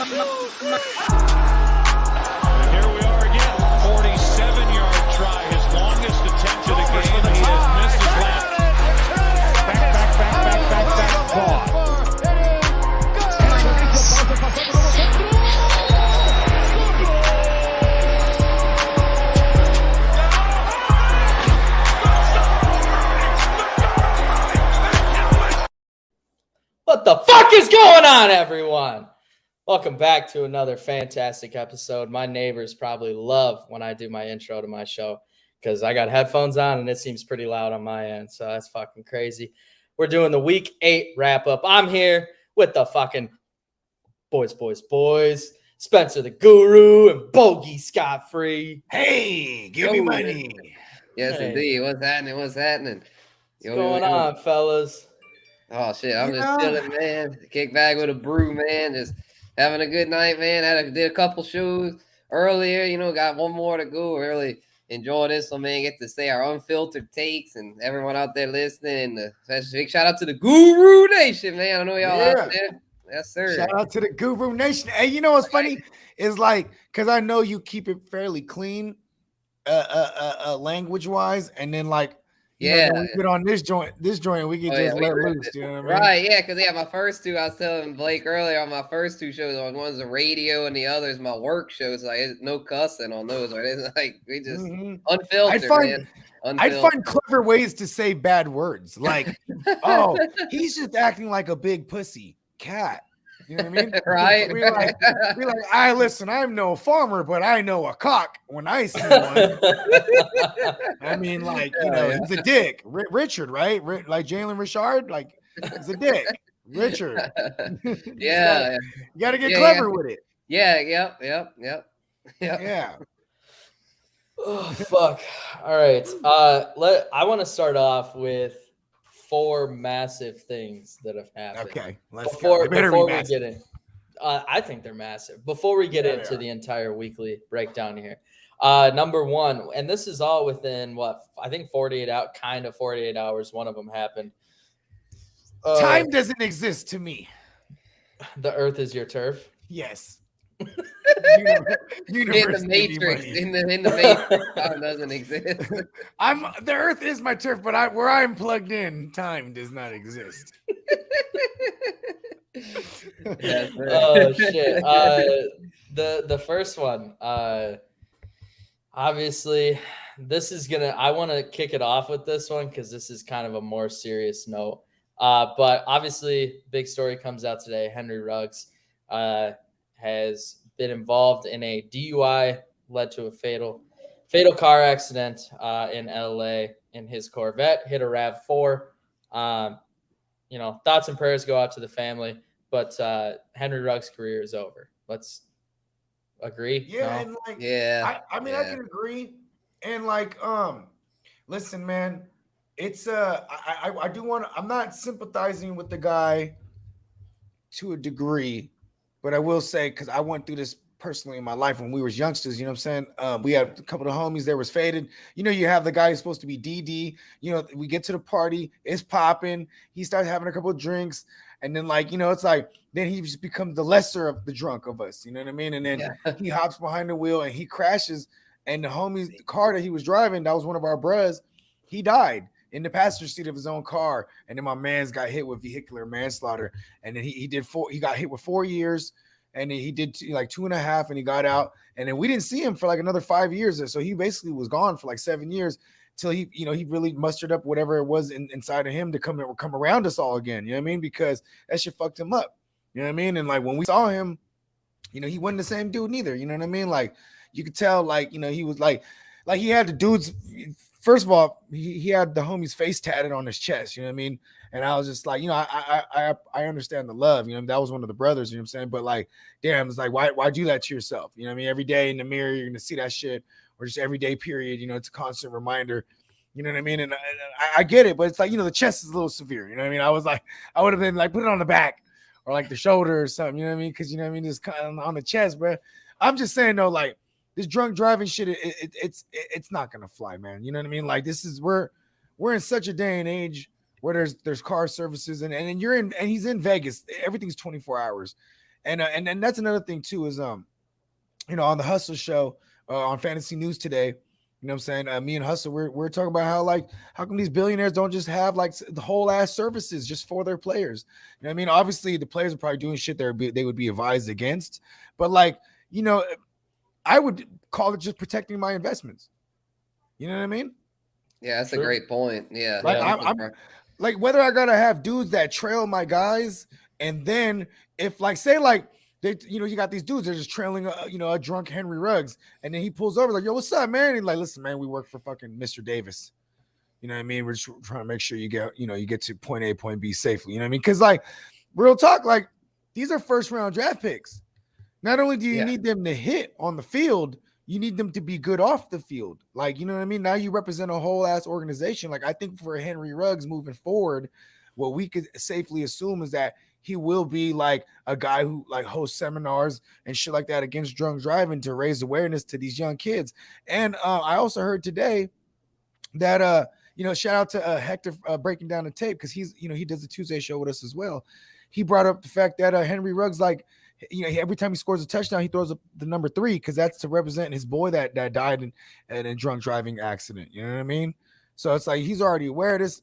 Here we are again. 47-yard try, his longest attempt of the game. He has missed his last. Back. Ball. What the fuck is going on, everyone? Welcome back to another fantastic episode. My neighbors probably love when I do my intro to my show because I got headphones on and it seems pretty loud on my end. So that's fucking crazy. We're doing the week 8 wrap up. I'm here with the fucking boys. Spencer the Guru and BogardScottFree. Hey, give me money. Yes, Hey. indeed. What's happening? What's going on, fellas? Oh, shit. I'm just chilling, man. Kick back with a brew, man. Just having a good night, man. Did a couple shows earlier. Got one more to go. Really enjoy this one, man. Get to say our unfiltered takes and everyone out there listening. Big shout out to the Guru Nation, man. I know y'all out there. Yes, sir. Shout out to the Guru Nation. Hey, you know what's funny? Is like, because I know you keep it fairly clean language-wise, and then like, when we get on this joint, we can just let loose. You know what I mean? Right, yeah, because my first two, I was telling Blake earlier on my first two shows, one's the radio and the other is my work shows. Like, it's no cussing on those. Right? It's like we just unfiltered, man. I'd find clever ways to say bad words, like, "Oh, he's just acting like a big pussy cat." You know what I mean? Right? We're like, listen, I'm no farmer, but I know a cock when I see one. I mean, like, he's a dick. Richard, right? Like Jalen Richard, like, he's a dick. Richard. Yeah. You got to get clever with it. Yeah, yep. Yeah. Oh, fuck. All right. I want to start off with 4 massive things that have happened. Okay, before we get in. I think they're massive. Before we get into the entire weekly breakdown here, number 1, and this is all within I think 48 hours. One of them happened. Time doesn't exist to me. The Earth is your turf. Yes. In the Matrix, in the Matrix, time doesn't exist. The Earth is my turf, but where I'm plugged in, time does not exist. Oh shit! The first one, obviously, this is gonna. I want to kick it off with this one because this is kind of a more serious note. But obviously, big story comes out today. Henry Ruggs has been involved in a DUI, led to a fatal car accident in LA in his Corvette, hit a RAV4. Thoughts and prayers go out to the family, but Henry Ruggs' career is over. Let's agree. Yeah, no? I can agree. And like, listen, man, it's I do want to. I'm not sympathizing with the guy to a degree. But I will say, because I went through this personally in my life when we were youngsters, you know what I'm saying? We had a couple of homies that was faded. You have the guy who's supposed to be DD. We get to the party, it's popping. He starts having a couple of drinks. And then, like, it's like, then he just becomes the lesser of the drunk of us. You know what I mean? And then he hops behind the wheel and he crashes. And the homie's car that he was driving, that was one of our bros, he died in the passenger seat of his own car. And then my man's got hit with vehicular manslaughter. And then he got hit with 4 years. And then he did 2.5 and he got out. And then we didn't see him for like another 5 years. So he basically was gone for like 7 years till he really mustered up whatever it was inside of him to come around us all again. You know what I mean? Because that shit fucked him up. You know what I mean? And like when we saw him, he wasn't the same dude neither. You know what I mean? Like you could tell, like, he was like he had the dude's. First of all, he had the homie's face tatted on his chest, you know what I mean? And I was just like, I understand the love, that was one of the brothers, you know what I'm saying? But like, damn, it's like, why do that to yourself? You know what I mean? Every day in the mirror, you're going to see that shit, or just every day period, it's a constant reminder, you know what I mean? And I get it, but it's like, the chest is a little severe, you know what I mean? I was like, I would have been like, put it on the back or like the shoulder or something, you know what I mean? Because, just kind of on the chest, bro. I'm just saying though, like, this drunk driving shit, it's not gonna fly, man. You know what I mean? Like we're in such a day and age where there's car services and he's in Vegas. Everything's 24 hours. And that's another thing too is on the Hustle show on Fantasy News today. You know what I'm saying? Me and Hustle, we're talking about how come these billionaires don't just have like the whole ass services just for their players? You know what I mean? Obviously, the players are probably doing shit they would be advised against, but like I would call it just protecting my investments. You know what I mean? Yeah, that's True. a great point. Yeah, Like I'm like whether I gotta have dudes that trail my guys, and then if like say like they you got these dudes they're just trailing a drunk Henry Ruggs, and then he pulls over like, yo, what's up, man? And like, listen, man, we work for fucking Mr. Davis. You know what I mean? We're just trying to make sure you get to point A, point B safely. You know what I mean? Because like real talk, like these are first round draft picks. Not only do you need them to hit on the field, you need them to be good off the field. Like, you know what I mean? Now you represent a whole ass organization. Like, I think for Henry Ruggs moving forward, what we could safely assume is that he will be like a guy who like hosts seminars and shit like that against drunk driving to raise awareness to these young kids. And I also heard today that shout out to Hector breaking down the tape, because he's he does the Tuesday show with us as well. He brought up the fact that Henry Ruggs, like, every time he scores a touchdown, he throws up the number 3 because that's to represent his boy that died in a drunk driving accident. You know what I mean? So it's like he's already aware of this.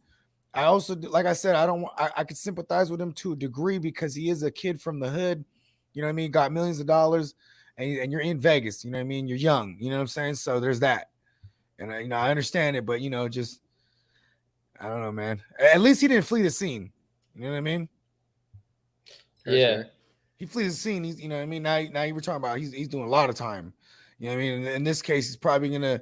I also, like I said, I could sympathize with him to a degree because he is a kid from the hood. You know what I mean? Got millions of dollars, and you're in Vegas. You know what I mean? You're young. You know what I'm saying? So there's that. And I understand it, but just I don't know, man. At least he didn't flee the scene. You know what I mean? Yeah. He flees the scene. He's, you know what I mean? Now you were talking about he's doing a lot of time. You know what I mean? In this case, he's gonna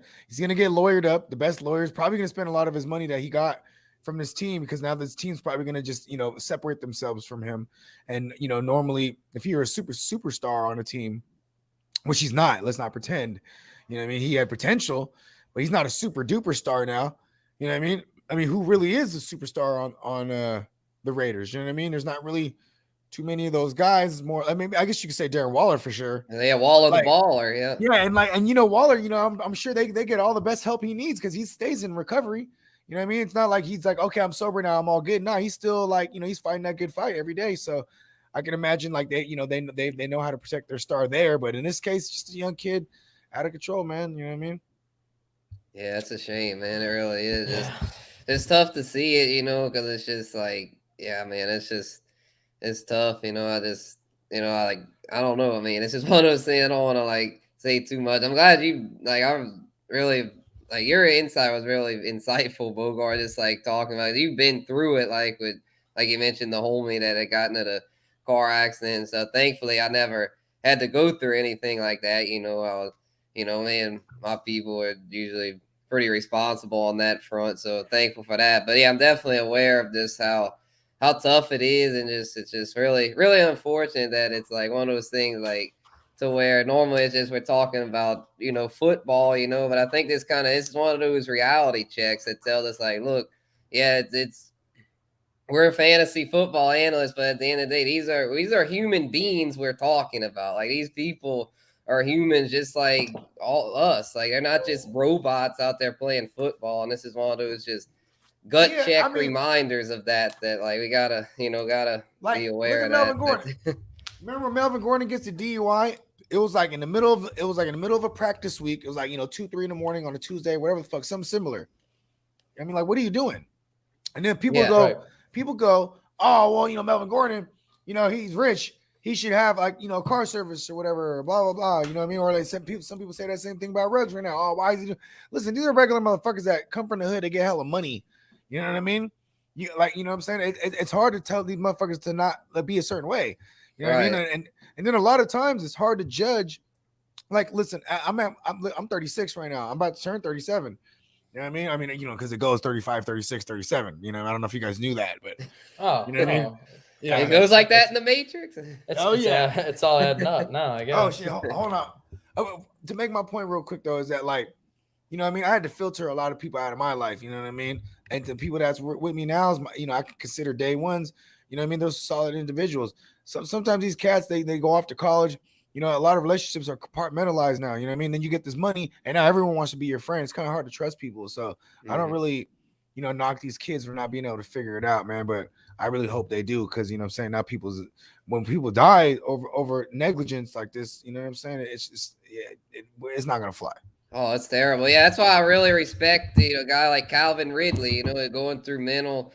get lawyered up. The best lawyer is probably gonna spend a lot of his money that he got from this team, because now this team's probably gonna just separate themselves from him. And normally if you're a superstar on a team, which he's not, let's not pretend. You know what I mean? He had potential, but he's not a super duper star now. You know what I mean? I mean, who really is a superstar on the Raiders? You know what I mean? There's not really too many of those guys. More, I mean, I guess you could say Darren Waller for sure. Yeah, Waller, like, the baller, yeah. Yeah, and Waller, I'm sure they get all the best help he needs because he stays in recovery. You know what I mean? It's not like he's like, okay, I'm sober now, I'm all good. No, he's still like, he's fighting that good fight every day. So I can imagine like they know how to protect their star there. But in this case, just a young kid out of control, man. You know what I mean? Yeah, it's a shame, man. It really is. It's tough to see it, because it's just like, yeah, man, it's tough, I just, I don't know. I mean, it's just one of those things. I don't want to like say too much. I'm glad you I'm really your insight was really insightful, Bogard. Just like talking about you've been through it, like with you mentioned the homie that had gotten into a car accident. So thankfully, I never had to go through anything like that. I was, man, my people are usually pretty responsible on that front. So thankful for that. But yeah, I'm definitely aware of this how tough it is, and it's just really, really unfortunate that it's like one of those things like to where normally it's just we're talking about football, but I think it's one of those reality checks that tell us like, look, yeah, it's we're fantasy football analysts, but at the end of the day, these are human beings we're talking about. Like, these people are humans just like all us. Like, they're not just robots out there playing football. And this is one of those just gut check reminders of that like we gotta like, be aware of Melvin Gordon. Remember when Melvin Gordon gets the DUI? It was like in the middle of a practice week. It was like 2-3 in the morning on a Tuesday, whatever the fuck, something similar. I mean, like, what are you doing? And then people go, oh well, Melvin Gordon, he's rich. He should have car service or whatever, blah blah blah. You know what I mean? Or like some people say that same thing about Ruggs right now. Oh, why is he doing? Listen, these are regular motherfuckers that come from the hood. They get hella money. You know what I mean? You know what I'm saying? It's hard to tell these motherfuckers to not be a certain way. You know what I mean? And then a lot of times it's hard to judge. Like, listen, I'm 36 right now. I'm about to turn 37. You know what I mean? I mean, because it goes 35, 36, 37. I don't know if you guys knew that, but you know what I mean? Yeah, it goes like that in the Matrix. It's all adding up now, I guess. Oh shit, hold on. To make my point real quick though, is that like, I mean, I had to filter a lot of people out of my life, you know what I mean? And the people that's with me now is I can consider day ones, you know what I mean? Those solid individuals. So sometimes these cats, they go off to college, a lot of relationships are compartmentalized now, you know what I mean? Then you get this money and now everyone wants to be your friend. It's kind of hard to trust people. So I don't really, knock these kids for not being able to figure it out, man. But I really hope they do, because I'm saying now when people die over negligence like this, you know what I'm saying? It's just it's not gonna fly. Oh, it's terrible. Yeah, that's why I really respect a guy like Calvin Ridley. Going through mental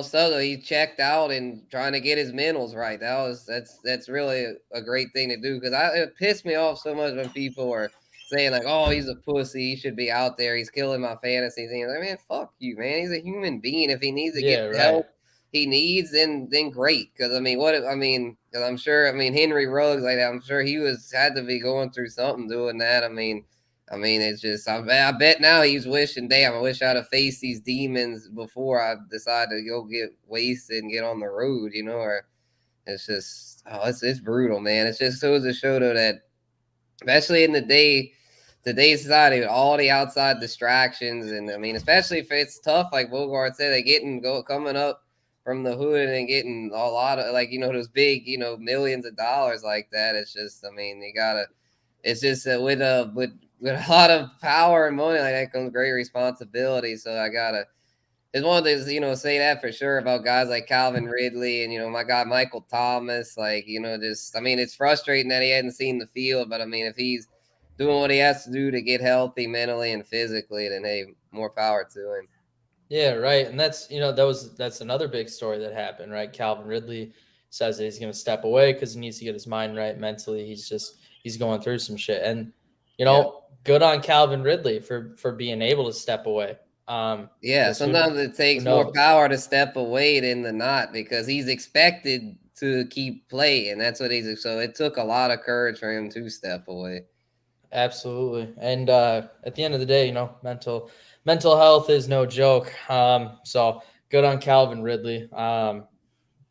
stuff. He checked out and trying to get his mentals right. That's really a great thing to do, because it pissed me off so much when people are saying like, "Oh, he's a pussy. He should be out there. He's killing my fantasy thing." Like, man, fuck you, man. He's a human being. If he needs to get the help he needs, then great. Because because I'm sure. Henry Ruggs, like that, I'm sure he had to be going through something doing that. It's just, I bet now he's wishing, damn, I wish I'd have faced these demons before I decided to go get wasted and get on the road, or it's just, it's brutal, man. It just goes to show, though, that especially in today's society with all the outside distractions, and especially if it's tough, like Bogard said, they coming up from the hood and getting a lot of, like, those big, millions of dollars like that. It's just, you gotta, it's just with a lot of power and money like that comes great responsibility. So it's one of those, say that for sure about guys like Calvin Ridley and, my guy Michael Thomas. Like, it's frustrating that he hadn't seen the field, but if he's doing what he has to do to get healthy mentally and physically, then hey, more power to him. Yeah, right. And that's that's another big story that happened, right? Calvin Ridley says that he's going to step away because he needs to get his mind right mentally. He's going through some shit, and good on Calvin Ridley for being able to step away. Sometimes it takes more power to step away than to not, because he's expected to keep playing. That's what so it took a lot of courage for him to step away. Absolutely. And at the end of the day, mental health is no joke. So good on Calvin Ridley.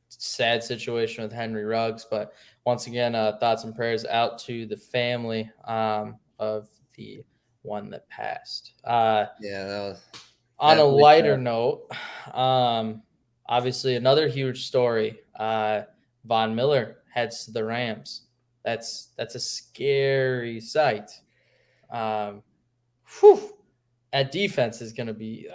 Sad situation with Henry Ruggs, but once again, thoughts and prayers out to the family of the one that passed. That was on a lighter note. Obviously another huge story. Von Miller heads to the Rams. That's a scary sight. That defense is going to be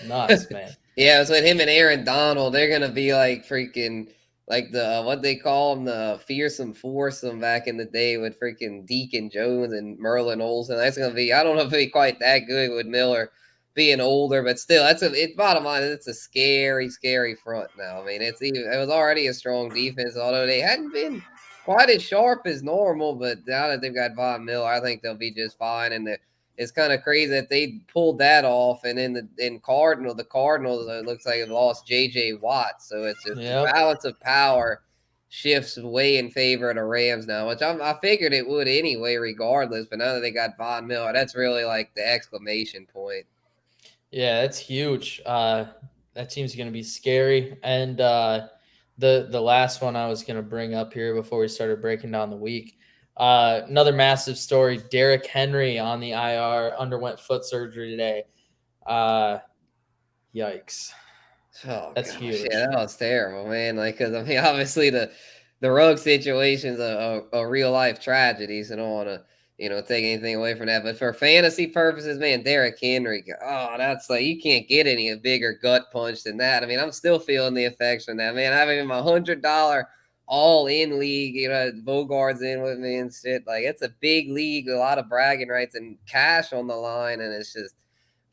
nuts, man. Yeah, it's with him and Aaron Donald. They're going to be like freaking like the what they call them, the fearsome foursome back in the day with freaking Deacon Jones and Merlin Olsen. That's going to be, I don't know if it'll be quite that good with Miller being older, but still, it's bottom line. It's a scary, scary front now. It was already a strong defense, although they hadn't been quite as sharp as normal. But now that they've got Von Miller, I think they'll be just fine. And it's kind of crazy that they pulled that off. And the Cardinals, it looks like it lost J.J. Watt. So it's just the balance of power shifts way in favor of the Rams now, which I figured it would anyway, regardless. But now that they got Von Miller, that's really like the exclamation point. Yeah, that's huge. That team's going to be scary. And the last one I was going to bring up here before we started breaking down the week, another massive story. Derrick Henry on the IR, underwent foot surgery today. Yikes. Oh, that's huge. Yeah, that was terrible, man. Because obviously the Ruggs situation is a real life tragedy, so I don't want to take anything away from that. But for fantasy purposes, man, Derrick Henry, that's like, you can't get any bigger gut punch than that. I'm still feeling the effects from that, man. Having my $100 all-in league, Bogard's in with me and shit. Like, it's a big league, a lot of bragging rights and cash on the line, and it's just,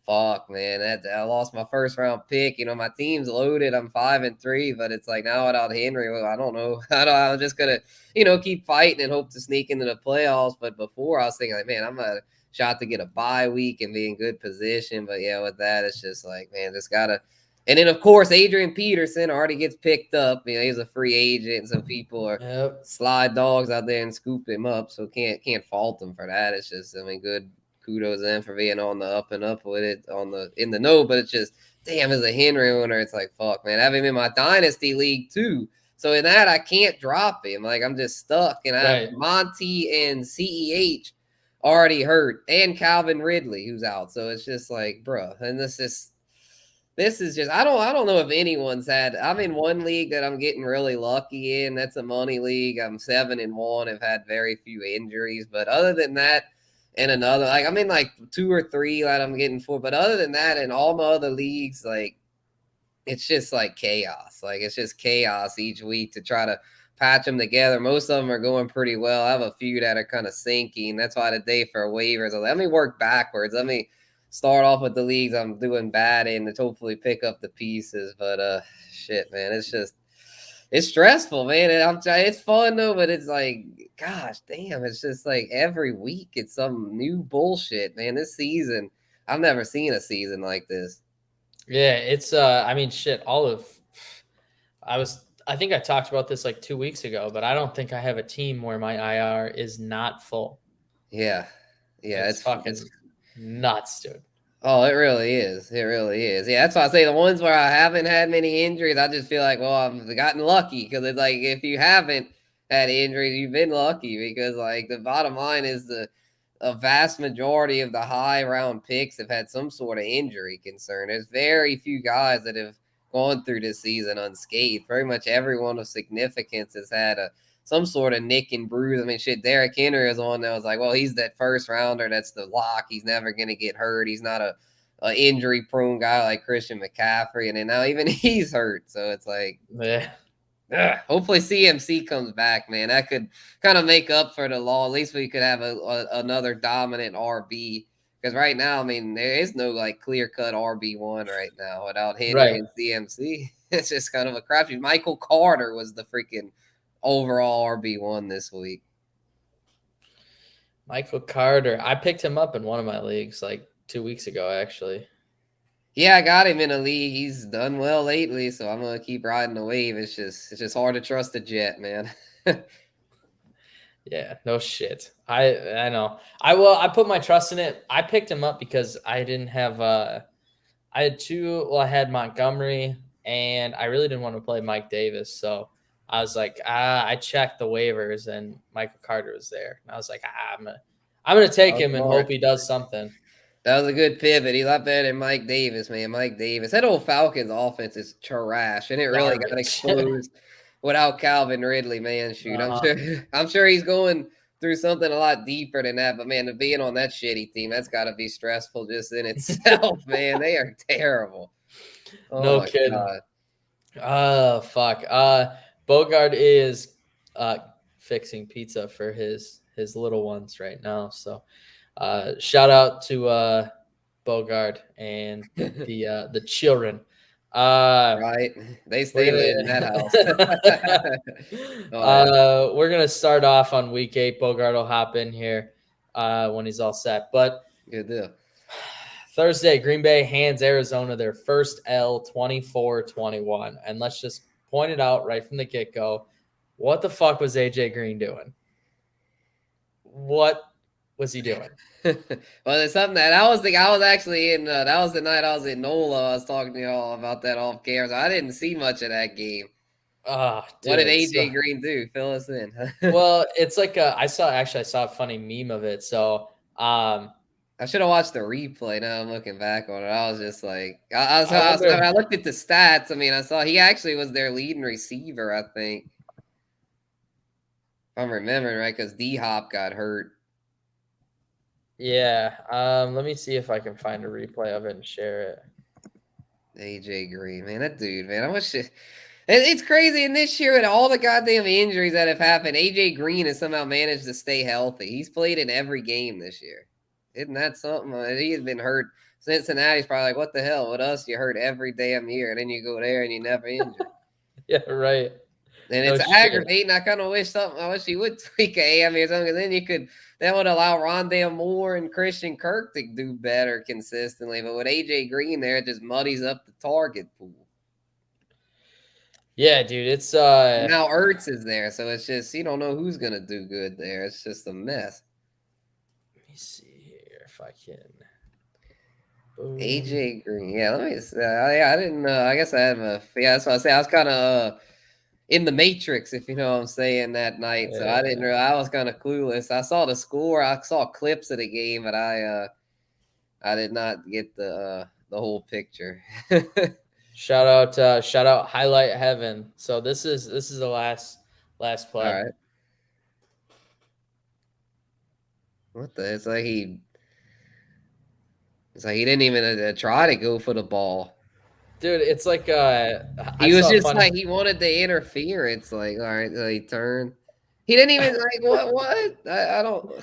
fuck, man. I lost my first round pick. My team's loaded. I'm 5-3, but it's like now without Henry, well, I don't know. I'm just gonna, keep fighting and hope to sneak into the playoffs. But before, I was thinking like, man, I'm a shot to get a bye week and be in good position. But yeah, with that, it's just like, man, just gotta. And then of course, Adrian Peterson already gets picked up. He's a free agent, and some people are slide dogs out there and scoop him up. So can't fault them for that. It's just, good. Kudos in for being on the up and up with it in the know, but it's just, damn, as a Henry owner, it's like, fuck, man, I have him in my dynasty league too. So in that, I can't drop him. Like, I'm just stuck. And I have Monty and CEH already hurt, and Calvin Ridley who's out. So it's just like, bro. And this is just, I don't know if anyone's had. I'm in one league that I'm getting really lucky in. That's a money league. I'm 7-1. I've had very few injuries, but other than that, and another, like, I'm in like 2 or 3 that I'm getting for. But other than that, in all my other leagues, like, it's just like chaos. Like, it's just chaos each week to try to patch them together. Most of them are going pretty well. I have a few that are kind of sinking. That's why today for waivers, let me work backwards. Let me start off with the leagues I'm doing bad in to hopefully pick up the pieces. But shit, man, it's stressful, man. And it's fun though, but it's like, gosh damn, it's just like every week it's some new bullshit, man. This season, I've never seen a season like this. Yeah, it's I mean, shit, I think I talked about this like 2 weeks ago, but I don't think I have a team where my IR is not full. Yeah. It's fucking nuts, dude. Oh, it really is. It really is. Yeah, that's why I say the ones where I haven't had many injuries, I just feel like, well, I've gotten lucky, because it's like, if you haven't had injuries, you've been lucky, because like the bottom line is a vast majority of the high round picks have had some sort of injury concern. There's very few guys that have gone through this season unscathed. Very much everyone of significance has had some sort of nick and bruise. I mean, shit, Derrick Henry is one that was like, well, he's that first rounder. That's the lock. He's never going to get hurt. He's not a injury prone guy like Christian McCaffrey. And then now even he's hurt. So it's like, yeah. Hopefully CMC comes back, man. That could kind of make up for the law. At least we could have another dominant RB. Because right now, I mean, there is no like clear-cut RB1 right now without Henry and CMC. It's just kind of a crapshoot. Michael Carter was the freaking overall RB1 this week. Michael Carter. I picked him up in one of my leagues like 2 weeks ago, actually. Yeah, I got him in a league. He's done well lately, so I'm gonna keep riding the wave. It's just hard to trust the Jet, man. Yeah, no shit. I know. I put my trust in it. I picked him up because I didn't have I had Montgomery, and I really didn't want to play Mike Davis. So I was like, I checked the waivers and Michael Carter was there. And I was like, I'm gonna take him and hope he does something. That was a good pivot. He's a lot better than Mike Davis, man. Mike Davis. That old Falcons offense is trash, and it really got exposed without Calvin Ridley, man. Shoot, I'm sure he's going through something a lot deeper than that. But man, to being on that shitty team, that's got to be stressful just in itself, man. They are terrible. Oh, no kidding. God. Oh fuck. Bogard is fixing pizza for his little ones right now. So shout out to Bogard and the children. Right, they stay in that house. We're gonna start off on week 8. Bogard will hop in here when he's all set. But good deal. Thursday, Green Bay hands Arizona their first L, 24-21, and let's just point it out right from the get-go. What the fuck was AJ Green doing? What was he doing? Well, it's something that I was actually in. That was the night I was in NOLA. I was talking to y'all about that off camera. So I didn't see much of that game. What did AJ Green do? Fill us in. Well, it's like I saw a funny meme of it. So I should have watched the replay. Now I'm looking back on it. I was just like, I looked at the stats. I mean, I saw he actually was their leading receiver, I think. If I'm remembering right, because D-Hop got hurt. Yeah. Let me see if I can find a replay of it and share it. AJ Green, man, that dude, man. I wish it's crazy. And this year, with all the goddamn injuries that have happened, AJ Green has somehow managed to stay healthy. He's played in every game this year. Isn't that something? He has been hurt. Cincinnati's probably like, what the hell? With us, you hurt every damn year, and then you go there and you never injured. Yeah, right. And it's aggravating. I kind of wish he would tweak a AME or something, because then that would allow Rondale Moore and Christian Kirk to do better consistently. But with AJ Green there, it just muddies up the target pool. Yeah, dude, it's now Ertz is there, so it's just you don't know who's gonna do good there. It's just a mess. Let me see here if I can. Boom. AJ Green, yeah. Let me. I didn't. I guess I had that's what I say. I was kind of in the Matrix, if you know what I'm saying, that night. So I didn't. I was kind of clueless. I saw the score. I saw clips of the game, but I did not get the whole picture. Shout out Highlight Heaven. So this is the last play. All right. What the? It's like he didn't even try to go for the ball. Dude, it's like He was just like he wanted the interference. Like, all right, so he turned. He didn't even like what? I don't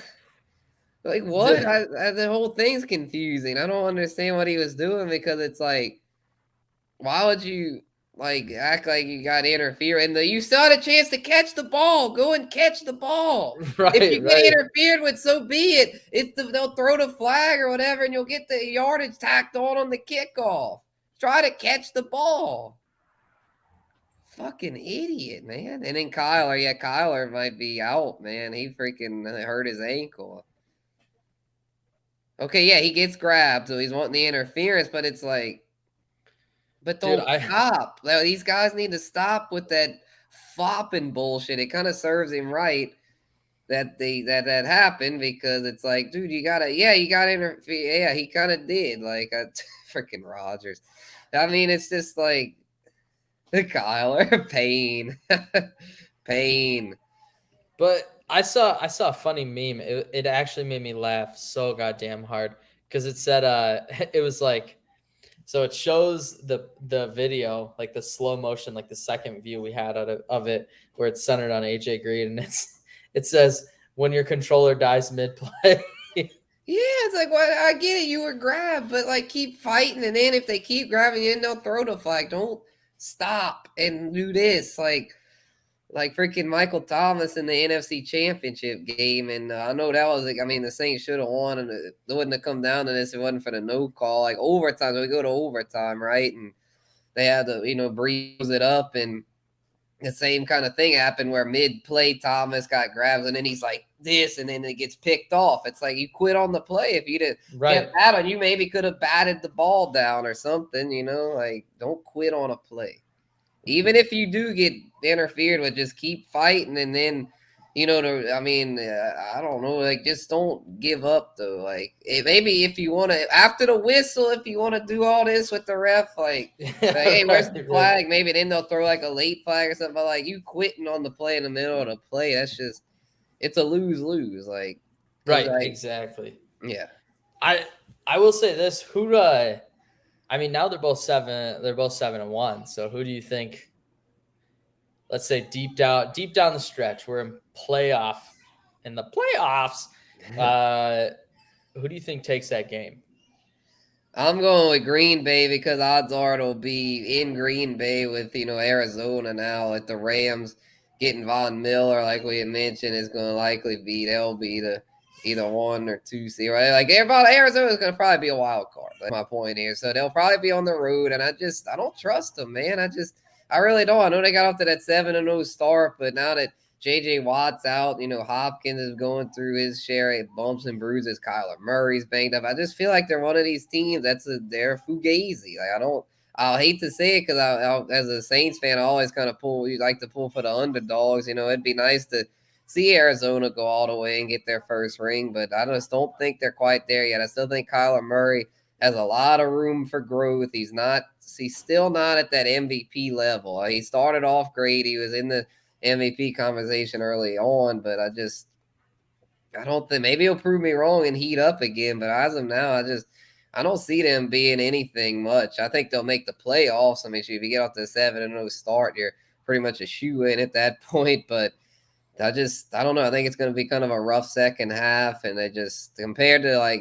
like what? The whole thing's confusing. I don't understand what he was doing because it's like, why would you like act like you got interfered? And you still had a chance to catch the ball. Go and catch the ball. Right, if you get right. interfered with, so be it. They'll throw the flag or whatever, and you'll get the yardage tacked on the kickoff. Try to catch the ball. Fucking idiot, man. And then Kyler might be out, man. He freaking hurt his ankle. Okay, yeah, he gets grabbed, so he's wanting the interference, but it's like, but don't stop. These guys need to stop with that flopping bullshit. It kind of serves him right that that happened because it's like, dude, you gotta interfere. Yeah, he kind of did. Like, freaking Rodgers. I mean, it's just like the Kyler pain. But I saw a funny meme. It actually made me laugh so goddamn hard because it said it was like, so it shows the video, like the slow motion, like the second view we had of it, where it's centered on AJ Green, and it says when your controller dies mid play. Yeah, it's like, well, I get it, you were grabbed, but like keep fighting, and then if they keep grabbing you, they'll throw the flag. Don't stop and do this, like freaking Michael Thomas in the NFC Championship game, and I know that was like, I mean, the Saints should have won, and it wouldn't have come down to this if it wasn't for the no call, like overtime. So we go to overtime, right, and they had to breeze it up, and the same kind of thing happened where mid-play Thomas got grabs, and then he's like this, and then it gets picked off. It's like you quit on the play. If you didn't get that on, you maybe could have batted the ball down or something, like don't quit on a play. Even if you do get interfered with, just keep fighting, and then, I don't know, like just don't give up though. Like maybe if you want to, after the whistle, if you want to do all this with the ref, like hey, where's the flag? Maybe then they'll throw like a late flag or something. But like you quitting on the play in the middle of the play, that's just, it's a lose-lose. Like right, exactly. Yeah. I will say this: I mean, now they're both 7-1. So who do you think? Let's say deep down the stretch, we're in the playoffs. Who do you think takes that game? I'm going with Green Bay because odds are it'll be in Green Bay with Arizona now. Like the Rams getting Von Miller, like we had mentioned, is going to likely be. They'll be the either 1 or 2 seed, right? Like Arizona is going to probably be a wild card. That's my point here. So they'll probably be on the road, and I don't trust them, man. I really don't. I know they got off to that 7-0 start, but now that J.J. Watt's out, Hopkins is going through his share of bumps and bruises. Kyler Murray's banged up. I just feel like they're one of these teams they're fugazi. Like I'll hate to say it because I as a Saints fan, I always kind of like to pull for the underdogs. It'd be nice to see Arizona go all the way and get their first ring, but I just don't think they're quite there yet. I still think Kyler Murray has a lot of room for growth. He's still not at that MVP level. He started off great. He was in the MVP conversation early on, but I don't think, maybe he'll prove me wrong and heat up again, but as of now, I don't see them being anything much. I think they'll make the playoffs. I mean, if you get off to a 7-0 start, you're pretty much a shoe-in at that point, but I don't know. I think it's going to be kind of a rough second half, and compared to I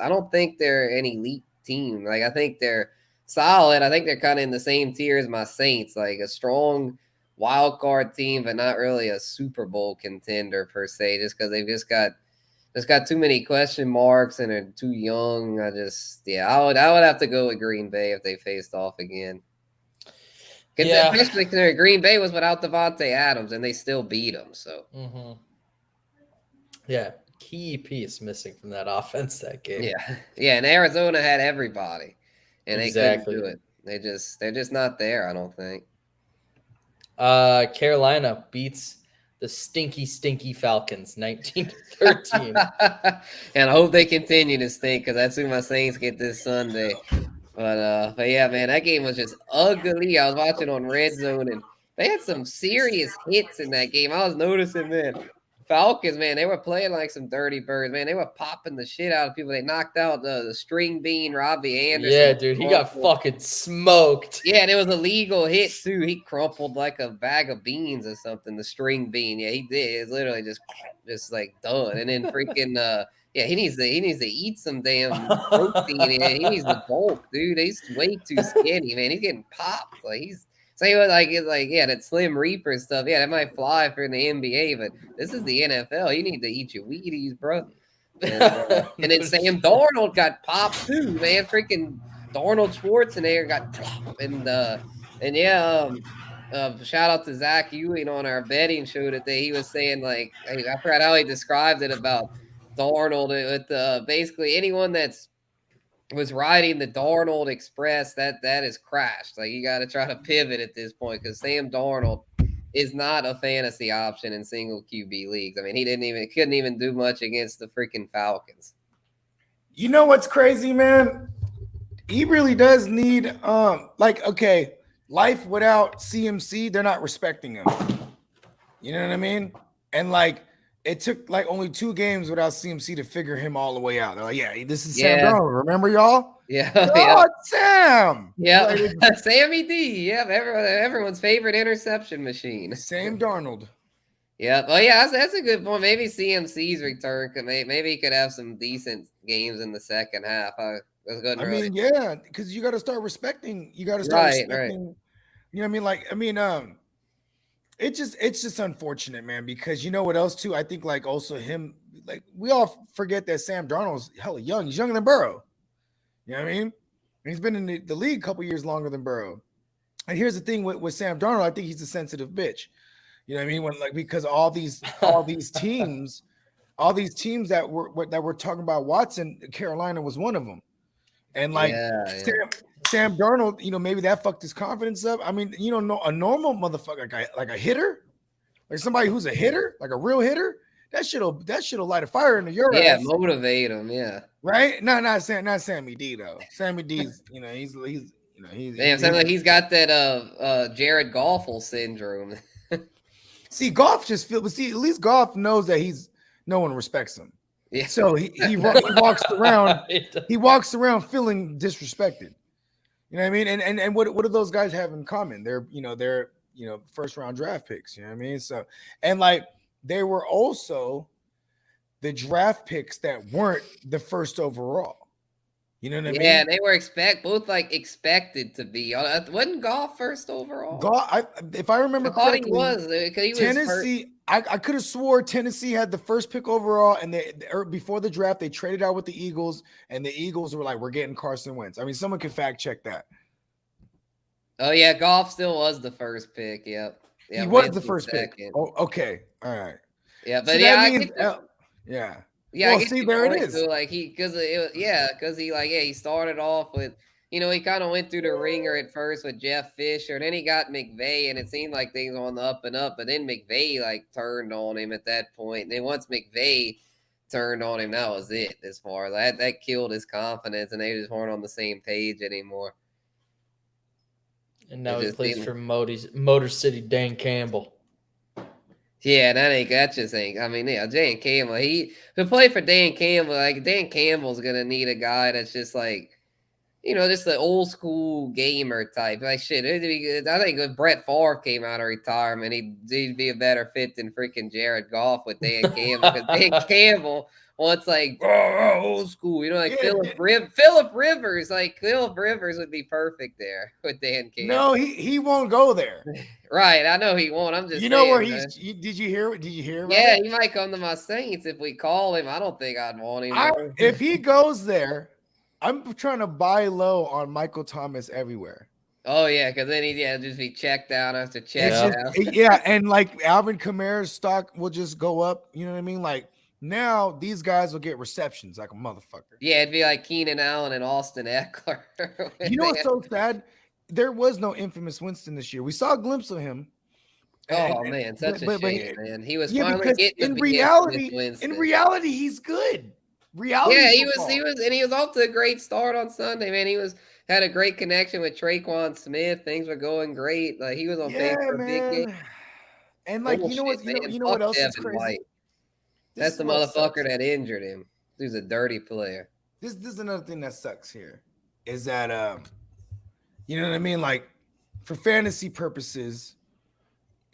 don't think they're an elite team. Like, I think they're solid. I think they're kind of in the same tier as my Saints, like a strong wild card team, but not really a Super Bowl contender per se, just because they've just got too many question marks and are too young. I would have to go with Green Bay if they faced off again. Yeah. Especially considering Green Bay was without Devontae Adams, and they still beat them. So, yeah, key piece missing from that offense that game. Yeah, and Arizona had everybody, and they couldn't do it. They're just not there. I don't think. Carolina beats the stinky Falcons 19-13. And I hope they continue to stink because that's who my Saints get this Sunday. But yeah, man, that game was just ugly. I was watching on Red Zone, and they had some serious hits in that game. I was noticing, man, Falcons, man, they were playing like some dirty birds, man. They were popping the shit out of people. They knocked out the string bean Robbie Anderson. Yeah, dude, he got fucking smoked. Yeah, and it was a legal hit too. He crumpled like a bag of beans or something. The string bean, yeah, he did. It's literally just like done. And then freaking, yeah, he needs to eat some damn protein. And he needs to bulk, dude. He's way too skinny, man. He's getting popped. Like he's. So he was like, it's like, yeah, that Slim Reaper stuff. Yeah, that might fly for in the NBA, but this is the NFL. You need to eat your Wheaties, bro. And then Sam Darnold got popped too, man. Freaking Darnold Schwarzenegger got popped. And yeah, shout out to Zach Ewing on our betting show today. He was saying, like, I forgot how he described it about Darnold with basically anyone that's was riding the Darnold Express, that is crashed. Like, you got to try to pivot at this point because Sam Darnold is not a fantasy option in single QB leagues. I mean, he couldn't even do much against the freaking Falcons. You know what's crazy, man? He really does need okay, life without CMC, they're not respecting him. You know what I mean? And like it took like only 2 games without CMC to figure him all the way out. They're like, yeah, this is Sam Darnold. Remember, y'all? Yeah. Oh, Sam. Yeah. Sammy D. Yeah. Everyone's favorite interception machine. Sam Darnold. Yeah. Well, yeah, that's a good point. Maybe CMC's return maybe he could have some decent games in the second half. Mean, yeah, because you got to start respecting. You got to start respecting. Right. You know what I mean? Like, I mean, it's just unfortunate, man, because you know what else too? I think like also him, like we all forget that Sam Darnold's hella young. He's younger than Burrow. You know what I mean? And he's been in the league a couple years longer than Burrow. And here's the thing with Sam Darnold, I think he's a sensitive bitch. You know what I mean? When like because all these teams that were talking about Watson, Carolina was one of them. And like Sam Darnold, you know, maybe that fucked his confidence up. I mean, you know, a normal motherfucker, like a hitter, like somebody who's a hitter, like a real hitter, that shit'll light a fire into your ass. Yeah, motivate him. Yeah, right. Not Sammy D though. Sammy D's, you know, he's sounds like he's got that Jared Goffel syndrome. See, Goff just feels. See, at least Goff knows that no one respects him. Yeah. So he walks around. He walks around feeling disrespected. You know what I mean? And what do those guys have in common? They're first round draft picks. You know what I mean? So and like they were also the draft picks that weren't the first overall. You know what I mean? Yeah, they were expected to be. Wasn't Goff first overall? Goff, if I remember correctly, he was Tennessee. I could have swore Tennessee had the first pick overall, and before the draft they traded out with the Eagles, and the Eagles were like, "We're getting Carson Wentz." I mean, someone can fact check that. Oh yeah, Goff still was the first pick. Yep. Yeah, he was the first pick. Oh, okay, all right. Yeah, but so yeah. Yeah, well, see, there it is. Too. Like he started off with, you know, he kind of went through the ringer at first with Jeff Fisher, and then he got McVay, and it seemed like things were on the up and up. But then McVay like turned on him at that point. And then once McVay turned on him, that was it. As far as that killed his confidence, and they just weren't on the same page anymore. And now he plays for Motor City Dan Campbell. Yeah, that just ain't. I mean, yeah, Dan Campbell. He to play for Dan Campbell. Like Dan Campbell's gonna need a guy that's just like, you know, just an old school gamer type. Like shit. I think if Brett Favre came out of retirement, he'd be a better fit than freaking Jared Goff with Dan Campbell. Because Dan Campbell wants like old school. You know, like Philip Rivers. Like Philip Rivers would be perfect there with Dan Campbell. No, he won't go there. Right, I know he won't. I'm just know where he's. Did you hear? Did you hear? About it? He might come to my Saints if we call him. I don't think I'd want him. If he goes there, I'm trying to buy low on Michael Thomas everywhere. Oh yeah, because then he'd just be checked down after check down. Yeah, and like Alvin Kamara's stock will just go up. You know what I mean? Like now these guys will get receptions like a motherfucker. Yeah, it'd be like Keenan Allen and Austin Eckler. You know what's so sad? There was no infamous Winston this year. We saw a glimpse of him. Oh man, such a shame, man. He was finally getting in reality. In reality, he's good. Reality. Yeah, he was off to a great start on Sunday, man. He had a great connection with Traquan Smith. Things were going great. Like he was on pace for a big game. And like you know what else is crazy? White. That's the motherfucker that injured him. He's a dirty player. This is another thing that sucks here, is that you know what I mean? Like, for fantasy purposes,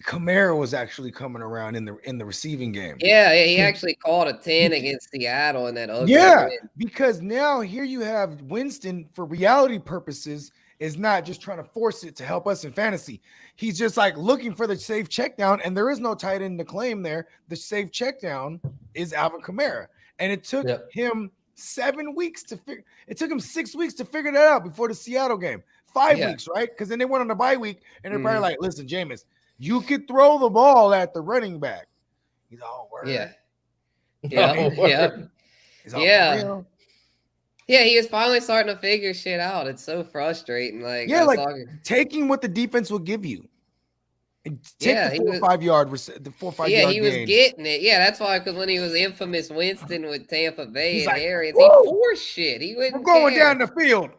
Kamara was actually coming around in the receiving game. Yeah, he actually caught a 10 against Seattle in that ugly Yeah, win. because now here you have Winston, for reality purposes, is not just trying to force it to help us in fantasy. He's just like looking for the safe check down, and there is no tight end to claim there. The safe check down is Alvin Kamara. And it took him 7 weeks to figure. It took him 6 weeks to figure that out before the Seattle game. 5 weeks, right? Because then they went on the bye week, and they're probably like, listen, Jameis, you could throw the ball at the running back. He's all word. Yeah. He's all Yeah. for real. Yeah, he was finally starting to figure shit out. It's so frustrating. Like, taking what the defense will give you. Take the 4 or 5 yard, the 4 or 5 yard. Yeah, he was getting it. Yeah, that's why, because when he was infamous Winston with Tampa Bay He's and like, Arians, he forced shit. He wouldn't We're going care. down the field.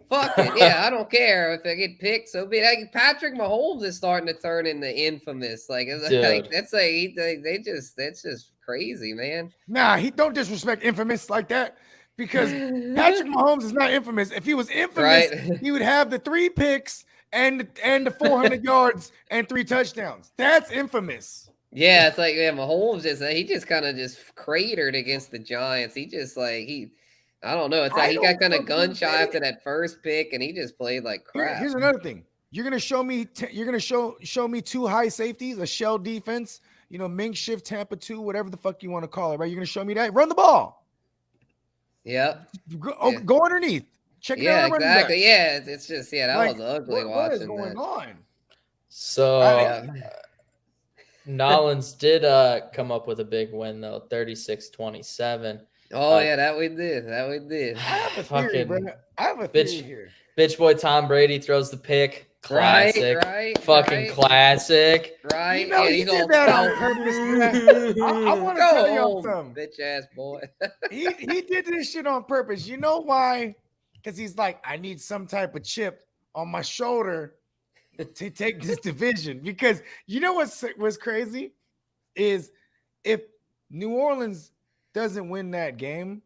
Fuck it. Yeah, I don't care if I get picked. So be like, Patrick Mahomes is starting to turn into infamous. Like, that's just crazy, man. Nah, he don't disrespect infamous like that, because Patrick Mahomes is not infamous. If he was infamous, he would have the 3 picks and the 400 yards and 3 touchdowns. That's infamous. Yeah, it's like, Mahomes he just kind of just cratered against the Giants. He just I don't know. It's like he got kind of gun shy after that first pick, and he just played like crap. Here's another thing. You're gonna show me. You're gonna show me 2 high safeties, a shell defense. Mink shift, Tampa 2, whatever the fuck you want to call it. Right? You're gonna show me that. Run the ball. Yep. Go underneath. Check it out. Yeah, exactly. Yeah, it's just that was ugly watching. What is going on? So Nolans did come up with a big win though, 36-27. Oh yeah, that we did. I have a theory, bro. I have a theory here. Bitch boy Tom Brady throws the pick. Classic. Fucking classic. Right. He did that on purpose, man. I want to tell you something. Bitch ass boy. he did this shit on purpose. You know why? Because he's like, I need some type of chip on my shoulder to take this division. Because you know what's crazy is, if New Orleans doesn't win that game,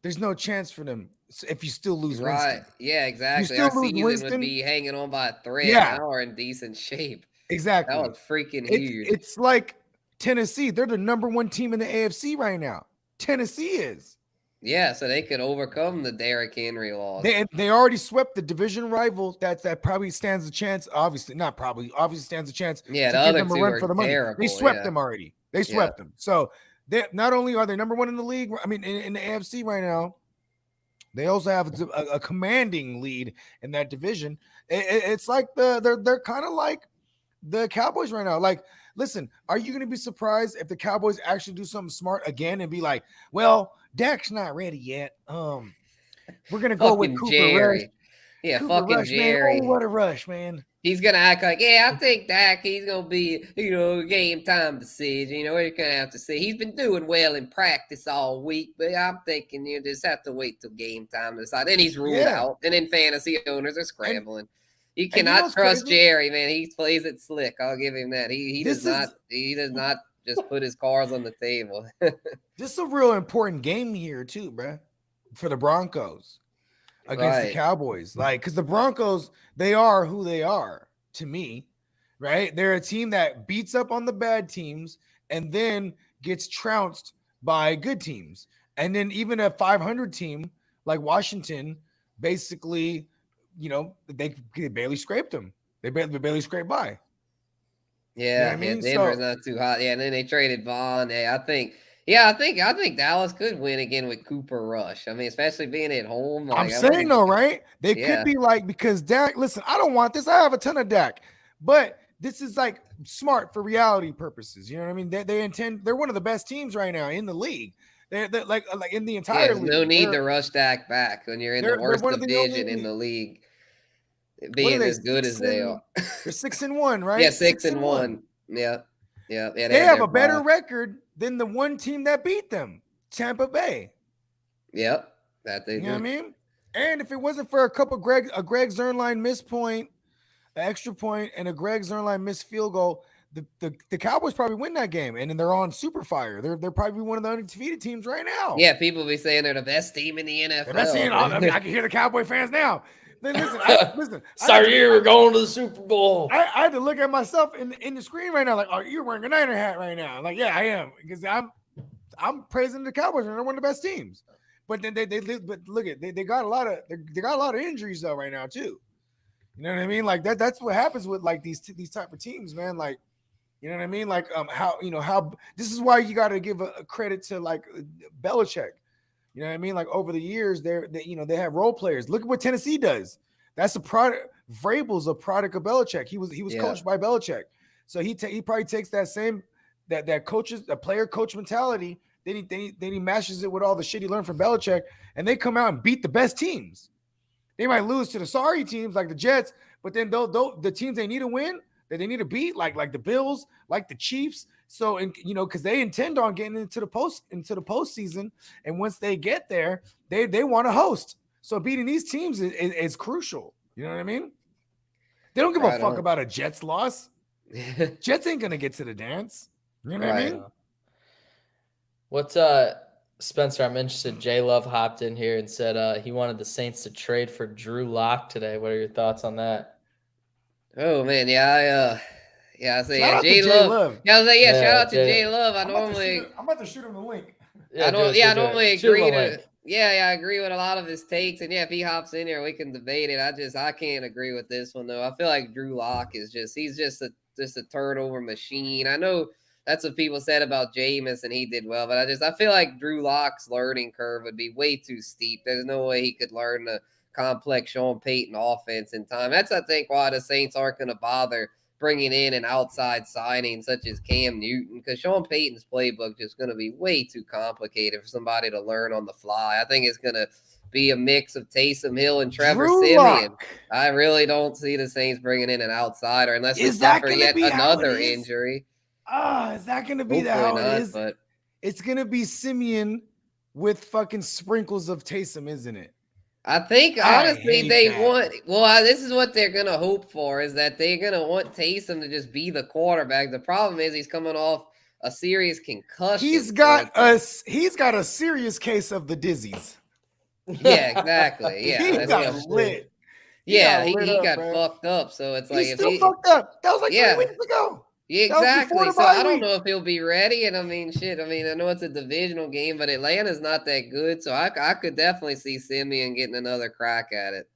there's no chance for them if you still lose Winston. Right. Yeah, exactly. You still Our lose season Winston, would be hanging on by a thread. Now we're in decent shape. Exactly. That was freaking huge. It's like Tennessee. They're the number 1 team in the AFC right now. Tennessee is. Yeah, so they could overcome the Derrick Henry loss. They already swept the division rival. That probably stands a chance. Obviously stands a chance. Yeah, to the give other them a two run are for the money. terrible. They swept them already. They swept them. So they not only are they number 1 in the league, I mean in the AFC right now, they also have a commanding lead in that division. It's like they're kind of like the Cowboys right now. Like, listen, are you going to be surprised if the Cowboys actually do something smart again and be like, well, Dak's not ready yet. We're going to go with Cooper Jerry. Rush. Yeah, Cooper fucking Rush, Jerry. Man. Oh, what a rush, man. He's going to act like, I think Dak, he's going to be, game time decision. We're going to have to see. He's been doing well in practice all week, but I'm thinking you just have to wait till game time to decide. Then he's ruled out. And then fantasy owners are scrambling. You cannot trust Jerry, man. He plays it slick. I'll give him that. He does not just put his cards on the table. This is a real important game here too, bro, for the Broncos against the Cowboys. Like, because the Broncos, they are who they are to me, right? They're a team that beats up on the bad teams and then gets trounced by good teams. And then even a 500 team like Washington, basically, they barely scraped them. They barely scraped by. Yeah, I mean? Denver's not too hot. Yeah, and then they traded Vaughn. I think Dallas could win again with Cooper Rush. I mean, especially being at home. I'm saying though, right? They could be like, because Dak, listen, I don't want this. I have a ton of Dak, but this is like smart for reality purposes. You know what I mean? They're one of the best teams right now in the league. They're like in the entire league. No need to rush Dak back when you're in the worst division in the league. Being as good as they are. They're 6-1, right? Yeah, 6-1. Yeah. They have a better record than the one team that beat them, Tampa Bay. Yep. That they do. You know what I mean? And if it wasn't for a Greg Zernline missed point, an extra point, and a Greg Zernline missed field goal, the Cowboys probably win that game, and then they're on super fire. They're probably one of the undefeated teams right now. Yeah, people be saying they're the best team in the NFL. The best team. I can hear the Cowboy fans now. Listen, listen. Sorry, we're going to the Super Bowl. I had to look at myself in the screen right now, like, oh, you're wearing a Niner hat right now. Like, yeah, I am, because I'm praising the Cowboys, and they're one of the best teams. But then they look at they got a lot of injuries though right now too. You know what I mean? Like that's what happens with like these type of teams, man. Like, you know what I mean? Like how this is why you got to give a credit to like Belichick. You know what I mean? Like over the years, they have role players. Look at what Tennessee does. That's a product. Vrabel's a product of Belichick. He was coached by Belichick, so he probably takes that same that player coach mentality. Then he mashes it with all the shit he learned from Belichick, and they come out and beat the best teams. They might lose to the sorry teams like the Jets, but then the teams they need to win, that they need to beat, like the Bills, like the Chiefs. So, and because they intend on getting into the postseason, and once they get there, they want to host. So beating these teams is crucial. You know what I mean? They don't give a fuck about a Jets loss. Jets ain't gonna get to the dance. You know what I mean? What's Spencer? I'm interested. Jay Love hopped in here and said he wanted the Saints to trade for Drew Lock today. What are your thoughts on that? Oh man, I say Jay Love. Yeah, I was like, shout out to Jay Love. I'm about to shoot him the link. I normally agree I agree with a lot of his takes, and if he hops in here, we can debate it. I can't agree with this one though. I feel like Drew Lock is he's just a turnover machine. I know that's what people said about Jameis, and he did well, but I feel like Drew Lock's learning curve would be way too steep. There's no way he could learn the complex Sean Payton offense in time. That's, I think, why the Saints aren't going to bother bringing in an outside signing such as Cam Newton, because Sean Payton's playbook is going to be way too complicated for somebody to learn on the fly. I think it's going to be a mix of Taysom Hill and Trevor Siemian. I really don't see the Saints bringing in an outsider unless they suffer yet another injury. Is that going to be how it is? But it's going to be Siemian with fucking sprinkles of Taysom, isn't it? I think, honestly, this is what they're going to hope for, is that they're going to want Taysom to just be the quarterback. The problem is he's coming off a serious concussion. He's got a serious case of the dizzies. Yeah, exactly. Yeah. He got lit. Yeah, he got fucked up. So it's like, he's still fucked up. That was like 3 weeks ago. Yeah, exactly. So I don't know if he'll be ready. And I know it's a divisional game, but Atlanta's not that good. So I could definitely see Siemian getting another crack at it.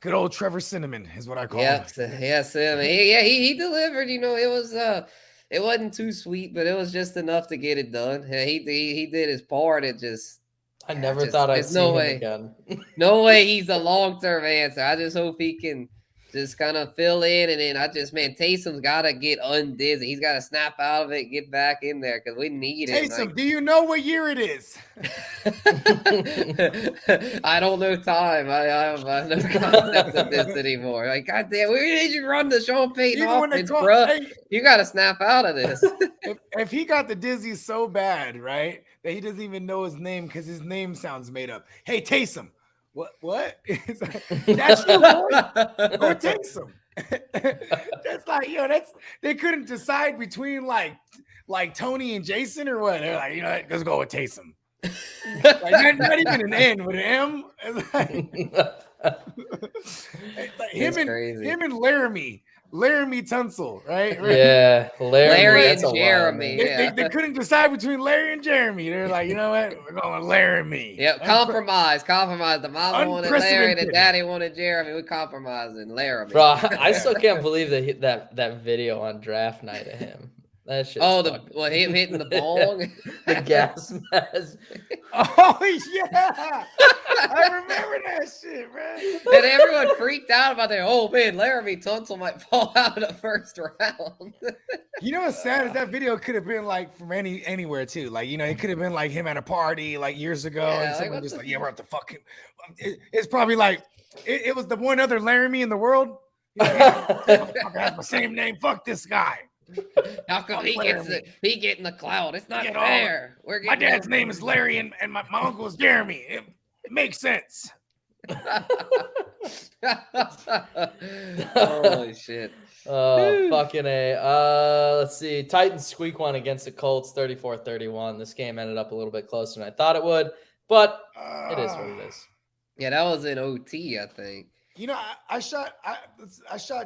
Good old Trevor Cinnamon is what I call him. Yeah, Siemian. He delivered. It wasn't too sweet, but it was just enough to get it done. He did his part. I never thought I'd see him again. No way he's a long-term answer. I just hope he can just kind of fill in, and then Taysom's got to get undizzy. He's got to snap out of it, get back in there, because we need it. Taysom, do you know what year it is? I don't know time. I have no concept of this anymore. Like, goddamn, where did you run the Sean Payton offense, bro? You got to snap out of this. if he got the dizzy so bad, right, that he doesn't even know his name because his name sounds made up. Hey, Taysom. What? That's you, boy. Go Taysom. That's like, they couldn't decide between like Tony and Jason or what. They're like, let's go with Taysom. Like, not even an N with an M. Him and Laramie Tunsil, right? Yeah, Larry and Jeremy. They couldn't decide between Larry and Jeremy. They're like, you know what? We're going with Laramie. Yep, compromise. The mama wanted Larry, the daddy wanted Jeremy. We're compromising Laramie. Bro, I still can't believe that video on draft night of him. That shit. Him hitting the bong, the gas mask. Oh yeah, I remember that shit, man. And everyone freaked out about that. Oh man, Laramie Tunsil might fall out of the first round. You know what's sad is that video could have been like from anywhere too. Like, it could have been like him at a party like years ago, and someone just we're at the fucking. It's probably like it was the one other Laramie in the world. I have the same name. Fuck this guy. How come he getting the clout? It's not fair. My dad's name is Larry and my uncle is Jeremy. It makes sense. Holy shit. Fucking A. Let's see. Titans squeak one against the Colts 34-31. This game ended up a little bit closer than I thought it would, but it is what it is. Yeah, that was in OT, I think. You know, I shot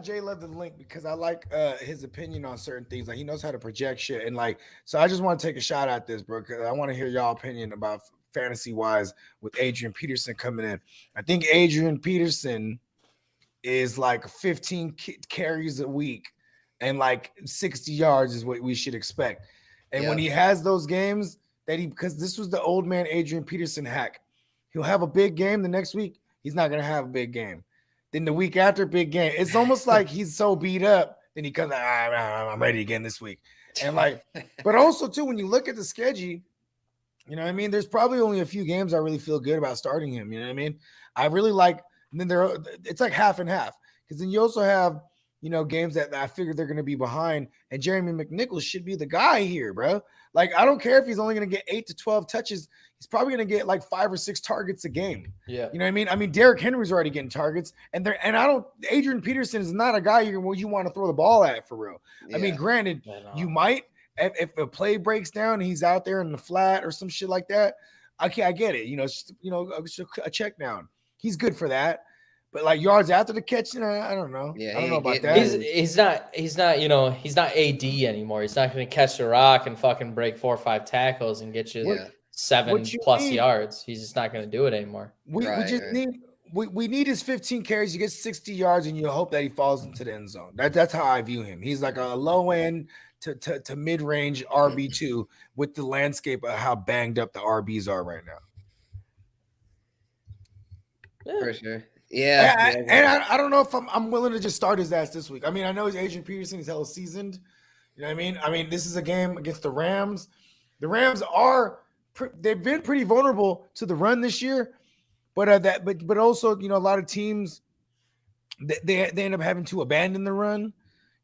Jay Love the link because I like his opinion on certain things. Like he knows how to project shit, and like so. I just want to take a shot at this, bro, because I want to hear y'all opinion about fantasy wise with Adrian Peterson coming in. I think Adrian Peterson is like 15 carries a week and like 60 yards is what we should expect. And when he has those games that because this was the old man Adrian Peterson hack, he'll have a big game the next week. He's not gonna have a big game. Then the week after, big game. It's almost like he's so beat up. Then he comes, I'm ready again this week. And like, but also too, when you look at the schedule, you know what I mean? There's probably only a few games I really feel good about starting him. You know what I mean? I really like, and then it's like half and half. Because then you also have, you know, games that I figure they're going to be behind. And Jeremy McNichols should be the guy here, bro. Like, I don't care if he's only going to get 8 to 12 touches. He's probably going to get like 5 or 6 targets a game. Yeah. You know what I mean? I mean, Derrick Henry's already getting targets. And Adrian Peterson is not a guy you want to throw the ball at for real. Yeah. I mean, granted, you might, if a play breaks down and he's out there in the flat or some shit like that. Okay, I get it. You know, it's just, you know, a check down. He's good for that. But like yards after the catch, I don't know. Yeah, I don't know about that. He's not, you know, he's not AD anymore. He's not going to catch the rock and fucking break 4 or 5 tackles and get you 7+ yards. He's just not going to do it anymore. We need his 15 carries. You get 60 yards, and you hope that he falls into the end zone. That's how I view him. He's like a low end to mid range RB2 with the landscape of how banged up the RBs are right now. Yeah. For sure. Yeah, and I don't know if I'm willing to just start his ass this week. I mean, I know he's Adrian Peterson. He's hella seasoned. You know what I mean? I mean, this is a game against the Rams. The Rams they've been pretty vulnerable to the run this year, but also, you know, a lot of teams they end up having to abandon the run.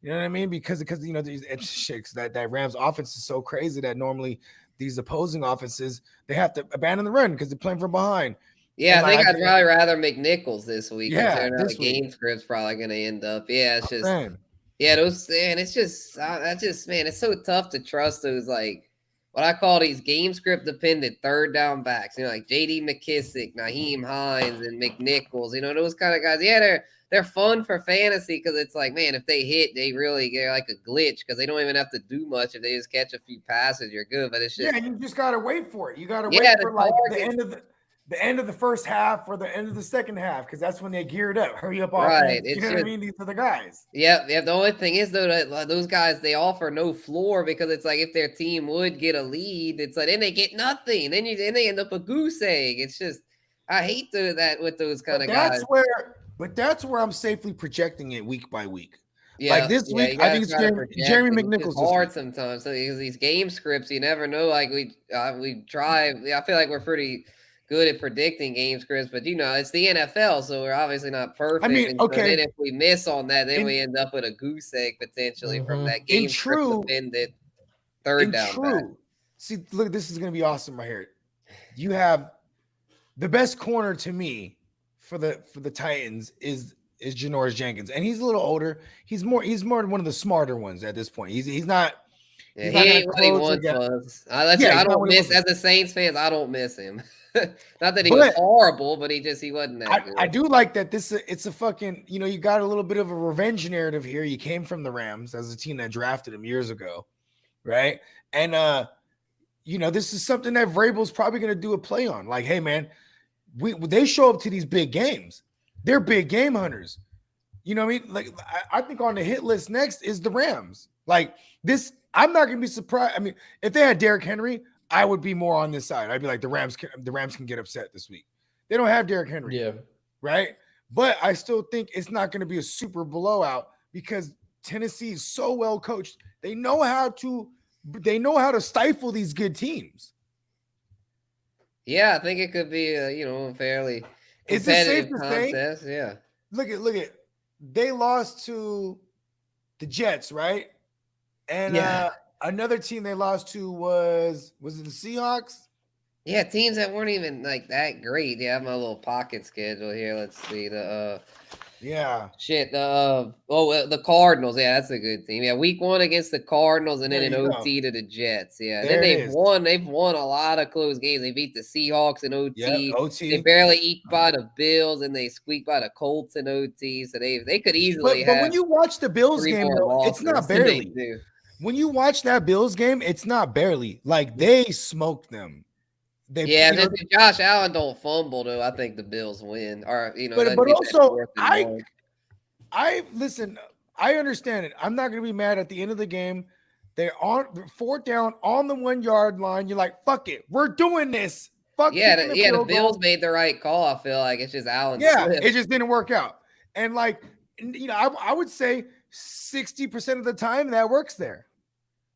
You know what I mean? Because you know these shakes that Rams offense is so crazy that normally these opposing offenses they have to abandon the run because they're playing from behind. Yeah, I think I'd probably rather McNichols this week. Yeah, the game script's probably going to end up. Yeah, it's just it's so tough to trust those like what I call these game script dependent third down backs. You know, like J.D. McKissick, Naheem Hines, and McNichols. You know, those kind of guys. Yeah, they're fun for fantasy because it's like, man, if they hit, they really get like a glitch because they don't even have to do much. If they just catch a few passes, you're good. But it's just and you just gotta wait for it. You gotta wait for like the end of the first half or the end of the second half, because that's when they geared up. Hurry up, offense. You know what I mean? These are the guys. Yeah. The only thing is though that those guys they offer no floor because it's like if their team would get a lead, it's like then they get nothing. Then they end up a goose egg. It's just I hate that with those kind of guys. That's where I'm safely projecting it week by week. Yeah, like this week, I think it's Jeremy McNichols. It's hard sometimes. So these game scripts, you never know. Like we try. I feel like we're pretty good at predicting game scripts, but you know, it's the NFL, so we're obviously not perfect. I mean, okay. So then if we miss on that, then we end up with a goose egg potentially from that game script dependent third down back. See, look, this is going to be awesome right here. You have the best corner to me for the Titans is Janoris Jenkins, and he's a little older. He's more one of the smarter ones at this point. He's not. Yeah, he ain't what he once was. I don't miss as a Saints fans. I don't miss him. Not that he was horrible, but he wasn't that good. I do like that it's a fucking, you know, you got a little bit of a revenge narrative here. You came from the Rams as a team that drafted him years ago, right? And you know, this is something that Vrabel's probably going to do a play on. Like, hey man, they show up to these big games. They're big game hunters. You know what I mean? Like I think on the hit list next is the Rams. Like this, I'm not going to be surprised. I mean, if they had Derrick Henry, I would be more on this side. I'd be like, the Rams can get upset this week. They don't have Derrick Henry. Yeah. Right. But I still think it's not going to be a super blowout because Tennessee is so well coached. They know how to stifle these good teams. Yeah, I think it could be a fairly competitive contest. Yeah. Look at they lost to the Jets, right? And another team they lost to was it the Seahawks? Yeah, teams that weren't even like that great. Yeah, I have my little pocket schedule here. Let's see the Yeah. the Cardinals. Yeah, that's a good team. Yeah, week 1 against the Cardinals, and then There an you OT go. to the Jets. Yeah, There then it is. they've won a lot of close games. They beat the Seahawks in OT. Yep, OT. They barely eked by the Bills, and they squeaked by the Colts in OT. So they could easily But have when you watch the Bills 3 game, more though, it's losses not than they barely. do. When you watch that Bills game, it's not barely. Like they smoked them. Yeah, if Josh Allen don't fumble though, I think the Bills win. Or but doesn't get that also 4th and 1. I listen. I understand it. I'm not going to be mad at the end of the game. They're on 4th down on the 1 yard line. You're like, fuck it, we're doing this. Fuck The Bills made the right call. I feel like it's just Allen. Yeah, slipped. it just didn't work out. And like, I would say 60% of the time that works there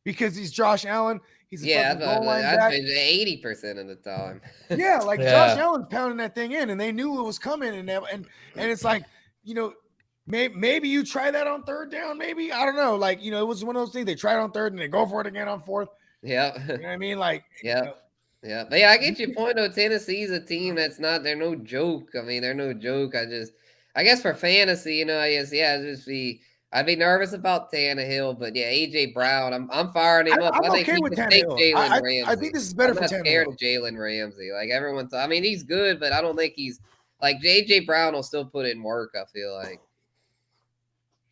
because he's Josh Allen. He's a fucking goal line back. 80% of the time. Yeah, like Josh Allen's pounding that thing in, and they knew it was coming, and it's like, maybe you try that on 3rd down, maybe, I don't know, like, it was one of those things. They try it on 3rd and they go for it again on 4th. Yeah, you know what I mean, like, yeah. Yeah, but yeah, I get your point though. Tennessee's a team they're no joke. I mean, they're no joke. I guess for fantasy, I'd be nervous about Tannehill, but yeah, AJ Brown, I'm firing him up. I'm I think okay he with can take Tannehill. Jalen Ramsey. I think this is better I'm for not scared Tannehill. of Jalen Ramsey. Like everyone's, I mean, he's good, but I don't think he's like AJ Brown will still put in work. I feel like.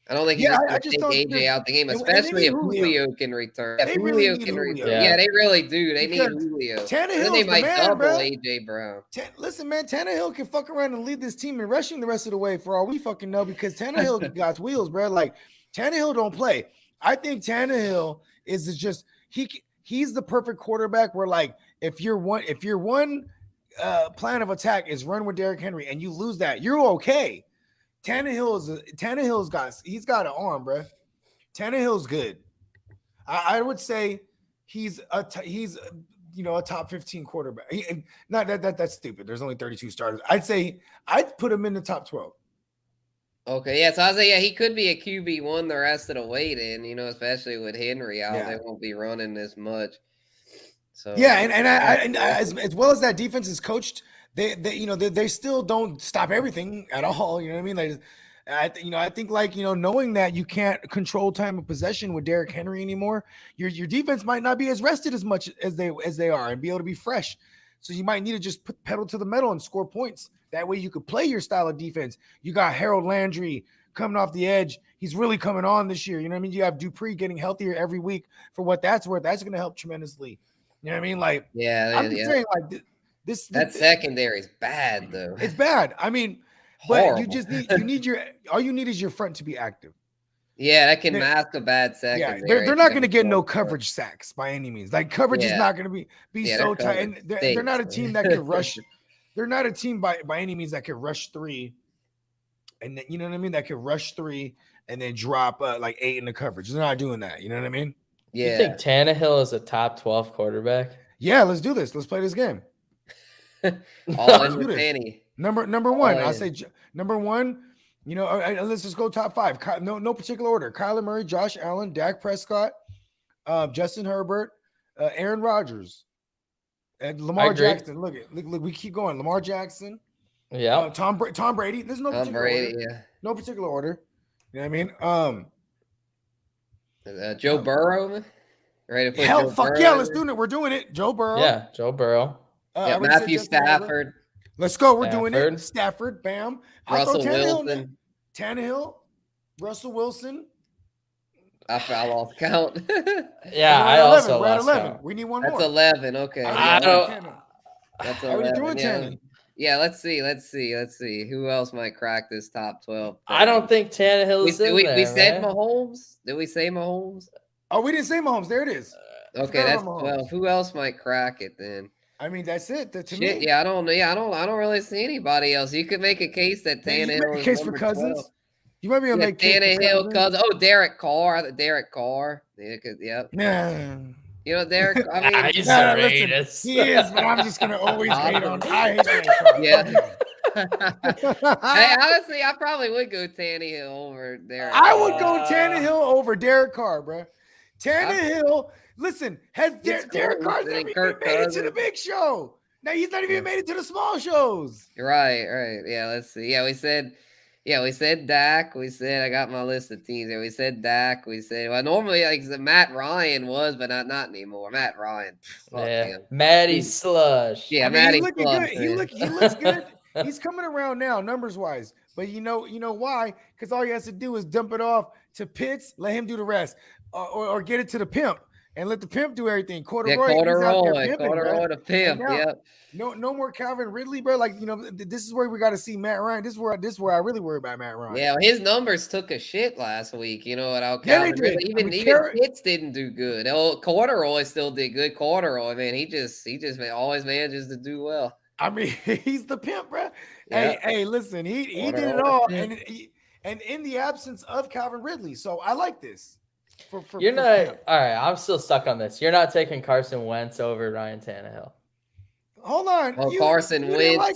I don't think he's just going to take AJ out the game, especially if Julio can return. They really need Julio. Yeah, they really do. They need Julio. Tannehill's then they might double bro. AJ Brown. Listen, man, Tannehill can fuck around and lead this team in rushing the rest of the way for all we fucking know because Tannehill got wheels, bro. Like Tannehill don't play. I think Tannehill is just he's the perfect quarterback where like if your one plan of attack is run with Derrick Henry and you lose that, you're okay. Tannehill's got an arm, bro. Tannehill's good. I would say he's a top 15 quarterback. Not that's stupid. There's only 32 starters. I'd put him in the top 12. Okay, yeah. So I was like, yeah, he could be a QB1 the rest of the way. Then especially with Henry out, they won't be running as much. So yeah, and as well as that defense is coached. They still don't stop everything at all. You know what I mean? Like, I think like, knowing that you can't control time of possession with Derrick Henry anymore, your defense might not be as rested as much as they are and be able to be fresh. So you might need to just put pedal to the metal and score points. That way you could play your style of defense. You got Harold Landry coming off the edge. He's really coming on this year. You know what I mean? You have Dupree getting healthier every week for what that's worth. That's going to help tremendously. You know what I mean? Like, I'm just saying like, that secondary is bad though. It's bad. I mean, but you just need all you need is your front to be active. Yeah, that can mask a bad secondary. Yeah, they're not going to get no coverage sacks by any means. Like coverage is not going to be so tight. And they're not a team that can rush. They're not a team by any means that can rush 3. And then, you know what I mean? That can rush 3 and then drop like 8 in the coverage. They're not doing that. You know what I mean? Yeah. You think Tannehill is a top 12 quarterback? Yeah, let's do this. Let's play this game. All in with Tanny. Number 1. I'll say number 1. Let's just go top 5. No particular order. Kyler Murray, Josh Allen, Dak Prescott, Justin Herbert, Aaron Rodgers, and Lamar Jackson. Look, we keep going. Lamar Jackson. Yeah. Tom Brady. There's no particular order. Yeah. No particular order. You know what I mean? Joe Burrow. Ready to put Hell, Joe fuck Burrow yeah, let's do it. We're doing it. Joe Burrow. Yeah, Joe Burrow. Matthew Stafford. Let's go. We're doing it. Stafford. Bam. Russell Wilson. Tannehill. Russell Wilson. I lost count. Yeah, I also We're at lost 11. count. We need one That's more. 11. Okay. That's 11. Doing Tanny. Yeah, let's see. Who else might crack this top 12? I don't think Tannehill is in there. We said Mahomes. Did we say Mahomes? Oh, we didn't say Mahomes. There it is. Okay, that's 12. Who else might crack it then? I mean, that's it. To me. Yeah, I don't really see anybody else. You could make a case that Tannehill. You make a case for Cousins. 12. You might be able to make Tannehill, Cousins. Oh, Derek Carr. Yep. Yeah. Derek. I mean, he's he is, but I'm just gonna always hate on. I hate Derek Carr. Yeah. Hey, honestly, I probably would go Tannehill over Derek. I would go Tannehill over Derek Carr, bro. Tannehill. Listen, has Derek Carr made it to the big show? Now he's not even made it to the small shows. Right. Yeah, let's see. We said Dak. We said I got my list of teams there. We said Dak. We said normally like Matt Ryan was, but not anymore. Matt Ryan. Fuck him. Matty Slush. Yeah, I mean, Matty he's looking Slush, good. He man. looks good. He's coming around now, numbers wise. But you know why? Because all he has to do is dump it off to Pitts, let him do the rest, or get it to the pimp and let the pimp do everything. Corduroy the pimp. Yep. No more Calvin Ridley, bro. Like this is where we got to see Matt Ryan. This is where I really worry about Matt Ryan. Yeah, his numbers took a shit last week. Without Calvin Ridley, even Pitts didn't do good. Corduroy still did good. Corduroy, man, he just always manages to do well. I mean, he's the pimp, bro. Yeah. Hey, listen, he did it all, and in the absence of Calvin Ridley, so I like this. You're not all right. I'm still stuck on this. You're not taking Carson Wentz over Ryan Tannehill. Hold on. Well, Carson Wentz. Like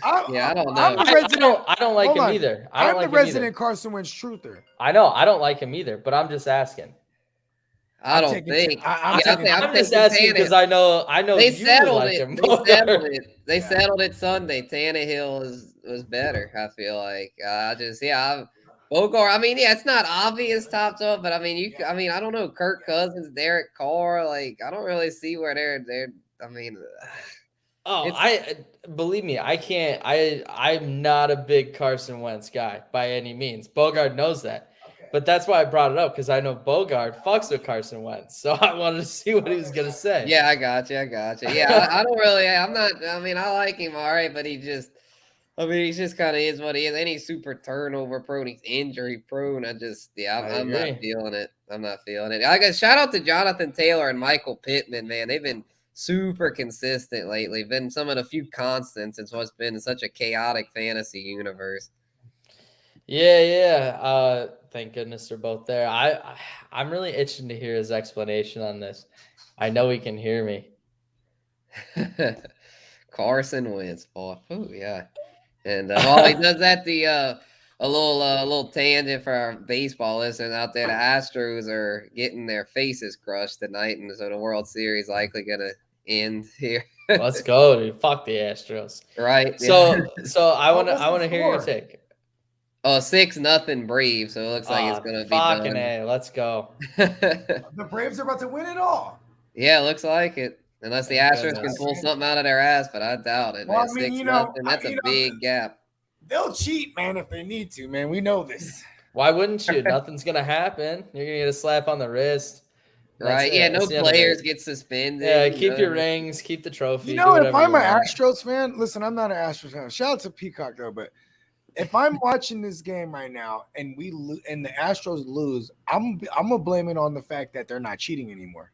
I don't know. I don't like him either. I'm the resident Carson Wentz truther. I know. I don't like him either, but I'm just asking. I don't think. I'm just asking because I know. They settled like it. Him. They settled it Sunday. Tannehill was better. I feel like. Bogart. I mean, it's not obvious top 12, but I mean, I don't know. Kirk Cousins, Derek Carr. Like, I don't really see where they're. I mean. Believe me, I can't. I'm not a big Carson Wentz guy by any means. Bogart knows that. But that's why I brought it up, because I know Bogart fucks with Carson Wentz. So I wanted to see what he was going to say. Yeah, I got you. Yeah, I don't really – I'm not – I mean, I like him all right, but he's just kind of is what he is. And he's super turnover prone. He's injury prone. I'm not feeling it. I guess shout out to Jonathan Taylor and Michael Pittman, man. They've been super consistent lately. Been some of the few constants in what's been such a chaotic fantasy universe. Yeah. Thank goodness they're both there. I'm really itching to hear his explanation on this. I know he can hear me. Carson Wentz, boy. Oh yeah. And while he does that, a little tangent for our baseball listeners out there. The Astros are getting their faces crushed tonight, and so the World Series likely gonna end here. Let's go, dude. Fuck the Astros. Right. So I want to hear your take. 6-0 Braves. So it looks like it's gonna be fucking done. A. Let's go. The Braves are about to win it all. Yeah, it looks like it. Unless the Astros can pull something out of their ass, but I doubt it. Well, man. 6-0, that's a big gap. They'll cheat, man, if they need to, man. We know this. Why wouldn't you? Nothing's gonna happen. You're gonna get a slap on the wrist. Right. Yeah, no players get suspended. Yeah, keep your rings, keep the trophy. If I'm an Astros fan, listen, I'm not an Astros fan. Shout out to Peacock though, but if I'm watching this game right now and the Astros lose, I'm gonna blame it on the fact that they're not cheating anymore.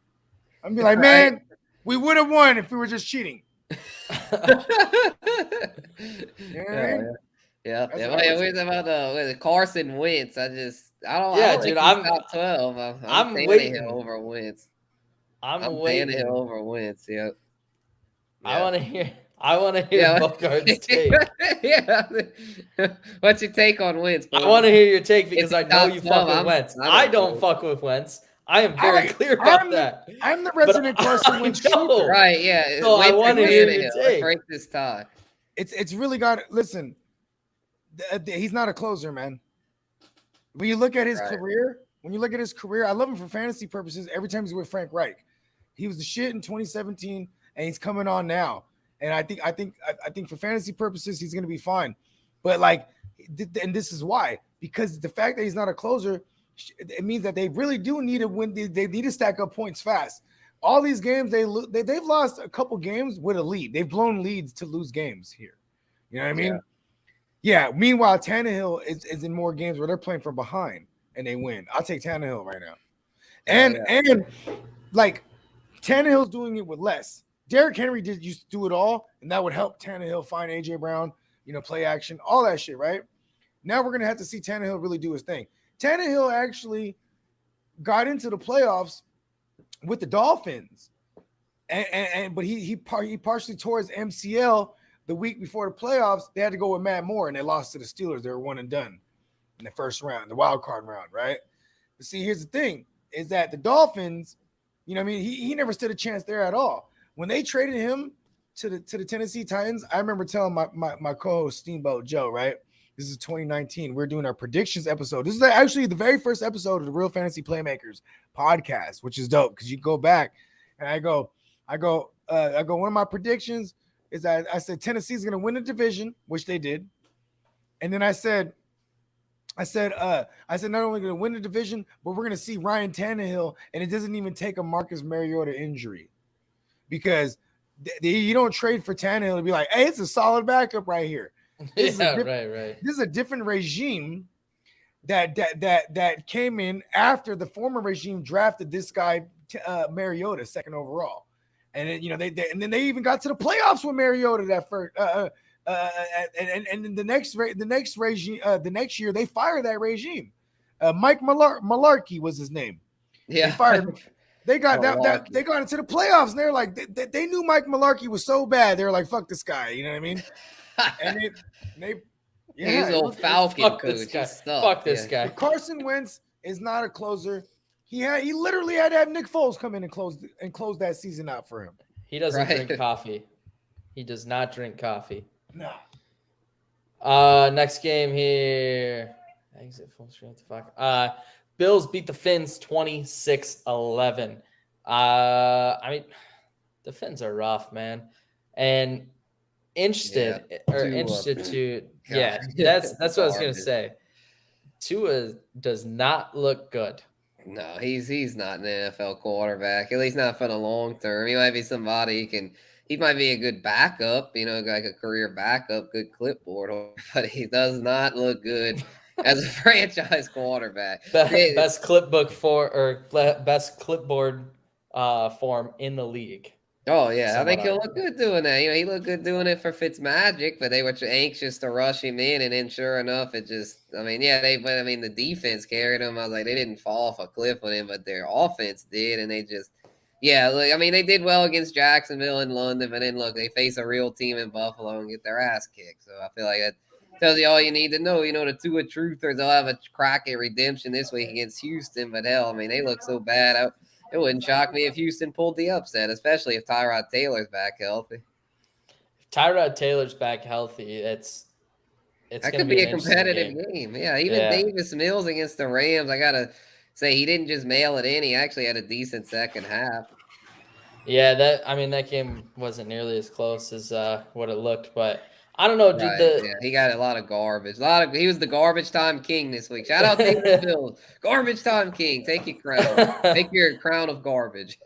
I'm gonna be like, man, we would have won if we were just cheating. Yeah. Wait about Carson Wentz. I don't. Yeah, I don't dude. I'm top 12. I'm waiting over Wentz. I'm waiting over Wentz. Yep. I want to hear Bogart's take. Yeah. What's your take on Wentz? I want to hear your take because I know you fuck with Wentz. I don't fuck with Wentz. I am very clear about that. I'm the resident Carson Wentz shooter. Right, yeah. So I want to hear your take. Break this tie. It's really got – listen, he's not a closer, man. When you look at his career, I love him for fantasy purposes every time he's with Frank Reich. He was the shit in 2017, and he's coming on now. And I think for fantasy purposes, he's going to be fine. But and this is why, because the fact that he's not a closer, it means that they really do need to win. They need to stack up points fast. All these games, they've lost a couple games with a lead. They've blown leads to lose games here. You know what I mean? Yeah. Meanwhile, Tannehill is in more games where they're playing from behind and they win. I'll take Tannehill right now. And Tannehill's doing it with less. Derrick Henry used to do it all, and that would help Tannehill find A.J. Brown, play action, all that shit, right? Now we're going to have to see Tannehill really do his thing. Tannehill actually got into the playoffs with the Dolphins, but he partially tore his MCL the week before the playoffs. They had to go with Matt Moore, and they lost to the Steelers. They were 1 and done in the first round, the wild card round, right? But see, here's the thing, is that the Dolphins, he never stood a chance there at all. When they traded him to the Tennessee Titans, I remember telling my co-host Steamboat Joe, right? This is 2019. We're doing our predictions episode. This is actually the very first episode of the Real Fantasy Playmakers podcast, which is dope because you go back and I go, one of my predictions is that I said Tennessee's gonna win the division, which they did. And then I said not only gonna win the division, but we're gonna see Ryan Tannehill, and it doesn't even take a Marcus Mariota injury. Because you don't trade for Tannehill to be like, hey, it's a solid backup right here. This right. This is a different regime that came in after the former regime drafted this guy Mariota second overall, and then they even got to the playoffs with Mariota that first. And the next regime, the next year they fired that regime. Mike Malarkey was his name. Yeah, they fired him. They got they got into the playoffs, and they're like, they knew Mike Malarkey was so bad. They were like, fuck this guy. You know what I mean? And he's an old Falcon coach. Fuck this guy. Carson Wentz is not a closer. He literally had to have Nick Foles come in and close that season out for him. He doesn't drink coffee. He does not drink coffee. No. Next game here. Exit full strength. Fuck. Bills beat the Finns 26-11. I mean, the Finns are rough, man. And interested to that's what I was gonna say. Tua does not look good. No, he's not an NFL quarterback, at least not for the long term. He might be somebody he might be a good backup, like a career backup, good clipboard, but he does not look good as a franchise quarterback. Best clipboard form in the league. Oh, yeah. I think he'll look good doing that. He looked good doing it for Fitzmagic, but they were anxious to rush him in. And then sure enough, the defense carried him. I was like, they didn't fall off a cliff with him, but their offense did. And they just, they did well against Jacksonville and London, but then look, they face a real team in Buffalo and get their ass kicked. So I feel like that tells you all you need to know. The Tua truthers, they'll have a crack at redemption this week against Houston, but hell, they look so bad. It wouldn't shock me if Houston pulled the upset, especially if Tyrod Taylor's back healthy. If Tyrod Taylor's back healthy, it's that could be a competitive game. Yeah, even Davis Mills against the Rams, I gotta say he didn't just mail it in. He actually had a decent second half. Yeah, that game wasn't nearly as close as what it looked, but I don't know, dude. He got a lot of garbage. He was the garbage time king this week. Shout out David Mills, garbage time king. Take your crown. Take your crown of garbage.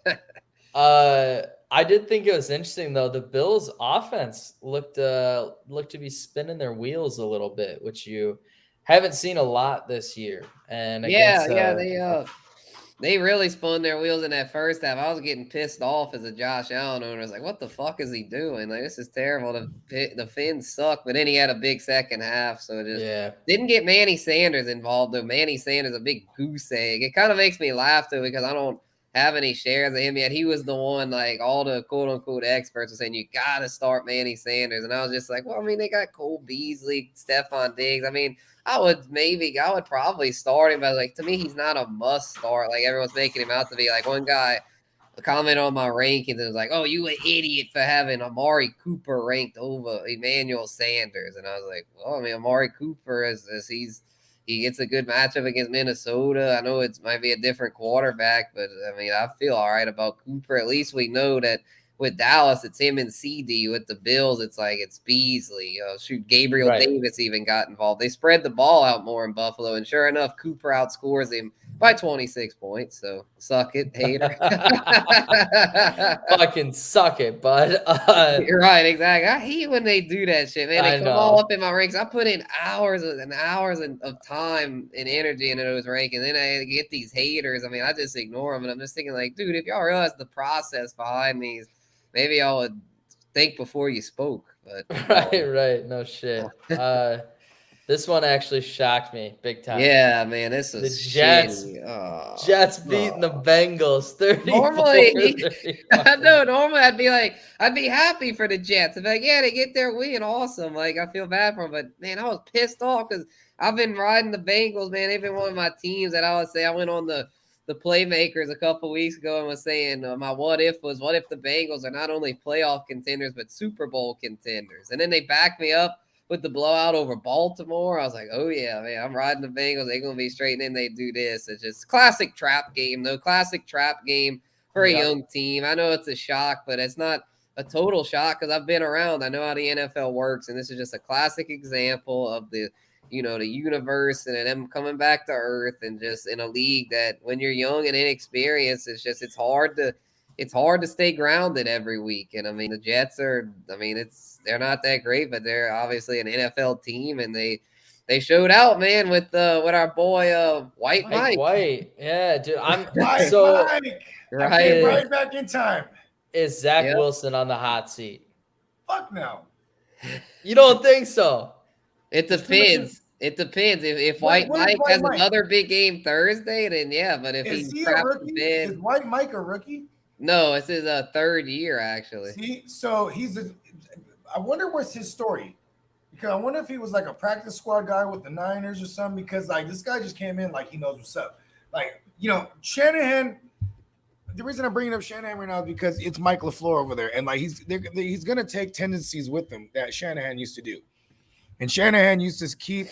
I did think it was interesting though. The Bills' offense looked to be spinning their wheels a little bit, which you haven't seen a lot this year. And they really spun their wheels in that first half. I was getting pissed off as a Josh Allen owner. I was like, what the fuck is he doing? Like, this is terrible. The Finns suck. But then he had a big second half. So didn't get Manny Sanders involved, though. Manny Sanders, a big goose egg. It kind of makes me laugh, though, because I don't have any shares of him yet. He was the one, like, all the quote-unquote experts were saying, you got to start Manny Sanders. And I was just like, well, they got Cole Beasley, Stephon Diggs. I would probably start him, but like to me, he's not a must start. Like everyone's making him out to be. Like one guy commented on my rankings and was like, "Oh, you an idiot for having Amari Cooper ranked over Emmanuel Sanders." And I was like, "Well, Amari Cooper he gets a good matchup against Minnesota. I know it might be a different quarterback, but I feel all right about Cooper. At least we know that." With Dallas, it's him and CD. With the Bills, it's Beasley. Gabriel Davis even got involved. They spread the ball out more in Buffalo, and sure enough, Cooper outscores him by 26 points. So suck it, hater. Fucking suck it, bud. You're right, exactly. I hate when they do that shit, man. They come all up in my ranks. I put in hours and hours of time and energy into those rankings, and then I get these haters. I just ignore them, and I'm just thinking, like, dude, if y'all realize the process behind these, maybe I would think before you spoke. But right. No shit. This one actually shocked me big time. Yeah, man, this is the Jets. Jets beating the Bengals 30. Normally I'd be happy for the Jets. I'd be like, yeah, they get their win, awesome. Like I feel bad for them, but man, I was pissed off because I've been riding the Bengals, man. They've been one of my teams that I would say I went on the the playmakers a couple weeks ago and was saying my what if the Bengals are not only playoff contenders but Super Bowl contenders, and then they backed me up with the blowout over Baltimore. I was like, oh yeah, man, I'm riding the Bengals. They're gonna be straight, and then they do this. It's just classic trap game, though. Classic trap game for a young team. I know it's a shock, but it's not a total shock because I've been around. I know how the NFL works, and this is just a classic example of the universe and them coming back to earth, and just in a league that when you're young and inexperienced, it's hard to stay grounded every week. And I mean, the Jets they're not that great, but they're obviously an NFL team, and they showed out, man, with our boy White Mike. White. Yeah, dude. Mike. Right back in time. Is Zach Wilson on the hot seat? Fuck no. You don't think so? It depends. It depends. If White Mike has another big game Thursday, then yeah. But if he's a rookie, is White Mike a rookie? No, it's his third year actually. See, so I wonder what's his story, because I wonder if he was like a practice squad guy with the Niners or something. Because like this guy just came in like he knows what's up. Like Shanahan. The reason I'm bringing up Shanahan right now is because it's Mike LaFleur over there, and like he's gonna take tendencies with him that Shanahan used to do. And Shanahan used to keep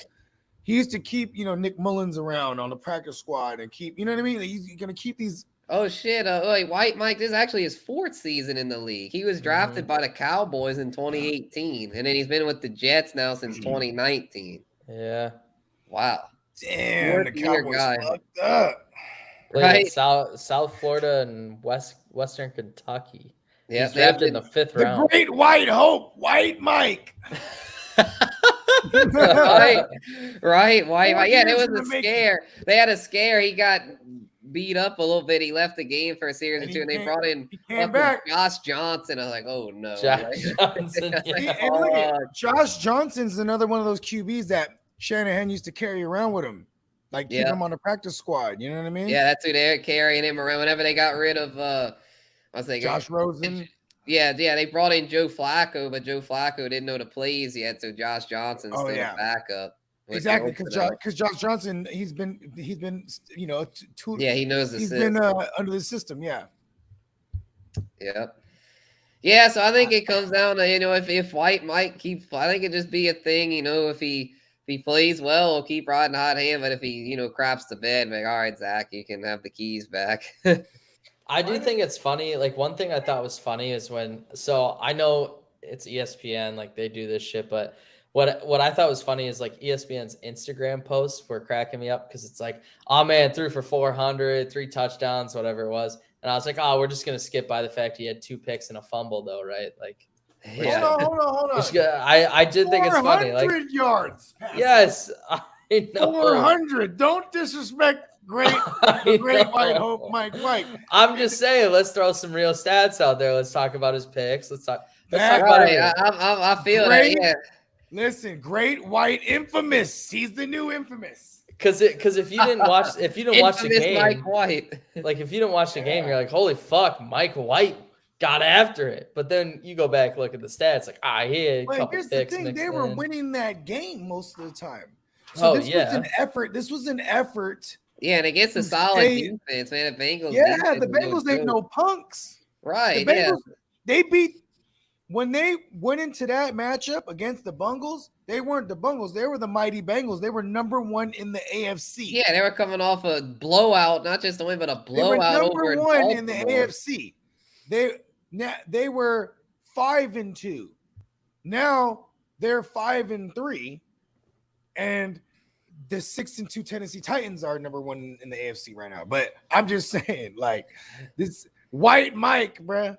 Nick Mullins around on the practice squad and keep, you know what I mean? He's going to keep these. Oh, shit. Wait, White Mike, this is actually his fourth season in the league. He was drafted by the Cowboys in 2018, and then he's been with the Jets now since 2019. Yeah. Wow. Damn, the Cowboys fucked up. Right. South Florida and Western Kentucky. Yeah, he's drafted in the 5th round. The great white hope, White Mike. right. White. Yeah, it was a scare. They had a scare. He got beat up a little bit. He left the game for a series or two, and they brought in Josh Johnson. I was like, oh no, Josh Johnson. And look at Josh Johnson's another one of those QBs that Shanahan used to carry around with him, like keep him on the practice squad. You know what I mean? Yeah, that's who they're carrying him around. Whenever they got rid of, I was thinking Josh Rosen. Yeah, they brought in Joe Flacco, but Joe Flacco didn't know the plays yet, so Josh Johnson's still the backup. Exactly, because Josh Johnson, he's been he knows the system. He's been under the system, Yep. Yeah, so I think it comes down to if White Mike keeps, I think it just be a thing. If he plays well, he'll keep riding hot hand, but if he craps the bed, like, all right, Zach, you can have the keys back. I do think it's funny. Like, one thing I thought was funny is so I know it's ESPN, like they do this shit, but what I thought was funny is like ESPN's Instagram posts were cracking me up because it's like, oh man, threw for 400, 3 touchdowns, whatever it was. And I was like, oh, we're just going to skip by the fact he had 2 picks and a fumble though, right? Like, hold on. I did think it's funny. Like 400 yards. Yes, I know. 400. Don't disrespect the great white hope, Mike White. I'm just saying, let's throw some real stats out there. Let's talk about his picks. Let's talk about it. I feel that. Yeah. Listen, great white infamous. He's the new infamous. Because if you didn't watch the game, Mike White. Like if you didn't watch the game, you're like, holy fuck, Mike White got after it. But then you go back, look at the stats, like he had a couple here's picks. The thing, they were winning that game most of the time. So this was an effort. Yeah, and against a solid defense, man. The Bengals. Yeah, the Bengals ain't no punks. Right. The Bengals, they beat. When they went into that matchup against the Bengals, they weren't the Bengals. They were the mighty Bengals. They were number 1 in the AFC. Yeah, they were coming off a blowout, not just a win, but a blowout over number 1 in the AFC. They were 5-2. Now they're 5-3, and the 6-2 Tennessee Titans are number 1 in the AFC right now. But I'm just saying, like, this White Mike, bruh.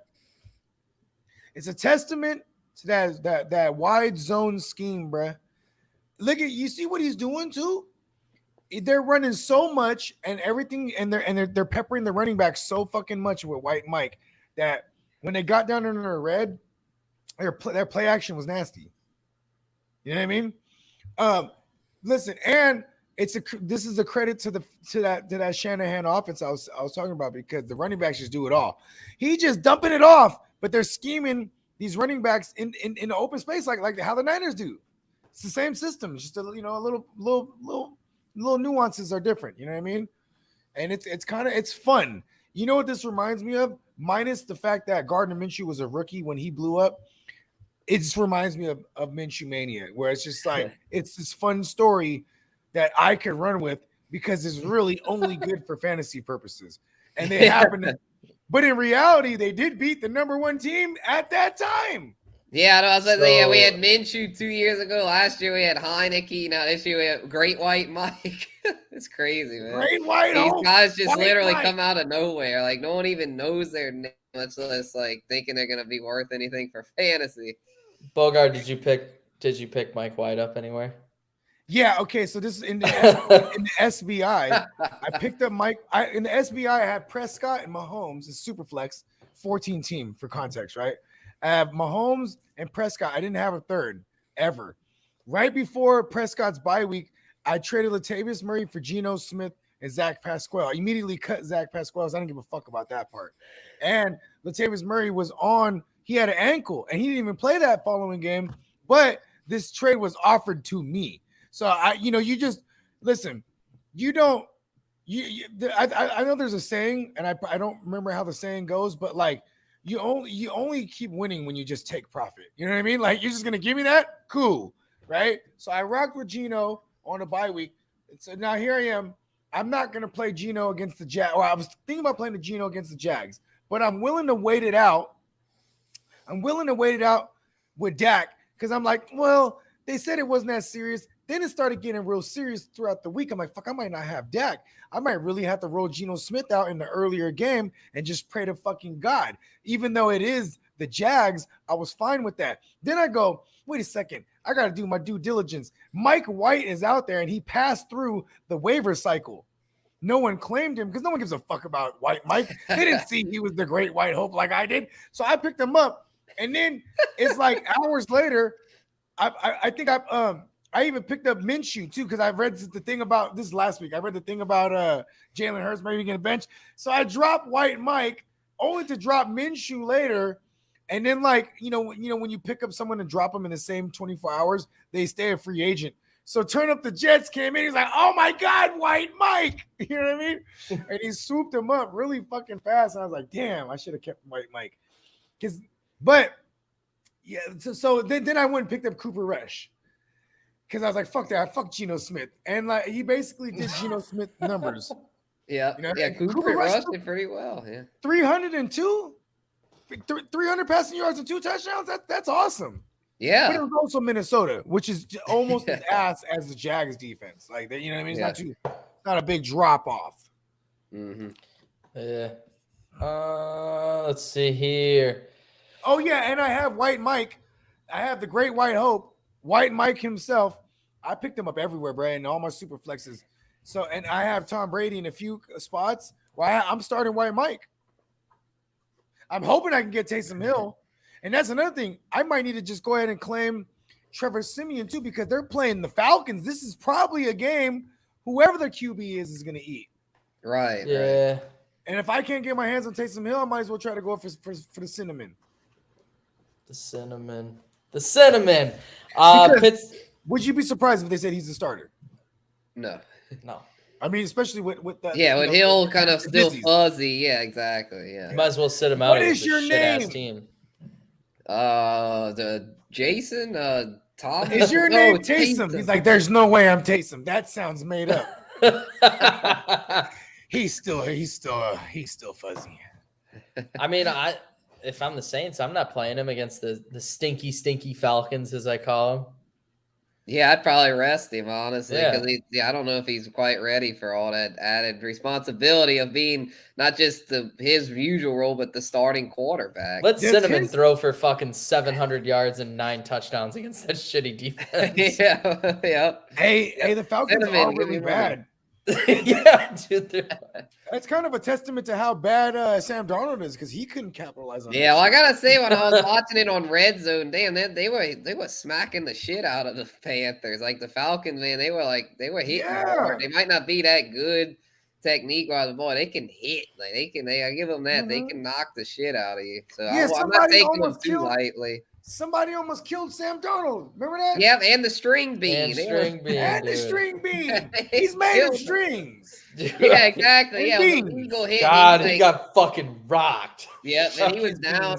It's a testament to that wide zone scheme, bruh. Look at, you see what he's doing too? They're running so much and everything, and they're peppering the running back so fucking much with White Mike that when they got down under the red, their play action was nasty. You know what I mean? Listen, and this is a credit to that Shanahan offense I was talking about, because the running backs just do it all. He just dumping it off, but they're scheming these running backs in the open space like how the Niners do. It's the same system. It's just a little nuances are different. You know what I mean? and it's fun. You know what this reminds me of? Minus the fact that Gardner Minshew was a rookie when he blew up. It just reminds me of Minshew Mania, where it's just like it's this fun story that I could run with because it's really only good for fantasy purposes. And they happen to, but in reality, they did beat the number 1 team at that time. Yeah, I was like, yeah, we had Minshew 2 years ago. Last year we had Heineke. Now this year we have Great White Mike. It's crazy, man. Great White These Hope, guys just White literally Mike. come out of nowhere. Like no one even knows their name. It's just like thinking they're gonna be worth anything for fantasy. Bogard, did you pick Mike White up anywhere? Yeah, okay. So this is in the SBI. I picked up Mike. In the SBI, I have Prescott and Mahomes. It's super flex, 14 team for context, right? I have Mahomes and Prescott. I didn't have a third ever. Right before Prescott's bye week, I traded Latavius Murray for Geno Smith and Zach Pasquale. I immediately cut Zach Pasquale. I didn't give a fuck about that part. And Latavius Murray was on. He had an ankle, and he didn't even play that following game. But this trade was offered to me. So you just listen. You don't. I know there's a saying, and I don't remember how the saying goes, but like you only keep winning when you just take profit. You know what I mean? Like you're just gonna give me that, cool, right? So I rocked with Geno on a bye week. So now here I am. I'm not gonna play Geno against the Jags. Or I was thinking about playing the Geno against the Jags, but I'm willing to wait it out. I'm willing to wait it out with Dak because I'm like, well, they said it wasn't that serious. Then it started getting real serious throughout the week. I'm like, fuck, I might not have Dak. I might really have to roll Geno Smith out in the earlier game and just pray to fucking God. Even though it is the Jags, I was fine with that. Then I go, wait a second. I got to do my due diligence. Mike White is out there and he passed through the waiver cycle. No one claimed him because no one gives a fuck about White Mike. They didn't see he was the great white hope like I did. So I picked him up. And then it's like hours later, I think I even picked up Minshew too because I read the thing about this last week. I read the thing about Jalen Hurts maybe getting a bench. So I dropped White Mike only to drop Minshew later. And then when you pick up someone and drop them in the same 24 hours, they stay a free agent. So Turn Up the Jets came in. He's like, oh my God, White Mike. You know what I mean? And he swooped him up really fucking fast. And I was like, damn, I should have kept White Mike. But yeah, so then I went and picked up Cooper Rush. Because I was like, fuck that. I fucked Geno Smith. And like he basically did Geno Smith numbers. Yeah. Yeah, Cooper Rush did pretty well. Yeah. 302? 300 passing yards and 2 touchdowns? That's awesome. Yeah. But it was also Minnesota, which is almost as ass as the Jags defense. Like, you know what I mean? It's not a big drop off. Mm-hmm. Yeah. Let's see here. Oh, yeah. And I have White Mike. I have the great White Hope. White Mike himself, I picked him up everywhere, bro, in all my super flexes. So, and I have Tom Brady in a few spots. Well, I'm starting White Mike. I'm hoping I can get Taysom Hill. And that's another thing. I might need to just go ahead and claim Trevor Siemian too because they're playing the Falcons. This is probably a game whoever their QB is going to eat. Right. Yeah. Right. And if I can't get my hands on Taysom Hill, I might as well try to go for the cinnamon. The cinnamon. Would you be surprised if they said he's the starter? No. I mean, especially with that. Yeah, with Hill kind of still fuzzy. Yeah, exactly. Yeah. You might as well sit him out. What is your name? Team. The Jason Tom. Is your name Taysom? He's like, there's no way I'm Taysom. That sounds made up. he's still fuzzy. I mean, if I'm the Saints, I'm not playing him against the stinky Falcons, as I call them. Yeah, I'd probably rest him, honestly, because I don't know if he's quite ready for all that added responsibility of being not just his usual role, but the starting quarterback. Let Cinnamon throw for fucking 700 yards and 9 touchdowns against that shitty defense. Yeah. Hey, the Falcons are really bad. Yeah, dude. That's kind of a testament to how bad Sam Darnold is because he couldn't capitalize on it. Yeah, well, I gotta say, when I was watching it on Red Zone, damn, they were smacking the shit out of the Panthers. Like the Falcons, man, they were hitting hard. They might not be that good, technique wise, boy, they can hit. Like I give them that. They can knock the shit out of you. So I'm not taking them too lightly. Somebody almost killed Sam Darnold. Remember that? Yeah, and the string bean. The string bean. He's made of strings. Yeah, exactly. Yeah, Eagle hit. God, he got fucking rocked. Yeah, and he was down.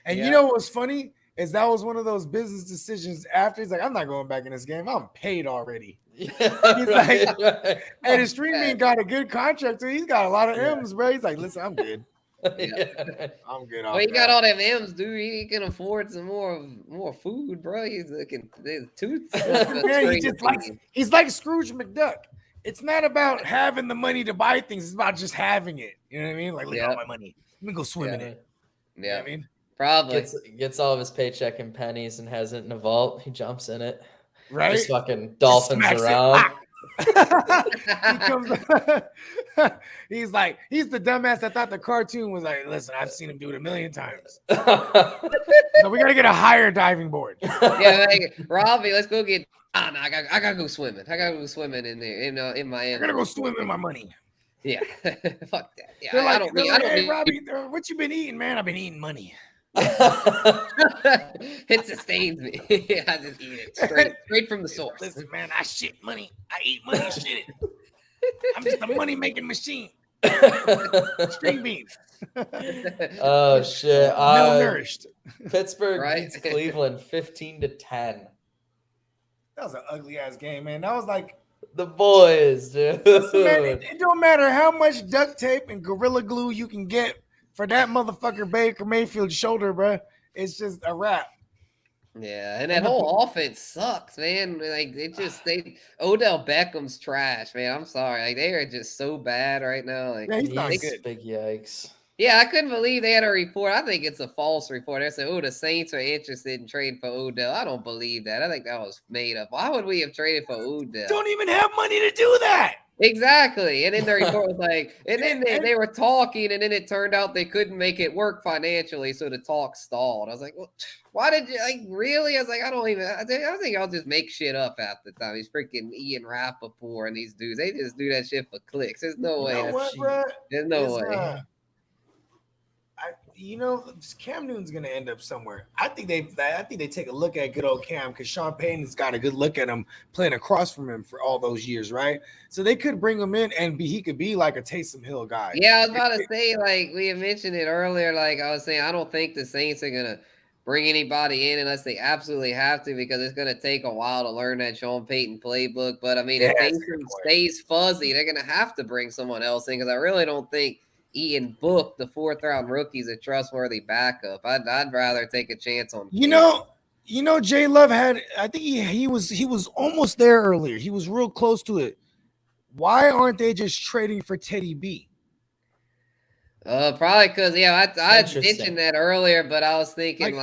And you know what was funny is that was one of those business decisions. After he's like, I'm not going back in this game. I'm paid already. He's like, and his string bean got a good contract. So he's got a lot of M's, bro. He's like, listen, I'm good. I'm good. Well, he got all them M's, dude. He can afford some more food, bro. He's looking tooth. Man, he's like Scrooge McDuck. It's not about having the money to buy things. It's about just having it. You know what I mean? Like, look at all my money. Let me go swim in it. Yeah, you know what I mean, probably gets all of his paycheck in pennies and has it in a vault. He jumps in it. Right? Just fucking dolphins around. He comes, he's the dumbass that thought the cartoon was like, listen, I've seen him do it a million times. So we gotta get a higher diving board. Yeah, like, Robbie, let's go get. No, I gotta go swimming. I gotta go swimming in there, in Miami. I gotta go swim in my money. Yeah, fuck that. Yeah, they're like, I don't need. Hey, Robbie, what you been eating, man? I've been eating money. It sustains me. I just eat it straight from the source. Listen, man, I shit money. I eat money, shit it. I'm just a money making machine. String beans. Oh shit! Malnourished. Pittsburgh beats Cleveland 15-10. That was an ugly ass game, man. That was like the boys, dude. Listen, man, it don't matter how much duct tape and Gorilla Glue you can get for that motherfucker Baker Mayfield's shoulder, bro. It's just a wrap. Yeah, and that whole offense sucks, man. Like Odell Beckham's trash, man. I'm sorry. Like they are just so bad right now. Like he's not good. Big yikes. Yeah, I couldn't believe they had a report. I think it's a false report. They said, the Saints are interested in trading for Odell. I don't believe that. I think that was made up. Why would we have traded for Odell? Don't even have money to do that. Exactly. And then the report was like, and then they were talking, and then it turned out they couldn't make it work financially, so the talk stalled. I was like, well, why did you, like, really? I was like, I think I'll just make shit up half the time. He's freaking Ian Rappaport and these dudes. They just do that shit for clicks. There's no way. There's no way. Cam Newton's gonna end up somewhere. I think they take a look at good old Cam because Sean Payton's got a good look at him playing across from him for all those years, right? So they could bring him in and he could be like a Taysom Hill guy. Yeah, I was about to say, like we had mentioned it earlier. Like I was saying, I don't think the Saints are gonna bring anybody in unless they absolutely have to, because it's gonna take a while to learn that Sean Payton playbook. But I mean, if Taysom stays fuzzy, they're gonna have to bring someone else in, because I really don't think Ian Book, the 4th-round rookie, is a trustworthy backup. I'd rather take a chance on. Jay Love had. I think he was almost there earlier. He was real close to it. Why aren't they just trading for Teddy B? Probably because I mentioned that earlier, but I was thinking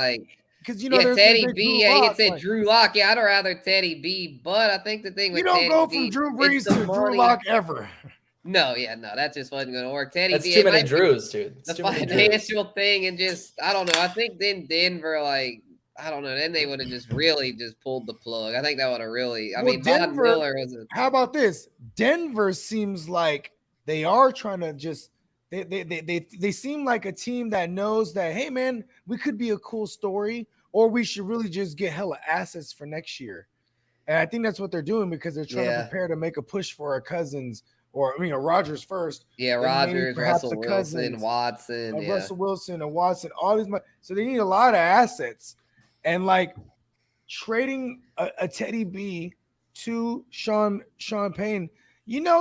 because Teddy B. He said Drew Lock. Yeah, I'd rather Teddy B. But I think the thing with Teddy don't go from Drew Brees to Drew Lock ever. No, that just wasn't going to work. Teddy B. Too many Drews, dude. The financial thing, and just I don't know. I think then Denver, I don't know. Then they would have just really just pulled the plug. I think that would have really. Denver, Von Miller was. How about this? Denver seems like they are trying to just. They seem like a team that knows that, hey man, we could be a cool story, or we should really just get hella assets for next year. And I think that's what they're doing, because they're trying to prepare to make a push for our Cousins. Or Rodgers first. Yeah, Rodgers, Russell Wilson, Watson. Russell Wilson and Watson, all these. So they need a lot of assets. And trading a Teddy B to Sean Payton,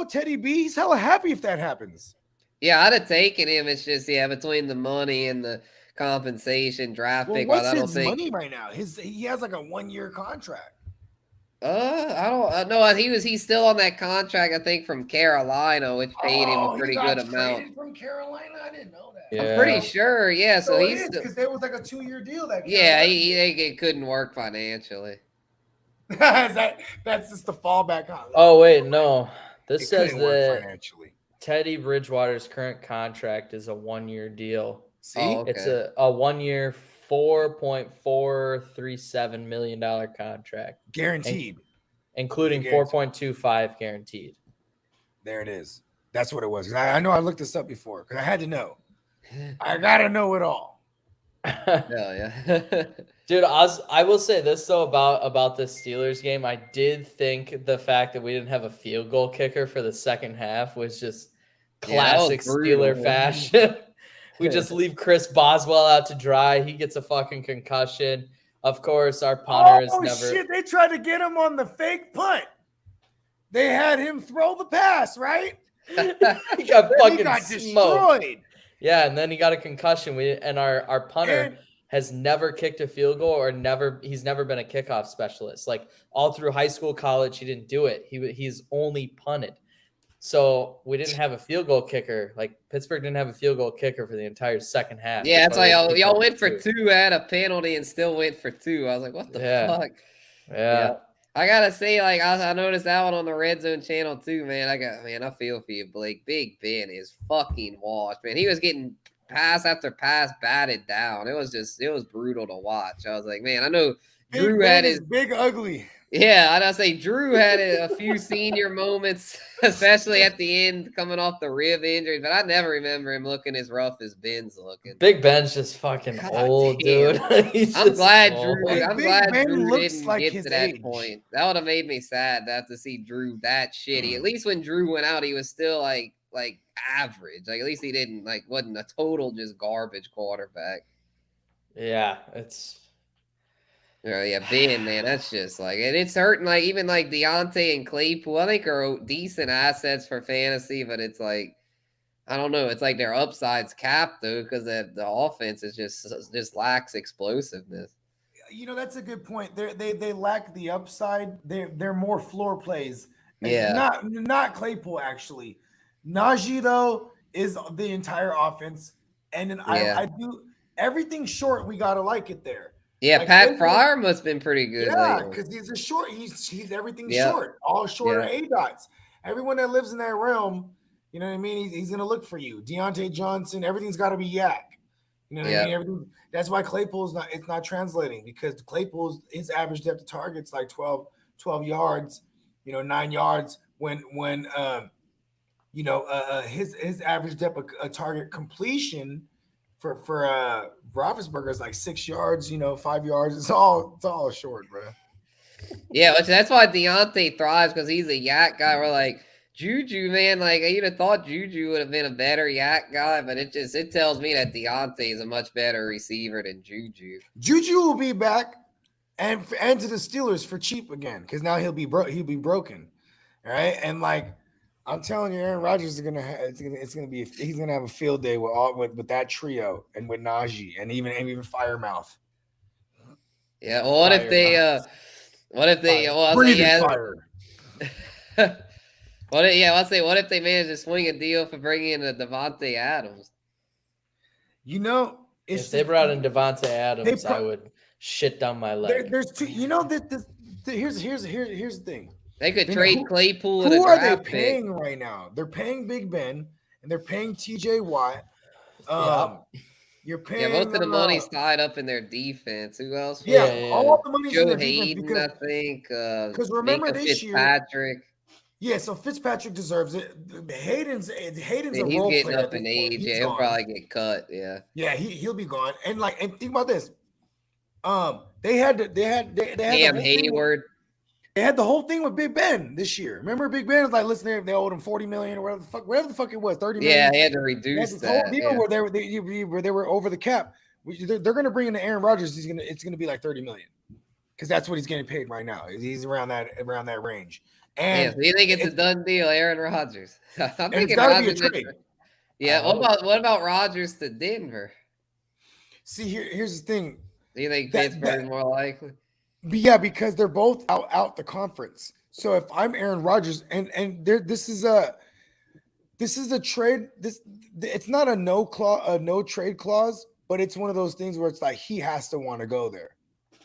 Teddy B, he's hella happy if that happens. Yeah, I'd have taken him. It's just, between the money and the compensation, draft pick. What's his money right now? He has a 1-year contract. I don't know. He's still on that contract, I think, from Carolina, which paid him a pretty good amount. From Carolina, I didn't know that. Yeah. I'm pretty sure. Yeah, so he's because there was a 2-year deal that. Yeah, it couldn't work financially. That's just the fallback. Oh wait, no. This says that financially. Teddy Bridgewater's current contract is a 1-year deal. See, it's a 1-year. $4.437 million contract guaranteed, including 4.25 guaranteed. There it is. That's what it was. I know I looked this up before because I had to know. I gotta know it all. Hell yeah. Dude, I will say this though about this Steelers game. I did think the fact that we didn't have a field goal kicker for the second half was just classic Steeler fashion. We just leave Chris Boswell out to dry. He gets a fucking concussion. Of course, our punter is never. Shit! They tried to get him on the fake punt. They had him throw the pass, right? He got fucking smoked. Destroyed. Yeah, and then he got a concussion. And our punter has never kicked a field goal or he's never been a kickoff specialist. Like all through high school, college, he didn't do it. He's only punted. So we didn't have a field goal kicker. Like Pittsburgh didn't have a field goal kicker for the entire second half. Yeah, that's why y'all went for two, had a penalty, and still went for two. I was like, what the fuck? Yeah. I gotta say, like I noticed that one on the Red Zone channel too, man. I feel for you, Blake. Big Ben is fucking washed, man. He was getting pass after pass batted down. It was brutal to watch. I was like, man, I know Drew had his big ugly. Yeah, I'd say Drew had a few senior moments, especially at the end, coming off the rib injury. But I never remember him looking as rough as Ben's looking. Big Ben's just fucking old, dude. I'm glad Drew didn't like get to that age. point. That would have made me sad not to see Drew that shitty. At least when Drew went out, he was still like average. Like at least he wasn't a total just garbage quarterback. Yeah, it's. Oh, yeah, Ben, man, that's just like, and it's hurting. Like even like Deontay and Claypool, I think are decent assets for fantasy, but it's like, I don't know. It's like their upside's capped though because the offense is just lacks explosiveness. You know, that's a good point. They lack the upside. They're more floor plays. Yeah, not Claypool actually. Najee though is the entire offense, and then I do everything short. We gotta like it there. Yeah, like Pat Fryer must have been pretty good. Yeah, because he's a short. He's everything short, all short of A dots. Everyone that lives in that realm, you know what I mean. He's gonna look for you. Deontay Johnson, everything's got to be yak. You know what I mean. Everything. That's why Claypool's not. It's not translating because Claypool's his average depth of target's like 12 yards. 9 yards. When his average depth of target completion for Roethlisberger is like 6 yards, 5 yards. It's all short, bro. Yeah, that's why Deontay thrives because he's a yak guy. We're like Juju, man. Like you'd have thought Juju would have been a better yak guy, but it tells me that Deontay is a much better receiver than Juju. Juju will be back and to the Steelers for cheap again because now he'll be broken, all right? And like I'm telling you, Aaron Rodgers is he's gonna have a field day with that trio and with Najee and even Firemouth. Yeah. Well, what if they what if they manage to swing a deal for bringing in Devontae Adams? If they brought in Devontae Adams, I would shit down my leg. There's two. Here's the thing. They could trade Claypool. Who are they paying right now? They're paying Big Ben and they're paying TJ Watt. You're paying. Yeah, most of the money's tied up in their defense. Who else? All the money's in Joe their Hayden, defense I think. Because remember this Fitzpatrick. Yeah, so Fitzpatrick deserves it. Hayden's a he's role getting player. up in age. Yeah, he'll probably get cut. Yeah. Yeah, he'll be gone. And think about this. They had Cam Hayward. They had the whole thing with Big Ben this year. Remember, Big Ben was like, listen, they owed him $40 million or whatever the fuck it was, $30 million. Yeah, they had to reduce that. Deal where they were over the cap. They're going to bring in Aaron Rodgers. It's going to be like $30 million because that's what he's getting paid right now. He's around that range. And so you think it's a done deal, Aaron Rodgers? I'm thinking Rodgers. Yeah. What about Rodgers to Denver? See, here's the thing. Do you think Pittsburgh's more likely? Yeah, because they're both out the conference. So if I'm Aaron Rodgers and this is a trade. It's not a no trade clause, but it's one of those things where it's like he has to want to go there.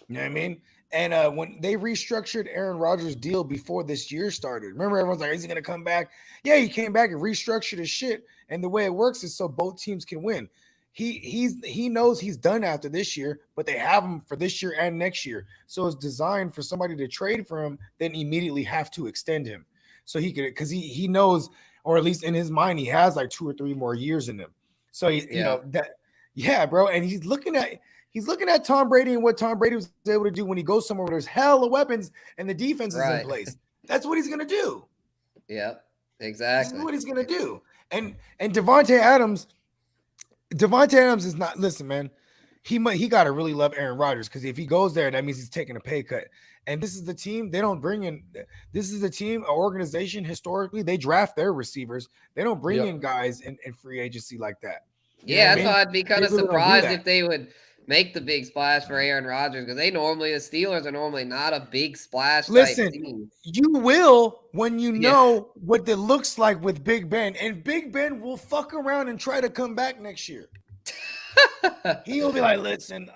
You know what I mean? And when they restructured Aaron Rodgers' deal before this year started, remember everyone's like, is he going to come back? Yeah, he came back and restructured his shit. And the way it works is so both teams can win. He knows he's done after this year, but they have him for this year and next year. So it's designed for somebody to trade for him, then immediately have to extend him. So he could, because he knows or at least in his mind, he has like 2 or 3 more years in him. So he, you know that, yeah, bro. And he's looking at Tom Brady and what Tom Brady was able to do when he goes somewhere where there's hell of weapons and the defense is in place. That's what he's gonna do. Yep, exactly. That's what he's gonna do. And Devontae Adams is not. Listen, man. He got to really love Aaron Rodgers, because if he goes there, that means he's taking a pay cut. And this is the team. They don't bring in. This is the team, an organization. Historically, they draft their receivers. They don't bring in guys in free agency like that. That's why I'd be kind of surprised if they would make the big splash for Aaron Rodgers, because the Steelers are normally not a big splash type team. You will when you know what it looks like with Big Ben, and Big Ben will fuck around and try to come back next year. He'll be like, listen,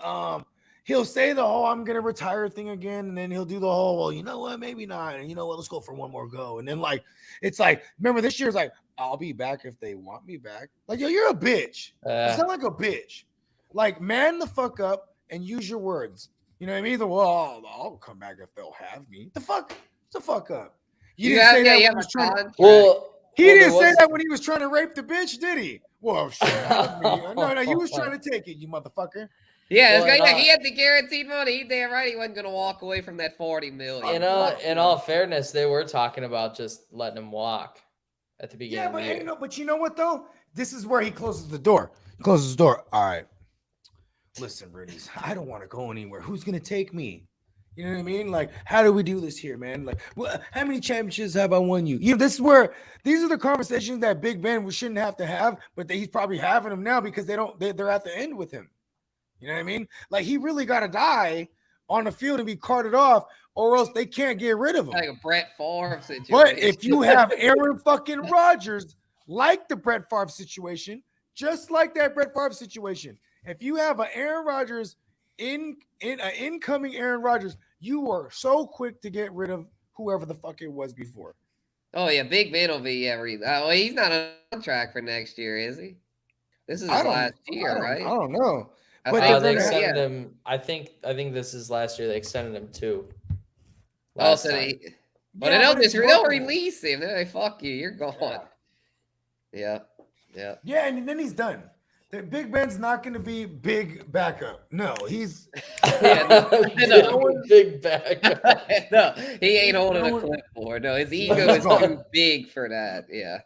he'll say the whole I'm gonna retire thing again, and then he'll do the whole, well, you know what, maybe not, and you know what, let's go for one more go. And then like it's like, remember this year's like, I'll be back if they want me back. Like, yo, you're a bitch. You sound like a bitch. Like, man the fuck up and use your words. You know what I mean? I'll come back if they'll have me. The fuck up. You didn't say that when he was trying to, he didn't say that when he was trying to rape the bitch, did he? Well, shit. No, you was trying to take it, you motherfucker. Yeah, he had the guaranteed money. He damn right he wasn't going to walk away from that $40 million. In all fairness, they were talking about just letting him walk at the beginning of the year. But you know what, though? This is where he closes the door. All right. Listen, Brittany's, I don't want to go anywhere. Who's going to take me? You know what I mean? Like, how do we do this here, man? Like, how many championships have I won you? These are the conversations that Big Ben shouldn't have to have, but he's probably having them now because they're at the end with him. You know what I mean? Like, he really got to die on the field and be carted off, or else they can't get rid of him. Like a Brett Favre situation. But if you have Aaron fucking Rodgers, like the Brett Favre situation, just like that Brett Favre situation, if you have an Aaron Rodgers in an incoming Aaron Rodgers, you are so quick to get rid of whoever the fuck it was before. Oh yeah, Big Ben will be he's not on track for next year, is he? This is his last year, right? I don't know. But they extended him. I think this is last year. They extended him too. They'll release him. They're like, fuck you, you're gone. Yeah. And then he's done. The Big Ben's not going to be big backup. No, he's big backup. No, he ain't holding a clipboard. No, his ego is too big for that. Yeah.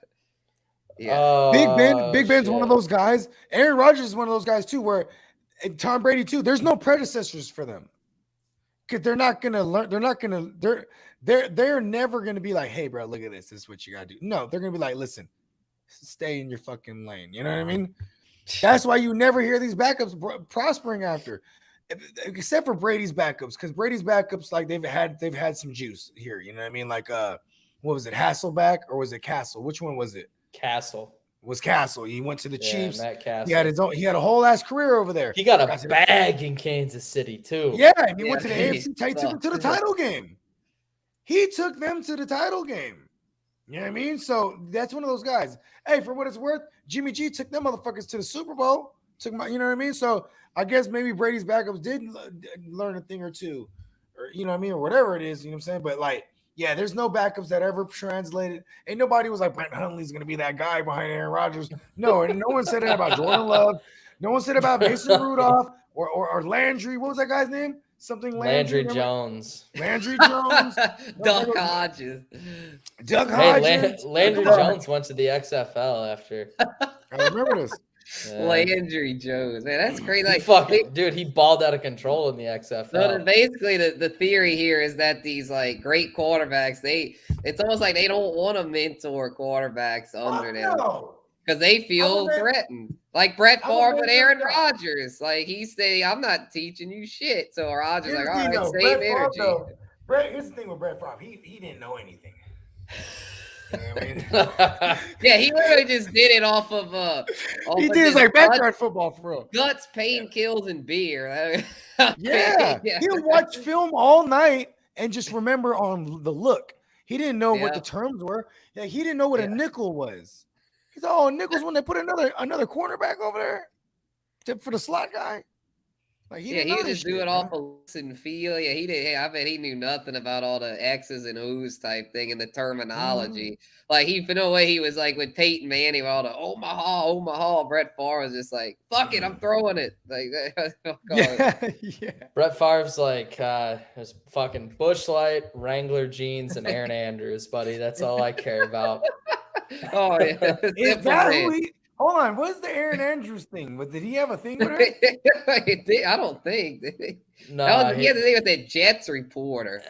Big Ben's one of those guys. Aaron Rodgers is one of those guys too, where Tom Brady too. There's no predecessors for them, because they're not going to learn. They're never going to be like, hey, bro, look at this. This is what you got to do. No, they're going to be like, listen, stay in your fucking lane. You know what I mean? That's why you never hear these backups prospering after, except for Brady's backups, because Brady's backups, like they've had some juice here. You know what I mean? Like what was it, Hasselback or was it Castle? Which one was it? Castle. Was Castle. He went to the Chiefs. Matt Castle. He had a whole ass career over there. He got a bag in Kansas City too. Yeah, and he went to the AFC. He took them to the title game. He took them to the title game. You know what I mean? So that's one of those guys. Hey, for what it's worth, Jimmy G took them motherfuckers to the Super Bowl. You know what I mean? So I guess maybe Brady's backups did learn a thing or two, or you know what I mean, or whatever it is. You know what I'm saying? But like, yeah, there's no backups that ever translated. Ain't nobody was like, Brett Hundley's gonna be that guy behind Aaron Rodgers. No, and no one said it about Jordan Love. No one said about Mason Rudolph or Landry. What was that guy's name? Something Landry Jones. Landry Jones. Doug Hodges. Landry Jones went to the XFL after. I remember this. Landry Jones, man, that's crazy. Like, dude, he balled out of control in the XFL. So basically, the theory here is that these like great quarterbacks, it's almost like they don't want to mentor quarterbacks under them because they feel threatened. Like Brett Favre with Aaron Rodgers, like he said, "I'm not teaching you shit." So Rodgers like, all right, save energy. Here's the thing with Brett Favre, he didn't know anything. You know what I mean? Yeah, he literally just did it off of he did like backyard football for real. Guts, pain, kills, and beer. Yeah. He'll watch film all night and just remember on the look. He didn't know what the terms were. Yeah, he didn't know what a nickel was. He thought, nickel's when they put another cornerback over there for the slot guy. Like he Yeah, didn't he know would this just do shit, it bro. off of looks and feel. Yeah, he did. Hey, I bet he knew nothing about all the X's and O's type thing and the terminology. Like he, for no way, he was like with Peyton Manning, with all the Omaha, Omaha. Brett Favre was just like, "Fuck it, I'm throwing it." Like, Yeah, yeah. Brett Favre's like, there's fucking Bush Light, Wrangler jeans, and Aaron Andrews, buddy. That's all I care about. Oh yeah, Is simple that man. who he? Hold on, what's the Aaron Andrews thing? Did he have a thing with her? I don't think. No, That was, he had to do with that Jets reporter,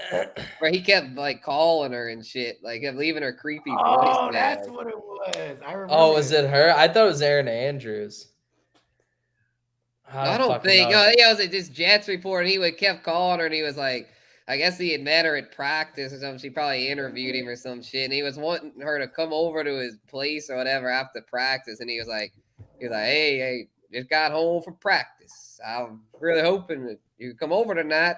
where he kept like calling her and shit, like kept leaving her creepy Oh, voicemail. that's what it was. I remember. oh, was it her? I thought it was Aaron Andrews. I don't fucking think. know. Oh, yeah, it was this Jets report, and he would kept calling her, and he was like, I guess he had met her at practice or something. She probably interviewed him or some shit, and he was wanting her to come over to his place or whatever after practice, and he was like, hey, just got home from practice. I'm really hoping that you come over tonight.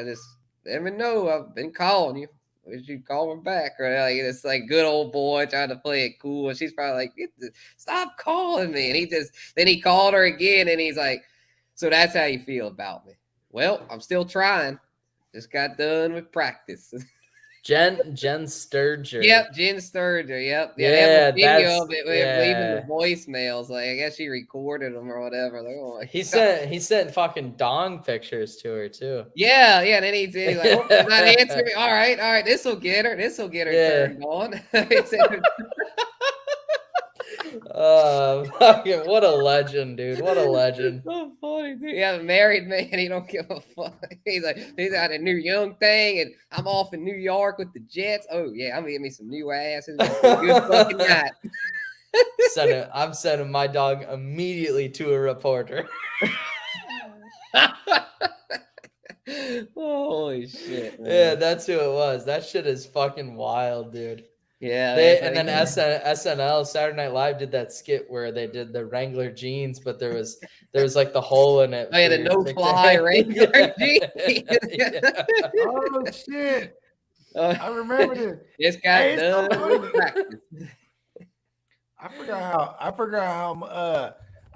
Just let me know. I've been calling you. Wish you call me back, or like it's like good old boy trying to play it cool, and she's probably like, "Stop calling me." And then he called her again, and he's like, "So that's how you feel about me?" Well, I'm still trying. Just got done with practice. Jen Sturger. Yep, Jen Sturger. Yep. Yeah, they Yeah, have a video that's of it with leaving the yeah. voicemails. Like I guess she recorded them or whatever. Like, oh my He God. sent fucking dong pictures to her too. Yeah. Then he's like, oh, they're not answering me. All right. This will get her. Yeah. Turned on. He said, Fucking what a legend, dude. What a legend. so funny, dude. Yeah, married man, he don't give a fuck. He's got a new young thing, and I'm off in New York with the Jets. Oh yeah, I'm gonna get me some new ass. It's gonna be a good fucking night. I'm sending my dog immediately to a reporter. Holy shit, man. Yeah, that's who it was. That shit is fucking wild, dude. Yeah, And then SNL Saturday Night Live did that skit where they did the Wrangler jeans, but there was like the hole in it. Oh, yeah, for the your no-fly Wrangler jeans. Yeah. Oh shit! I remember this. Just got Hey, it's so done funny. with practice. I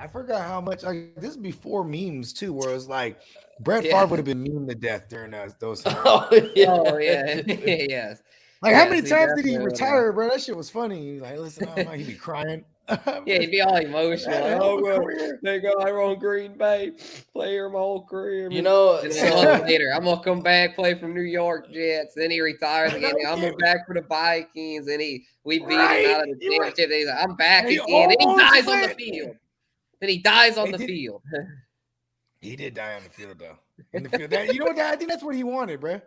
forgot how much. Like this is before memes too, where it was like Brett Yeah. Favre would have been meme to death during those times. Oh yeah. Oh yeah, yes. Like how Yes, many he times did he definitely would've. retire, bro? That shit was funny. Like, listen, I don't know, he'd be crying. Yeah, he'd be all emotional. Yeah, Like, hell oh, of a well, career. they got I on Green Bay, player my whole career. You know, And then a month later, I'm gonna come back, play for New York Jets. Then he retires again. I'm going back for the Vikings, and we beat him out of the championship. He's like, I'm back He again. Then he almost dies on the went. field. Then he dies on He the did. field. He did die on the field though. In the field, you know what? I think that's what he wanted, bro.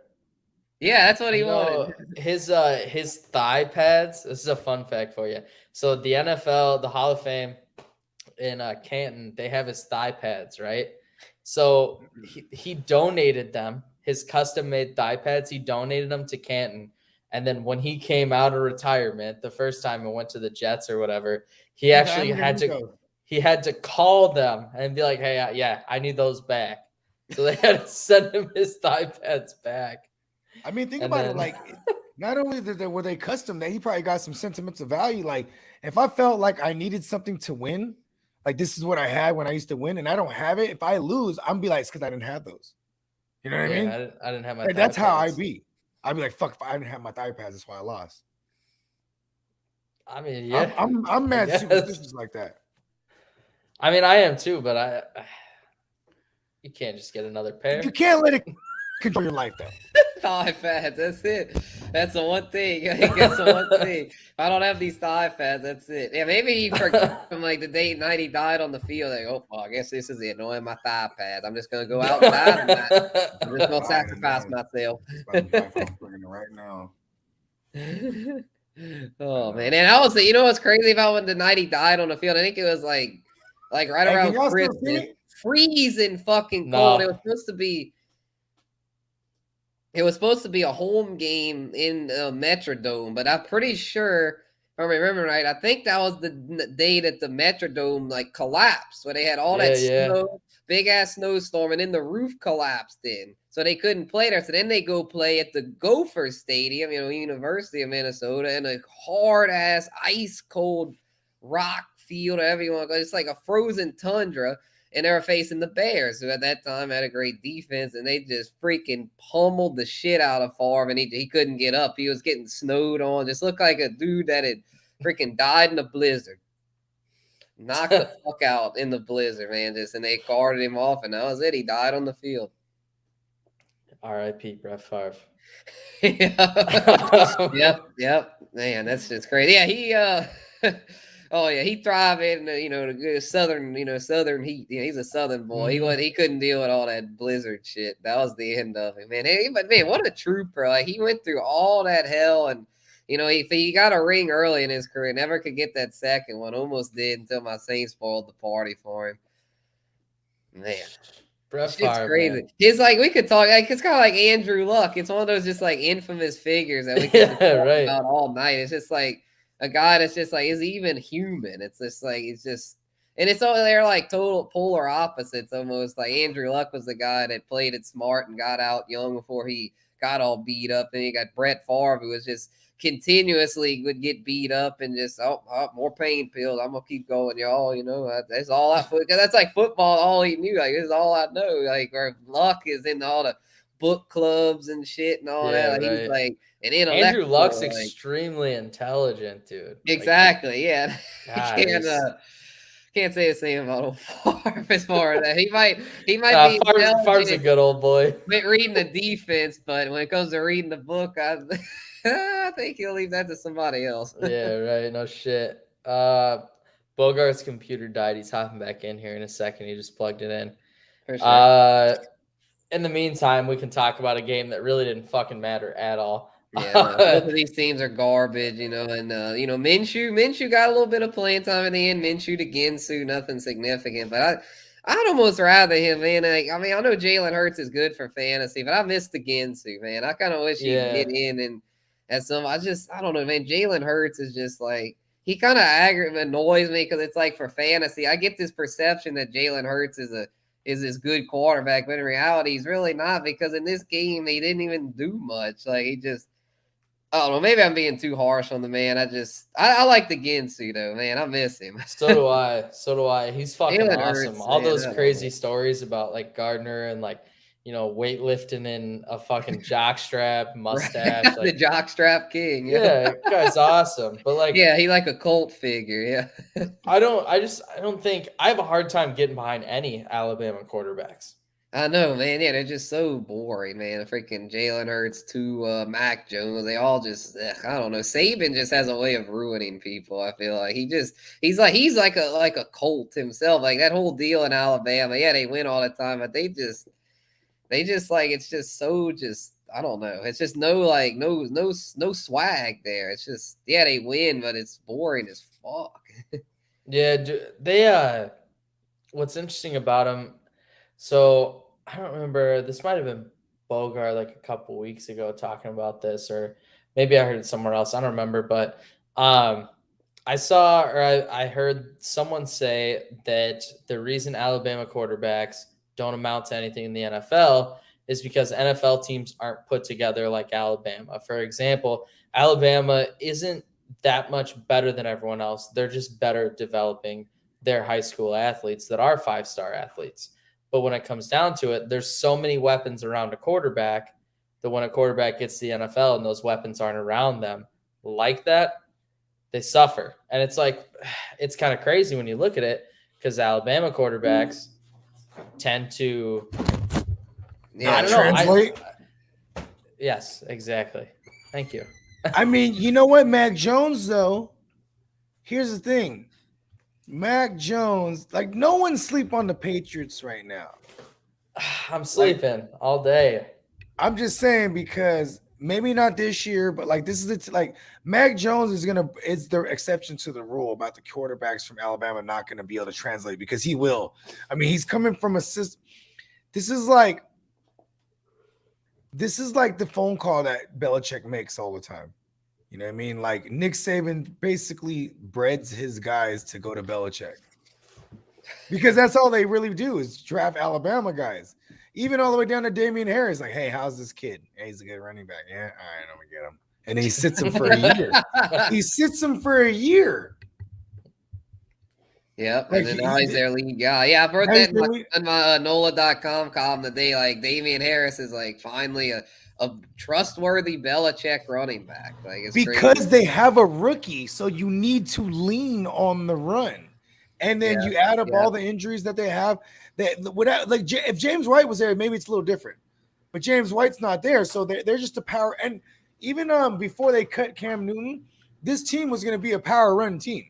Yeah, that's what he you know, wanted. his thigh pads. This is a fun fact for you. So the NFL, the Hall of Fame in Canton, they have his thigh pads, right? So he donated them, his custom made thigh pads. He donated them to Canton, and then when he came out of retirement, the first time and went to the Jets or whatever, he actually had to call them and be like, "Hey, yeah, I need those back." So they had to send him his thigh pads back. I mean, think And about then- it. Like, not only were they custom, that he probably got some sentimental value. Like, if I felt like I needed something to win, like this is what I had when I used to win, and I don't have it. If I lose, I'm be like, it's because I didn't have those. You know what I mean? I didn't have my. Like, thigh that's how I pads. be. I'd be like, fuck, if I didn't have my thigh pads, that's why I lost. I mean, yeah, I'm mad guess. superstitious like that. I mean, I am too, but you can't just get another pair. You can't let it control your life, though. Thigh pads, that's it. That's the one thing. That's the one thing. If I don't have these thigh pads, that's it. Yeah, maybe he forgot from like the night he died on the field. Like, oh, well, I guess this is it. Knowing my thigh pads, I'm just gonna go outside. I'm just gonna sacrifice myself. Right now. Oh man, and also, you know what's crazy about when the night he died on the field? I think it was like right Hey, around can y'all still see Christmas, it? freezing fucking No. cold. It was supposed to be a home game in Metrodome, but I'm pretty sure, if I remember right, I think that was the day that the Metrodome like collapsed, where they had all that snow, big ass snowstorm, and then the roof collapsed in, so they couldn't play there. So then they go play at the Gopher Stadium, University of Minnesota, in a hard ass ice cold rock field, whatever you want to go. It's like a frozen tundra. and they were facing the Bears, who at that time had a great defense, and they just freaking pummeled the shit out of Favre, and he couldn't get up. He was getting snowed on. Just looked like a dude that had freaking died in a blizzard. Knocked the fuck out in the blizzard, man. And they carted him off, and that was it. He died on the field. R.I.P. Brett Favre. Yep. Man, that's just crazy. Yeah, he thrived in the good southern heat. He's a southern boy. He couldn't deal with all that blizzard shit. That was the end of it, man. But man, what a trooper! Like, he went through all that hell, and he got a ring early in his career. Never could get that second one. Almost did until my Saints spoiled the party for him. Man. Brett It's Favre, crazy. man. It's like we could talk. Like, it's kind of like Andrew Luck. It's one of those just like infamous figures that we can talk about all night. It's just like a guy that's just like, is he even human? It's just like, and it's all, they're like total polar opposites almost. Like, Andrew Luck was the guy that played it smart and got out young before he got all beat up. And you got Brett Favre, who was just continuously would get beat up and just more pain pills. I'm gonna keep going, y'all. That's all that's like football. All he knew, like, this is all I know. Like, where Luck is in all the book clubs and shit and all that. Like, right. He's like an intellectual. Andrew Luck's extremely intelligent, dude. Exactly. Yeah. Can't say the same about old Favre as far as that. He might be Favre's a good old boy. Reading the defense, but when it comes to reading the book, I think he'll leave that to somebody else. Yeah, right. No shit. Bogart's computer died. He's hopping back in here in a second. He just plugged it in. For sure. In the meantime, we can talk about a game that really didn't fucking matter at all. Yeah, both of these teams are garbage, and Minshew got a little bit of playing time in the end. Minshew to Ginsu, nothing significant, but I'd almost rather him, man. Like, I mean, I know Jalen Hurts is good for fantasy, but I miss the Ginsu, man. I kind of wish he'd get in and as some. I don't know, man. Jalen Hurts is just like, he kind of annoys me because it's like, for fantasy, I get this perception that Jalen Hurts is this good quarterback, but in reality, he's really not, because in this game, he didn't even do much. Like, I don't know. Maybe I'm being too harsh on the man. I like the Ginsu, though, man. I miss him. So do I. He's fucking awesome. All those crazy stories about like Gardner and like, weightlifting in a fucking jockstrap mustache. Right. Like, the jockstrap king. Yeah, guy's awesome. But like, yeah, he like a cult figure. Yeah. I don't think I have a hard time getting behind any Alabama quarterbacks. I know, man. Yeah, they're just so boring, man. Freaking Jalen Hurts to Mac Jones. They all just, I don't know. Saban just has a way of ruining people. I feel like he's like a cult himself. Like, that whole deal in Alabama. Yeah, they win all the time, but they just like, it's just so I don't know. It's just no swag there. It's just, yeah, they win, but it's boring as fuck. Yeah, they what's interesting about them. So I don't remember. This might have been Bogart like a couple weeks ago talking about this, or maybe I heard it somewhere else. I don't remember, but I saw, or I heard someone say that the reason Alabama quarterbacks don't amount to anything in the NFL is because NFL teams aren't put together like Alabama. For example, Alabama isn't that much better than everyone else. They're just better at developing their high school athletes that are 5-star athletes. But when it comes down to it, there's so many weapons around a quarterback that when a quarterback gets to the NFL and those weapons aren't around them like that, they suffer. And it's like, it's kind of crazy when you look at it, because Alabama quarterbacks tend to translate. Yes, exactly. Thank you. I mean, you know what, Mac Jones, though? Here's the thing. Mac Jones, like, no one sleep on the Patriots right now. I'm sleeping all day. I'm just saying, because maybe not this year, but like, this is like Mac Jones it's the exception to the rule about the quarterbacks from Alabama not going to be able to translate, because he will. I mean, he's coming from a system. This is like the phone call that Belichick makes all the time. You know what I mean? Like, Nick Saban basically breeds his guys to go to Belichick, because that's all they really do is draft Alabama guys. Even all the way down to Damian Harris. Like, hey, how's this kid? Hey, he's a good running back. Yeah, all right, I'm going to get him. And he sits him for a year. He sits him for a year. Yep, Like and then now he's their lead guy. Yeah, I wrote He's that in their my, lead- in my NOLA.com column today. Like Damian Harris is like finally a trustworthy Belichick running back. Like it's crazy. because they have a rookie, so you need to lean on the run. And then Yeah, you add up yeah. all the injuries that they have. That without like if James White was there, maybe it's a little different. But James White's not there, so they're just a power. And even before they cut Cam Newton, this team was going to be a power run team.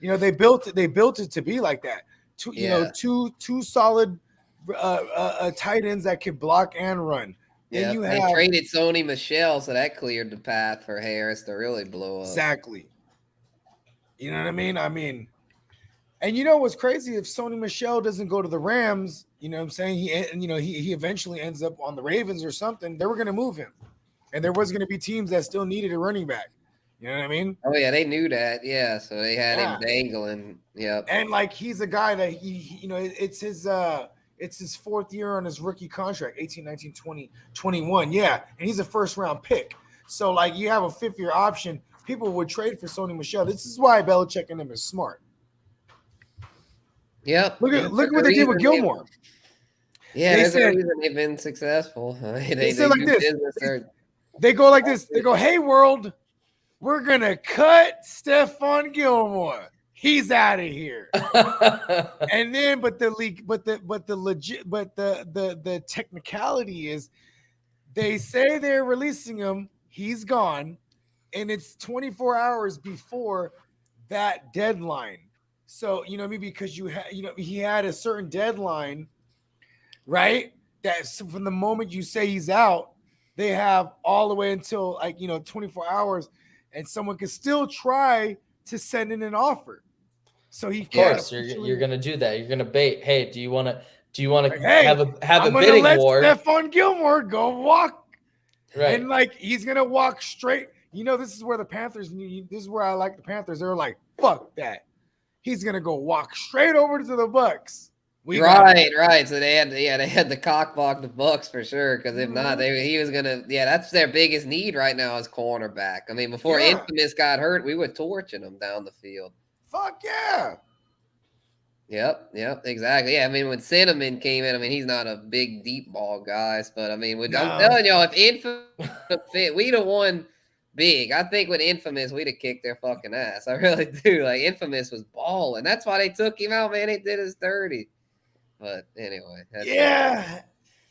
You know, they built it to be like that. Two solid tight ends that could block and run. Then Yeah, you they have traded Sony Michelle, so that cleared the path for Harris to really blow up. exactly. You know what I mean? And you know what's crazy? If Sony Michelle doesn't go to the Rams, you know what I'm saying? He eventually ends up on the Ravens or something. They were going to move him, and there was going to be teams that still needed a running back. You know what I mean? Oh yeah, they knew that. Yeah, so they had him dangling. Yep. And like he's a guy that it's his fourth year on his rookie contract, 18, 19, 20, 21. Yeah, and he's a first round pick. So like you have a fifth year option. People would trade for Sony Michelle. This is why Belichick and him is smart. Yep. Look at what they did with Gilmore. Yeah, They there's a said- reason they've been successful. They said like do this. business. They go like this. They go, "Hey world, we're gonna cut Stephon Gilmore. He's out of here." And then, but the technicality is, they say they're releasing him. He's gone, and it's 24 hours before that deadline. So you know what I mean, because he had a certain deadline, right? That's from the moment you say he's out, they have all the way until 24 hours, and someone can still try to send in an offer. So he Of course, you're gonna do that. You're gonna bait. Hey, do you want to have a bidding war? Stephon Gilmore go walk, Right. and like he's gonna walk straight. This is where the Panthers. This is where I like the Panthers. They're like, fuck that. He's gonna go walk straight over to the Bucks. Right. So they had the cock block the Bucks for sure. Because if not, he was gonna. Yeah, that's their biggest need right now is cornerback. I mean, before Infamous got hurt, we were torching him down the field. Fuck yeah. Yep, exactly. Yeah, I mean, when Cinnamon came in, I mean, he's not a big deep ball guy, but I mean, I'm telling y'all, if Infamous, we'd have won big. I think with Infamous, we'd have kicked their fucking ass. I really do. Like Infamous was balling. That's why they took him out, man. They did us dirty. But anyway, yeah.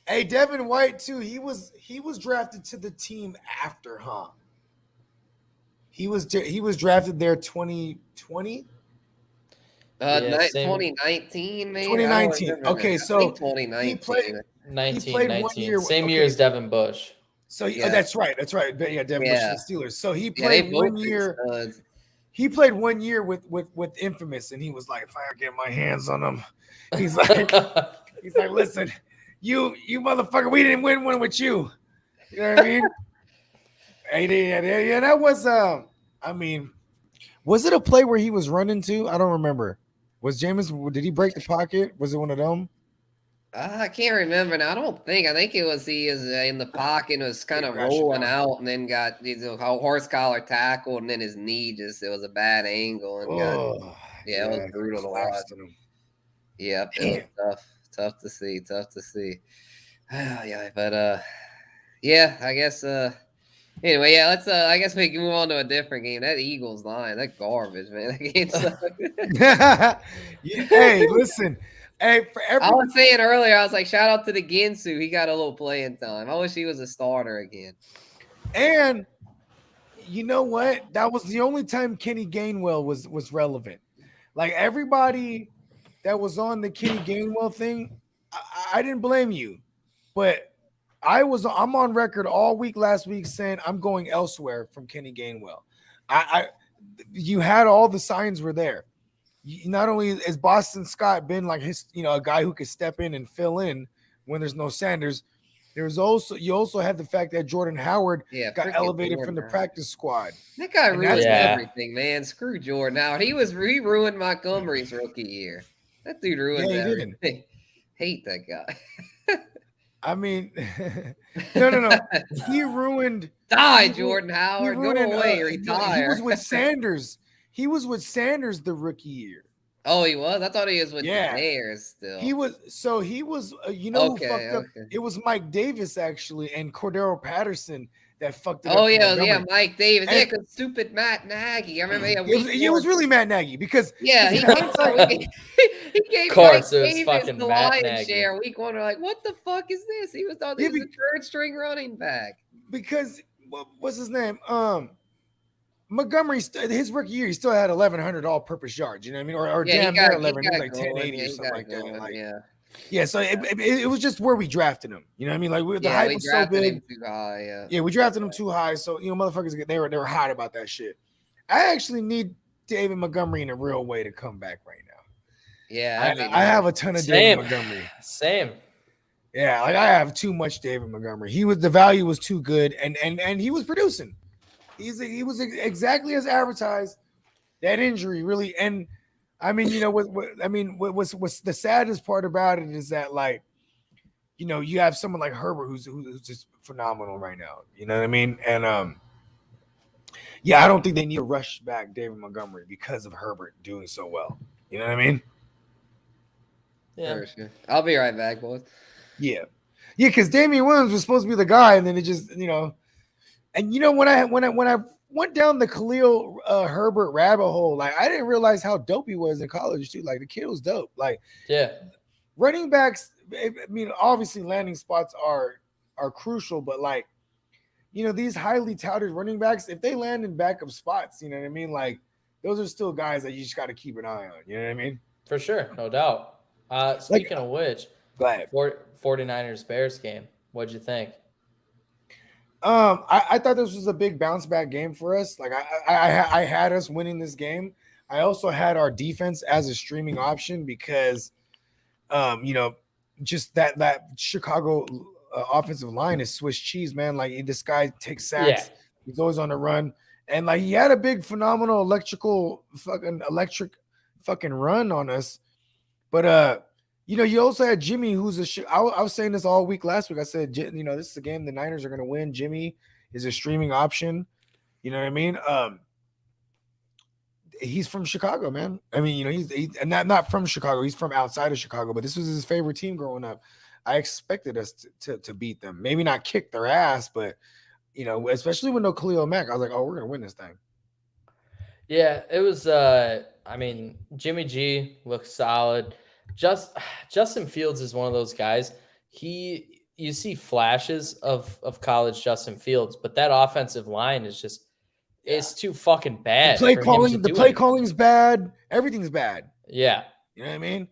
Hey, Devin White too. He was drafted to the team after, huh? He was drafted there 2020. 2019, maybe. 2019. Okay, so 2019. he played 19. Same year as Devin Bush. So that's right. But yeah, Devin Bush and the Steelers. So he played 1 year. Studs. He played 1 year with Infamous, and he was like, if I get my hands on him, he's like, listen, you motherfucker, we didn't win one with you. You know what I mean? Yeah, that was I mean, was it a play where he was running too? I don't remember. Was Jameis? Did he break the pocket? Was it one of them? I can't remember now. I think it was he is in the pocket and was kind of rolling out and then got a horse collar tackle and then his knee it was a bad angle and it was brutal to watch. Yep, it was tough to see. Yeah, but yeah, I guess anyway, yeah, let's I guess we can move on to a different game. That Eagles line, that garbage, man. That game sucked. Hey, listen. Hey, I was saying earlier, I was like, shout out to the Ginsu. He got a little playing time. I wish he was a starter again. And you know what? That was the only time Kenny Gainwell was relevant. Like everybody that was on the Kenny Gainwell thing, I didn't blame you, but I'm on record all week last week saying I'm going elsewhere from Kenny Gainwell. You had all the signs were there. Not only is Boston Scott been like a guy who could step in and fill in when there's no Sanders. You also had the fact that Jordan Howard got elevated from the practice squad. That guy ruined everything, man. Screw Jordan Howard. He ruined Montgomery's rookie year. That dude ruined everything. Hate that guy. I mean, no. He ruined. Jordan Howard. Go away. Retire. He was with Sanders. He was with Sanders the rookie year. Oh, he was? I thought he was with the Yeah. Bears still. He was you know who Okay, fucked up? okay. It was Mike Davis actually and Cordero Patterson that fucked it Oh, up for yeah, Montgomery. Mike Davis. Yeah, And because stupid Matt Nagy. I remember it was really Matt Nagy because Yeah, in he gave, hindsight, he gave Of Mike course, it was Davis fucking the Matt lion's Nagy. share week 1. We're like, what the fuck is this? He was Yeah, the third string running back. because what's his name? Montgomery, his rookie year, he still had 1,100 all-purpose yards. You know what I mean? Or Yeah, damn near 11. It was like going. 1080 Yeah, or he something got like that. going. Like, Yeah. yeah. So it was just where we drafted him. You know what I mean? Like the Yeah, hype we was so drafted big. him too high. Yeah. Yeah, we drafted him too high. So motherfuckers, they were hot about that shit. I actually need David Montgomery in a real way to come back right now. Yeah, I have a ton of David Montgomery. Same. Yeah, like I have too much David Montgomery. The value was too good, and he was producing. He was exactly as advertised. That injury really, and I mean, what's the saddest part about it is that, like, you have someone like Herbert who's just phenomenal right now. You know what I mean? And yeah, I don't think they need to rush back David Montgomery because of Herbert doing so well. You know what I mean? Yeah. Sure. I'll be right back, boys. Yeah, because Damian Williams was supposed to be the guy, and then it just, and when I went down the Khalil Herbert rabbit hole, like I didn't realize how dope he was in college too. Like the kid was dope. Like, yeah, running backs. I mean, obviously landing spots are crucial, but like, these highly touted running backs, if they land in backup spots, you know what I mean? Like, those are still guys that you just got to keep an eye on. You know what I mean? for sure, no doubt. Speaking of which, go ahead. 49ers Bears game. What'd you think? I thought this was a big bounce back game for us. Like I had us winning this game. I also had our defense as a streaming option because, just that Chicago offensive line is Swiss cheese, man. Like this guy takes sacks. Yeah. He's always on the run, and like he had a big, phenomenal electric fucking run on us. But you also had Jimmy, who's I was saying this all week last week. I said, this is a game the Niners are going to win. Jimmy is a streaming option. You know what I mean? He's from Chicago, man. I mean, he's not from Chicago. He's from outside of Chicago, but this was his favorite team growing up. I expected us to beat them. Maybe not kick their ass, but, especially with no Khalil Mack, I was like, oh, we're going to win this thing. Yeah, it was, I mean, Jimmy G looks solid. Justin Fields is one of those guys. You see flashes of college Justin Fields, but that offensive line is just it's too fucking bad. The play calling's bad. Everything's bad. Yeah. You know what I mean?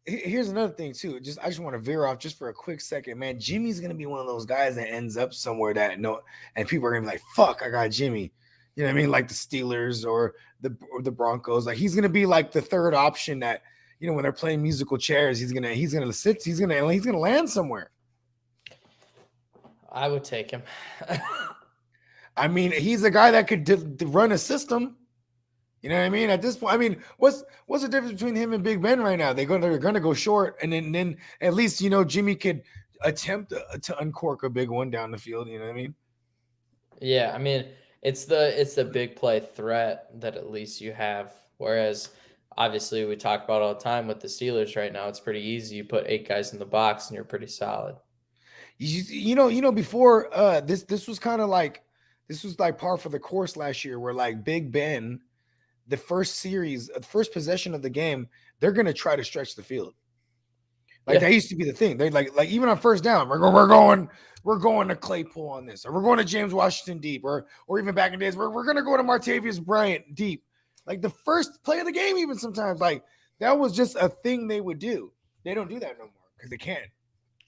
Here's another thing too. I just want to veer off just for a quick second, man. Jimmy's gonna be one of those guys that ends up somewhere and people are gonna be like, "Fuck, I got Jimmy." You know what I mean? Like the Steelers or the Broncos. Like he's gonna be like the third option that, when they're playing musical chairs, he's gonna land somewhere. I would take him. I mean, he's a guy that could run a system. You know what I mean? At this point, I mean, what's the difference between him and Big Ben right now? They're gonna go short, and then at least Jimmy could attempt to uncork a big one down the field. You know what I mean? Yeah, I mean, it's the big play threat that at least you have. Whereas, obviously, we talk about all the time with the Steelers right now. It's pretty easy. You put 8 guys in the box, and you're pretty solid. Before this was kind of like par for the course last year, where like Big Ben, the first possession of the game, they're gonna try to stretch the field. Like that used to be the thing. They like even on first down, we're going to Claypool on this, or we're going to James Washington deep, or even back in days, we're gonna go to Martavius Bryant deep. Like the first play of the game, even sometimes, like that was just a thing they would do. They don't do that no more because they can't.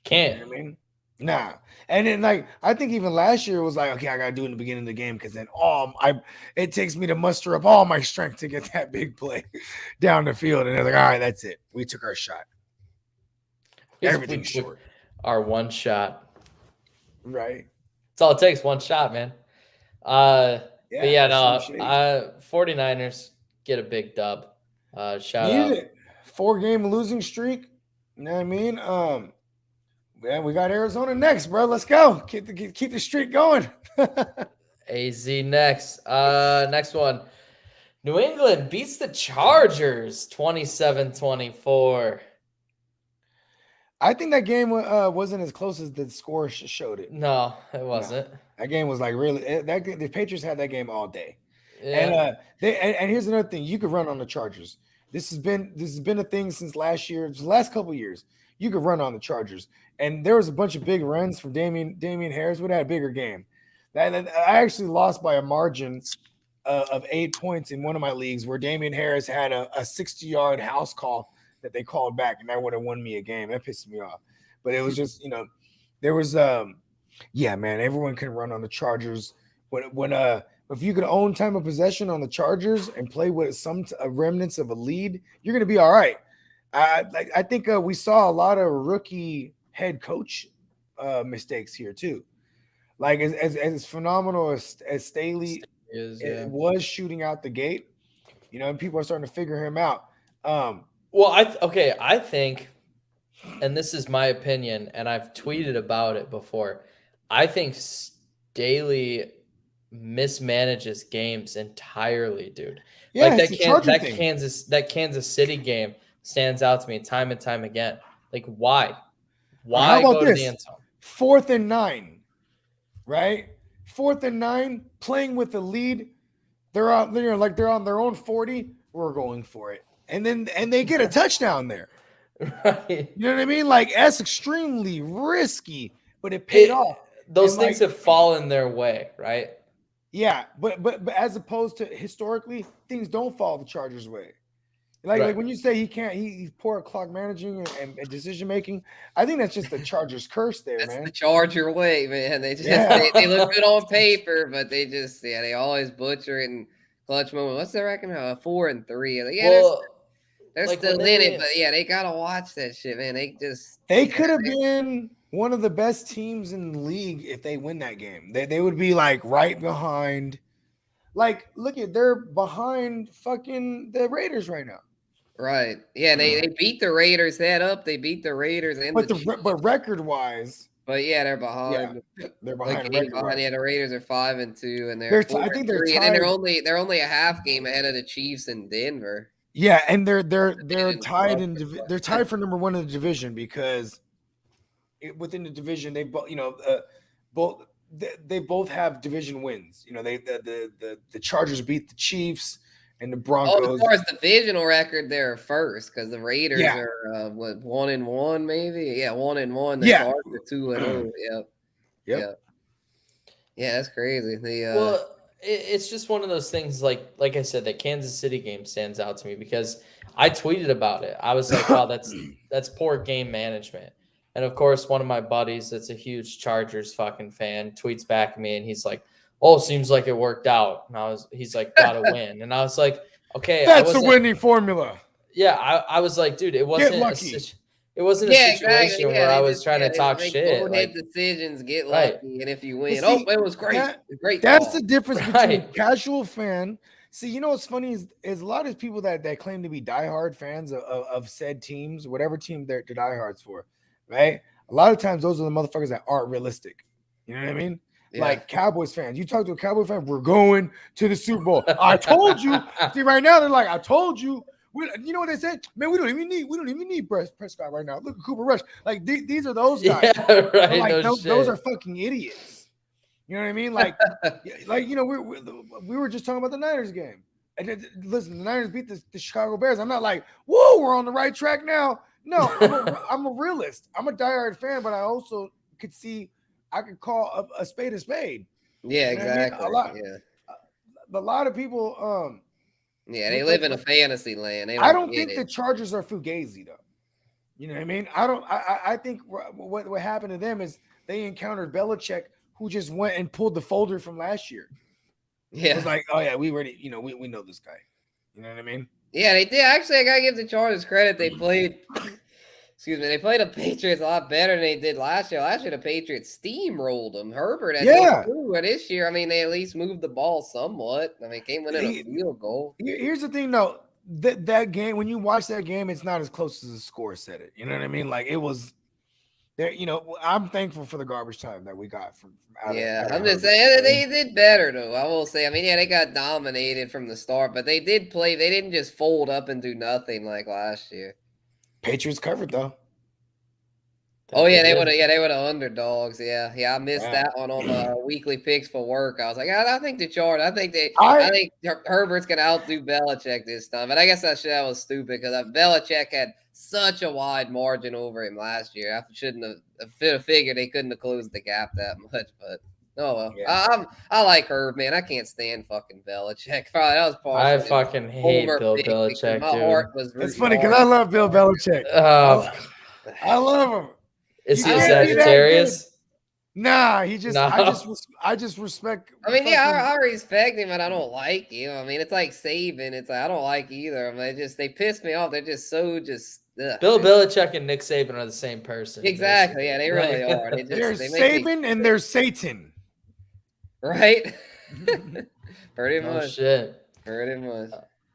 Can't. You know what I mean? Nah. And then like I think even last year it was like, okay, I gotta do it in the beginning of the game because then it takes me to muster up all my strength to get that big play down the field. And they're like, all right, that's it. We took our shot. Everything's short. Our one shot. Right. That's all it takes, one shot, man. But yeah, no, 49ers get a big dub. Shout out. 4-game losing streak. You know what I mean? Yeah, we got Arizona next, bro. Let's go. Keep the streak going. AZ next. Next one. New England beats the Chargers 27-24. I think that game wasn't as close as the score showed it. No, it wasn't. That game was like really the Patriots had that game all day. Yeah. And here's another thing: you could run on the Chargers. This has been a thing since last year, the last couple of years. You could run on the Chargers, and there was a bunch of big runs from Damian Harris. Would have had a bigger game. I actually lost by a margin of 8 points in one of my leagues, where Damian Harris had a 60-yard house call that they called back, and that would have won me a game. That pissed me off. But it was just, there was yeah, man, everyone can run on the Chargers. When if you could own time of possession on the Chargers and play with some remnants of a lead, you're gonna be all right. I think we saw a lot of rookie head coach mistakes here too. Like as phenomenal as Staley was shooting out the gate, and people are starting to figure him out. Well, I think, and this is my opinion, and I've tweeted about it before. I think Staley mismanages games entirely, dude. Yeah, like that Kansas City game stands out to me time and time again. Like, why? Why go to the end zone? 4th and 9, right? 4th and 9, playing with the lead. They're on their own 40. We're going for it. And they get a touchdown there. Right. You know what I mean? Like, that's extremely risky, but it paid off. Those things have fallen their way, right? Yeah, but as opposed to historically, things don't fall the Chargers' way. Like when you say he's poor at clock managing and decision making, I think that's just the Chargers' curse there, that's man. The Charger way, man. They just they look good on paper, but they always butcher it in clutch moment. What's their record? 4-3. They're still in it, but they gotta watch that shit, man. They could have been one of the best teams in the league if they win that game. They would be like right behind. Like, they're behind fucking the Raiders right now. Right. Yeah, they beat the Raiders head up. They beat the Raiders and but record wise. But they're behind. Yeah, they're behind. Yeah, the Raiders are 5-2, and they're I think they're tied. And they're only a half game ahead of the Chiefs in Denver. Yeah, and they're tied they're tied for number 1 in the division because within the division they both have division wins. The Chargers beat the Chiefs and the Broncos. As far as divisional record, they're first because the Raiders are 1-1 maybe. Yeah, 1-1. The Chargers are 2-0. Yep. Yeah, that's crazy. It's just one of those things. Like I said, that Kansas City game stands out to me because I tweeted about it. I was like, wow, that's poor game management. And of course, one of my buddies that's a huge Chargers fucking fan tweets back at me and he's like, oh, seems like it worked out. And he's like, gotta win. And I was like, okay. That's the winning formula. Yeah. I was like, dude, it wasn't a situation where I was trying to talk shit. Like decisions, get lucky, and if you win, it was great. That's the difference between a casual fan. See, what's funny is a lot of people that claim to be diehard fans of said teams, whatever team they're diehards for, right? A lot of times those are the motherfuckers that aren't realistic. You know what I mean? Yeah. Like Cowboys fans. You talk to a Cowboy fan, we're going to the Super Bowl. I told you. See, right now they're like, I told you. You know what they said? Man, we don't even need Prescott right now. Look at Cooper Rush. Like these are those guys. Yeah, right. Like those are fucking idiots. You know what I mean? Like we were just talking about the Niners game. And listen, the Niners beat the Chicago Bears. I'm not like, whoa, we're on the right track now. No, I'm a realist. I'm a diehard fan, but I also could see I could call a spade a spade. Yeah, exactly. I mean? A lot of people they live in a fantasy land. I don't think the Chargers are fugazi though. You know what I mean? I think what happened to them is they encountered Belichick, who just went and pulled the folder from last year. Yeah, it was like, oh yeah, we already, we know this guy. You know what I mean? Yeah, they did. Actually, I gotta give the Chargers credit. They played. They played the Patriots a lot better than they did last year. Last year, the Patriots steamrolled them. Herbert, this year, I mean, they at least moved the ball somewhat. I mean, came within a field goal. Here's the thing, though. That game, when you watch that game, it's not as close as the score said it. You know what I mean? Like, it was I'm thankful for the garbage time that we got from out Yeah, of I'm just Herbert. saying they did better though. I will say. I mean, yeah, they got dominated from the start, but they did play. They didn't just fold up and do nothing like last year. Patriots covered though. Oh yeah, did. they would have underdogs. Yeah, I missed that one on my weekly picks for work. I was like, I think the Chargers. I think Herbert's gonna outdo Belichick this time. But I guess that was stupid because Belichick had such a wide margin over him last year. I shouldn't have figured they couldn't have closed the gap that much. But oh well, Yeah. I like Herb, man. I can't stand fucking Belichick. Probably that was part. I fucking hate Bill Belichick, my dude. heart was. It's funny because I love Bill Belichick. I love him. Is he You a can't be that Sagittarius? Nah, No. I just respect. I mean, yeah, I respect him, but I don't like him. I mean, it's like Saban. It's like I don't like either. I mean, they piss me off. They're just so ugh. Bill Belichick and Nick Saban are the same person. Exactly. Basically. Yeah, they really are. There's make Saban and there's Satan. Right? Pretty Oh much. shit. Pretty much.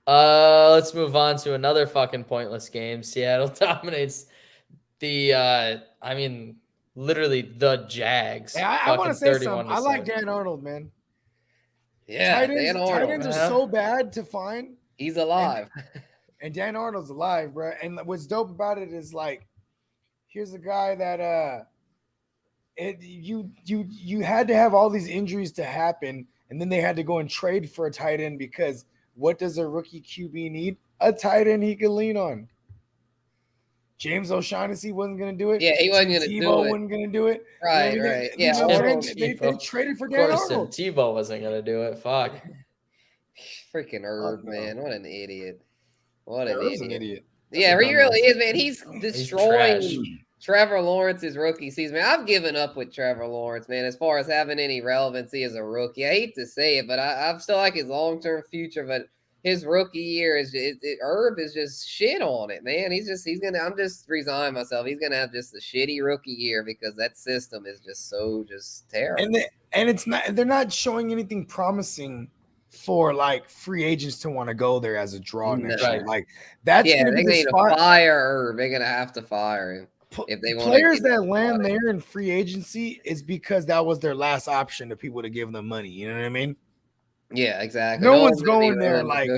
Let's move on to another fucking pointless game. Seattle dominates the literally the Jags. Yeah, I want to say something. I like Dan Arnold, man. Yeah, Dan Arnold. Tight ends are so bad to find. He's alive. And Dan Arnold's alive, bro. And what's dope about it is like, here's a guy that you had to have all these injuries to happen, and then they had to go and trade for a tight end because what does a rookie QB need? A tight end he can lean on. James O'Shaughnessy wasn't going to do it. Yeah, he wasn't going to do it. Tebow wasn't going to do it. Right, right. Yeah, they traded for Dan Arnold. Tebow wasn't going to do it. Fuck. Freaking Herb, man. What an idiot. What an idiot. That's yeah, he really is, man. He's destroying Trevor Lawrence's rookie season. Man, I've given up with Trevor Lawrence, man, as far as having any relevancy as a rookie. I hate to say it, but I still like his long-term future, but his rookie year Herb is just shit on it, man. I'm just resigning myself. He's gonna have just a shitty rookie year because that system is just terrible. And it's not, they're not showing anything promising for like free agents to want to go there as a draw next year. Like that's gonna be the spot. Fire Herb. They're gonna have to fire him. If they players that land there in free agency is because that was their last option to people to give them money. You know what I mean? Yeah, exactly. No one's going there like,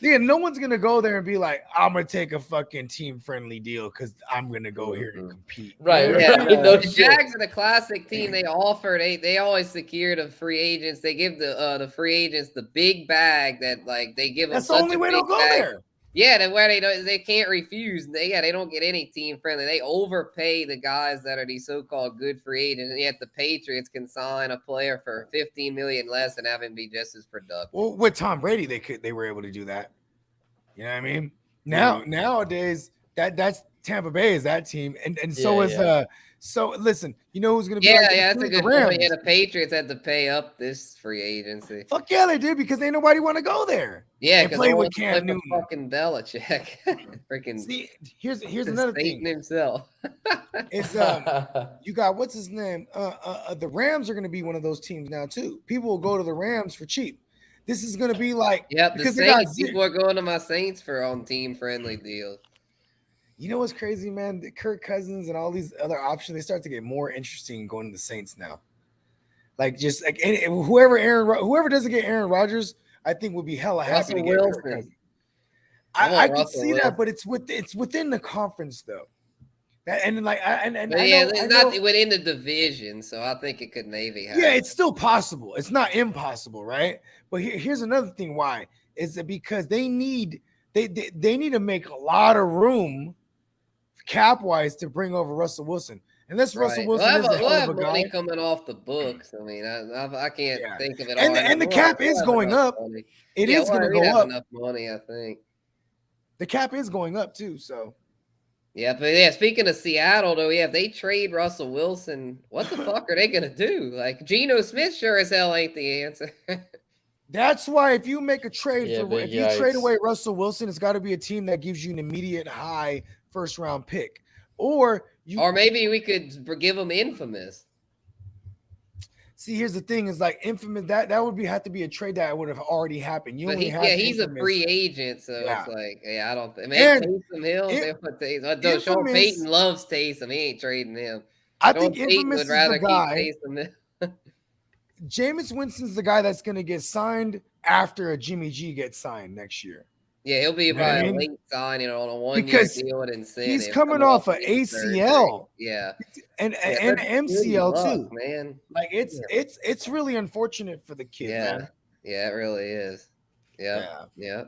no one's gonna go there and be like, I'm gonna take a fucking team friendly deal because I'm gonna go here and compete. Right. Yeah, the Jags are the classic team. They offer they always secure the free agents. They give the free agents the big bag that like they give them. That's the only way they'll go there. Yeah, that's where they can't refuse. They don't get any team friendly. They overpay the guys that are these so-called good free agents, and yet the Patriots can sign a player for $15 million less and have him be just as productive. Well, with Tom Brady, they were able to do that. You know what I mean? Nowadays, that's Tampa Bay is that team, and so listen, you know who's going to be? That's a good point. Yeah, the Patriots had to pay up this free agency. Fuck yeah, they did because ain't nobody want to go there. Yeah, because play with Cam Newton, fucking Belichick. Freaking. See, here's another thing. Himself. It's you got what's his name? The Rams are going to be one of those teams now too. People will go to the Rams for cheap. This is going to be like the Saints. People are going to my Saints for on team friendly deals. You know what's crazy, man? The Kirk Cousins and all these other options, they start to get more interesting going to the Saints now. Like just like whoever doesn't get Aaron Rodgers, I think would be hella happy to get Kirk Cousins. I could see that, but it's within the conference though. It's not within the division, so I think it could maybe happen. Yeah, it's still possible. It's not impossible, right? But here's another thing. Why is it? Because they need to make a lot of room cap wise to bring over Russell Wilson. Unless Russell Wilson is a hell of a money guy coming off the books. I mean, I can't think of it. And the cap is going up. It is going to go up. Enough money, I think. The cap is going up too. So. Yeah, but speaking of Seattle, though, if they trade Russell Wilson, what the fuck are they going to do? Like, Geno Smith sure as hell ain't the answer. That's why if you make a trade if you trade away Russell Wilson, it's got to be a team that gives you an immediate high first-round pick. Or maybe we could give him Infamous. See, here's the thing: is like Infamous. That would have to be a trade that would have already happened. You But only have he's Infamous. a free agent, so Yeah. it's like, yeah, I don't think. And Taysom Hill, they put Taysom. Though Sean Infamous- Payton loves Taysom, he ain't trading him. I Sean think Payton Infamous would is rather the keep guy. Taysom. Jameis Winston's the guy that's going to get signed after a Jimmy G gets signed next year. Yeah, he'll be You know what I probably a mean? late signing on a 1 year Because deal with incentive. He's coming off an ACL. Yeah. And Yeah, and that's MCL good luck, too. man. Like it's really unfortunate for the kid, Yeah. man. Yeah, it really is. Yeah. Yeah.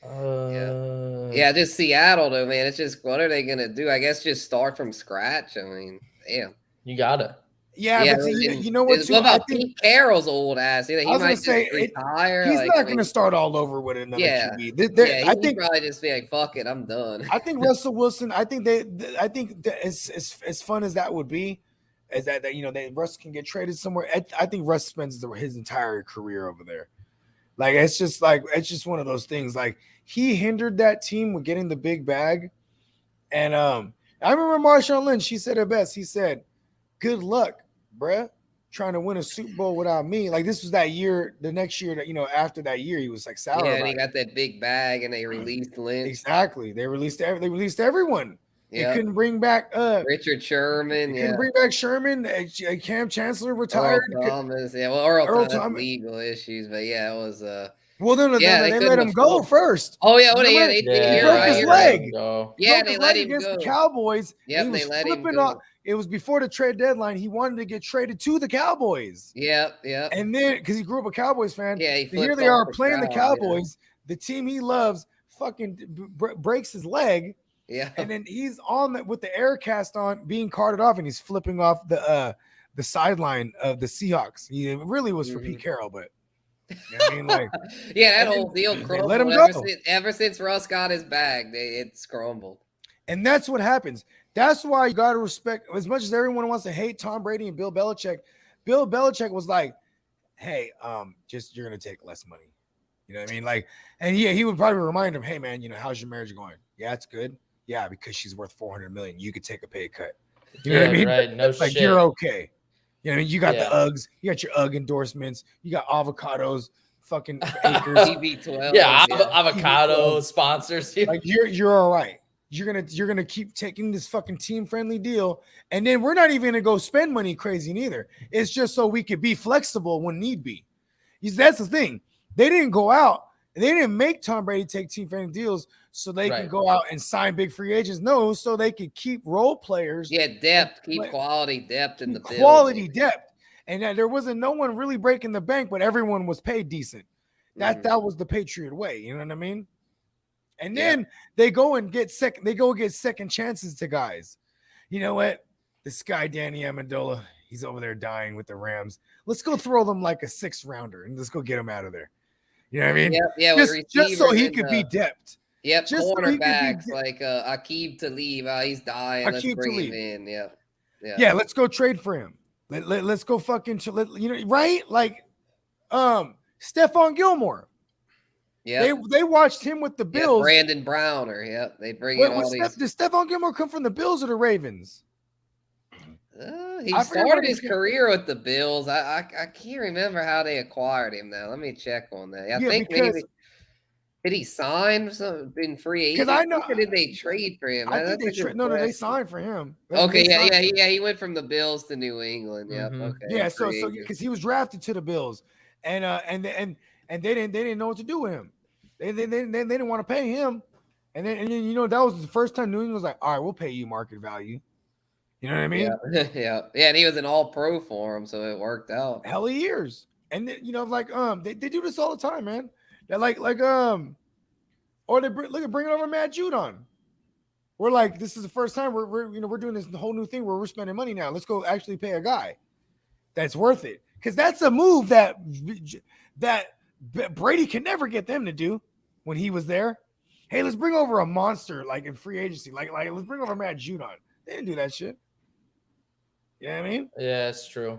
Yeah. Yeah, just Seattle though, man. It's just, what are they gonna do? I guess just start from scratch. I mean, damn. You gotta. Yeah, but see, you know what? Too, What about I think, Pete Carroll's old ass? He I was might gonna just say retire. he's like, not going to start all over with another QB. I think probably just be like, fuck it, I'm done. I think Russell Wilson. I think that as fun as that would be, is that Russ can get traded somewhere. I think Russ spends his entire career over there. Like it's just one of those things. Like he hindered that team with getting the big bag, and I remember Marshawn Lynch. He said it best. He said, "Good luck, bruh, trying to win a Super Bowl without me." Like this was that year. The next year that after that year, he was like sour. Yeah, and he got that big bag, and they released Lynch. Exactly. They released everyone. Yep. They couldn't bring back Richard Sherman. They couldn't bring back Sherman. Cam Chancellor retired. Earl Thomas. Yeah, well, Earl Thomas legal issues, but yeah, it was well, no, they let him go first. Oh yeah, he broke his leg. Yeah, they let him against go. the Cowboys. Yep, they let him go. It was before the trade deadline. He wanted to get traded to the Cowboys. Yeah. And then because he grew up a Cowboys fan, yeah, here they are playing the Cowboys, the team he loves, fucking breaks his leg. Yeah, and then he's on with the air cast on, being carted off, and he's flipping off the sideline of the Seahawks. It really was for Pete Carroll, but you know what I mean, like yeah, that whole deal crumbled. Let him go. Ever since Russ got his bag, it's crumbled. And that's what happens. That's why you got to respect, as much as everyone wants to hate Tom Brady and Bill Belichick. Bill Belichick was like, "Hey, just you're gonna take less money." You know what I mean? Like, and yeah, he would probably remind him, "Hey, man, how's your marriage going? Yeah, it's good. Yeah, because she's worth $400 million. You could take a pay cut. You know what I mean? Right. No like shit. You're okay. You know what I mean? You got the Uggs. You got your UGG endorsements. You got avocados, fucking acres. TV12. Yeah, avocado sponsors. Like you're all right. You're gonna keep taking this fucking team friendly deal, and then we're not even gonna go spend money crazy neither. It's just so we could be flexible when need be. That's the thing. They didn't go out. They didn't make Tom Brady take team friendly deals so they can go out and sign big free agents. No, so they could keep role players. Yeah, depth, keep quality depth in the quality depth. And there wasn't no one really breaking the bank, but everyone was paid decent. That was the Patriot way. You know what I mean? And then they go get second chances to guys. You know what? This guy, Danny Amendola, he's over there dying with the Rams. Let's go throw them like a 6th rounder and let's go get him out of there. You know what I mean? Yeah. Just so he could be depth. Yep, just cornerbacks like Aqib Talib. He's dying. Let's bring him in. Yeah. Let's go trade for him. Let's go fucking right? Like Stephon Gilmore. Yeah, they watched him with the Bills. Brandon Browner. They bring in all these. Did Stephon Gilmore come from the Bills or the Ravens? He started his career with the Bills. I can't remember how they acquired him now. Let me check on that. I think maybe did he sign in free agent? Because I know. Or did they trade for him? I think they signed for him. Okay, he went from the Bills to New England. Yeah, okay. Yeah, so because he was drafted to the Bills, and they didn't know what to do with him. They didn't want to pay him, and then that was the first time New England was like, all right, we'll pay you market value. You know what I mean? Yeah. And he was an All-Pro for him, so it worked out. Hell of years, and they do this all the time, man. They're or they bring over Matt Judon. We're like, this is the first time we're doing this whole new thing where we're spending money now. Let's go actually pay a guy that's worth it, because that's a move that Brady can never get them to do when he was there. Hey, let's bring over a monster like in free agency, like let's bring over Matt Judon. They didn't do that shit. You know what I mean? Yeah, it's true.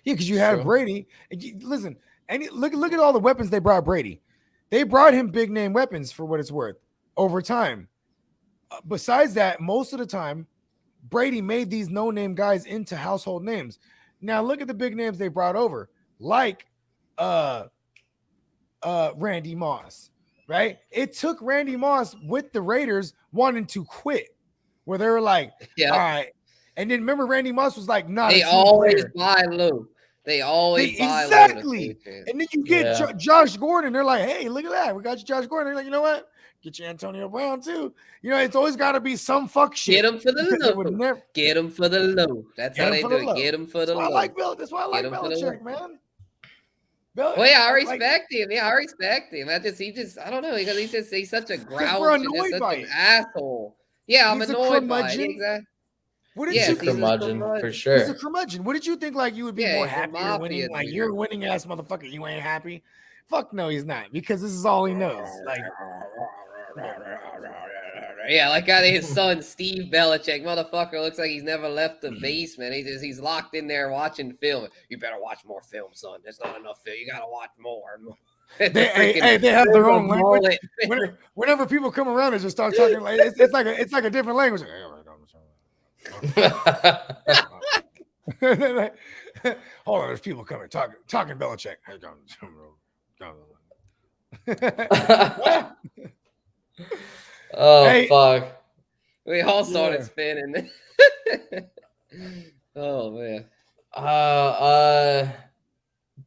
Yeah, because you have Brady. Listen, look at all the weapons they brought Brady. They brought him big name weapons for what it's worth over time. Besides that, most of the time, Brady made these no-name guys into household names. Now look at the big names they brought over, like Randy Moss, right? It took Randy Moss with the Raiders wanting to quit, where they were like, Yeah. all right. And then remember, Randy Moss was like, not They a team always player. buy low. They always buy exactly. low. The And then you get Josh Gordon. They're like, hey, look at that. We got you, Josh Gordon. They're like, you know what? Get you Antonio Brown too. You know, it's always got to be some fuck shit. Get him for the low. Get him for the low. That's how they do it. Get him for the low. That's why I like Belichick, man. Well, yeah, I respect him. Yeah, I respect him. I don't know, because he's such a grouch and just such an asshole. Yeah, I'm annoyed by it. Exactly. What did he's a curmudgeon for sure. He's a curmudgeon. What did you think? Like you would be more happier winning? Like you're a winning ass motherfucker. You ain't happy? Fuck no, he's not. Because this is all he knows. Like, yeah, like his son Steve Belichick, motherfucker, looks like he's never left the basement. He's locked in there watching film. You better watch more film, son. There's not enough film. You gotta watch more. They have their own language. Whenever people come around and just start talking, like it's like a different language. Hold on, there's people coming talking Belichick. Oh fuck! We all started spinning. Oh man.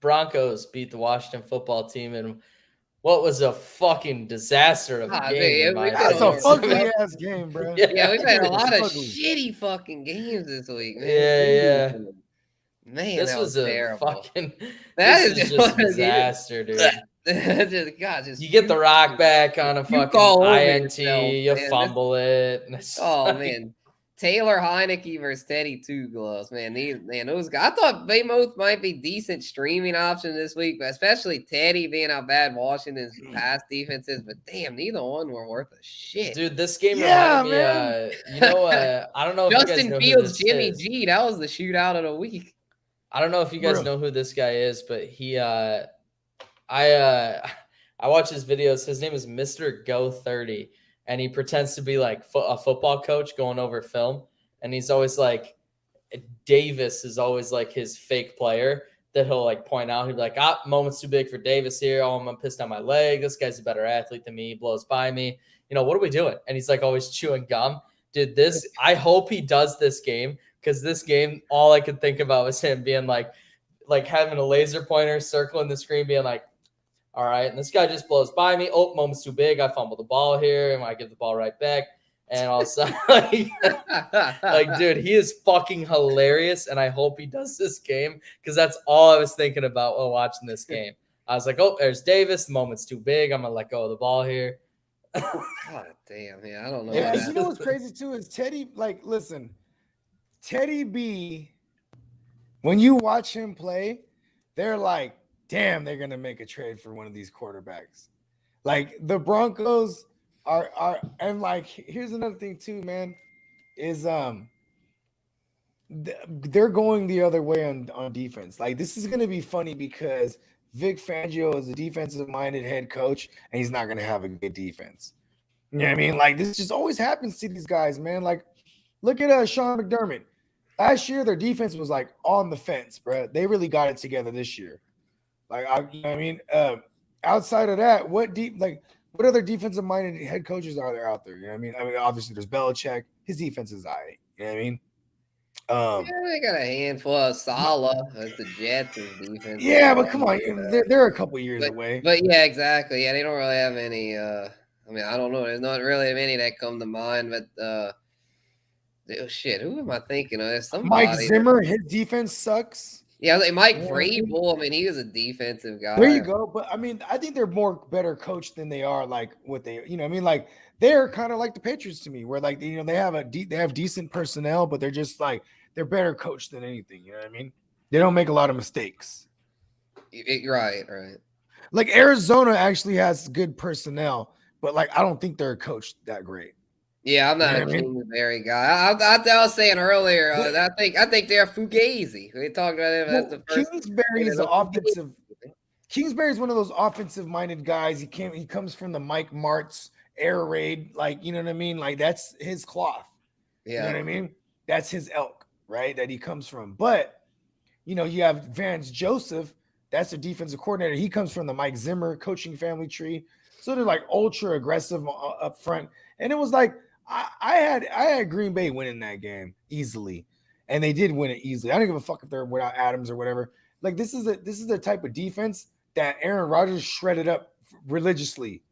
Broncos beat the Washington football team in what was a fucking disaster of a game. That's a ugly ass game, bro. Yeah, we've had a lot of shitty fucking games this week, man. Yeah. Man, this was terrible. Fucking. That is just a disaster, dude. just you get the rock back on a fucking INT, you fumble it. Oh man, Taylor Heineke versus Teddy Two Gloves, man. Those guys. I thought they both might be decent streaming options this week, but especially Teddy being how bad Washington's pass defense is. But damn, neither one were worth a shit. Dude, this game reminded me. I don't know. Justin Fields, Jimmy G. That was the shootout of the week. I don't know if you guys know who this guy is, but I watch his videos. His name is Mr. Go 30, and he pretends to be like a football coach going over film. And he's always like, Davis is always like his fake player that he'll like point out. He'll be like, moment's too big for Davis here. Oh, I'm pissed on my leg. This guy's a better athlete than me. He blows by me. You know, what are we doing? And he's like always chewing gum. Dude, I hope he does this game. Because this game, all I could think about was him being like having a laser pointer circling the screen, being like, all right. And this guy just blows by me. Oh, moment's too big. I fumble the ball here. And I give the ball right back. And all of a sudden, like, dude, he is fucking hilarious. And I hope he does this game because that's all I was thinking about while watching this game. I was like, oh, there's Davis. The moment's too big. I'm going to let go of the ball here. God damn. Yeah, I don't know. Yeah, you know what's crazy too is Teddy, like, listen. Teddy B, when you watch him play, they're like, damn, they're going to make a trade for one of these quarterbacks. Like the Broncos are and like, here's another thing too, man, is they're going the other way on defense. Like this is going to be funny because Vic Fangio is a defensive-minded head coach, and he's not going to have a good defense. You know what I mean? Like this just always happens to these guys, man. Like look at Sean McDermott. Last year, their defense was like on the fence, bro. They really got it together this year. Like, outside of that, what other defensive-minded head coaches are there out there? You know what I mean? Obviously, there's Belichick. His defense is all right. You know what I mean? They got a handful of Salah as the Jets' defense. Yeah, but come on, they're a couple years away. But yeah, exactly. Yeah, they don't really have any. I don't know. There's not really many that come to mind, but. Oh, shit, who am I thinking of? There's somebody. Mike Zimmer, his defense sucks. Yeah, like Mike Vrabel. He was a defensive guy. There you go. But I think they're better coached than they are like what they. Like they're kind of like the Patriots to me, where like they have decent personnel, but they're just like they're better coached than anything. You know what I mean? They don't make a lot of mistakes. Right. Like Arizona actually has good personnel, but like I don't think they're coached that great. Yeah, I'm not a Kingsbury guy. I was saying earlier, I think they're Fugazi. We talked about him as the first. Kingsbury is one of those offensive-minded guys. He comes from the Mike Martz air raid, like you know what I mean. Like that's his cloth. Yeah, you know what I mean. that's his elk, right? That he comes from. But you have Vance Joseph, that's the defensive coordinator. He comes from the Mike Zimmer coaching family tree. So they're like ultra aggressive up front. And it was like I had Green Bay winning that game easily. And they did win it easily. I don't give a fuck if they're without Adams or whatever. Like this is the type of defense that Aaron Rodgers shredded up religiously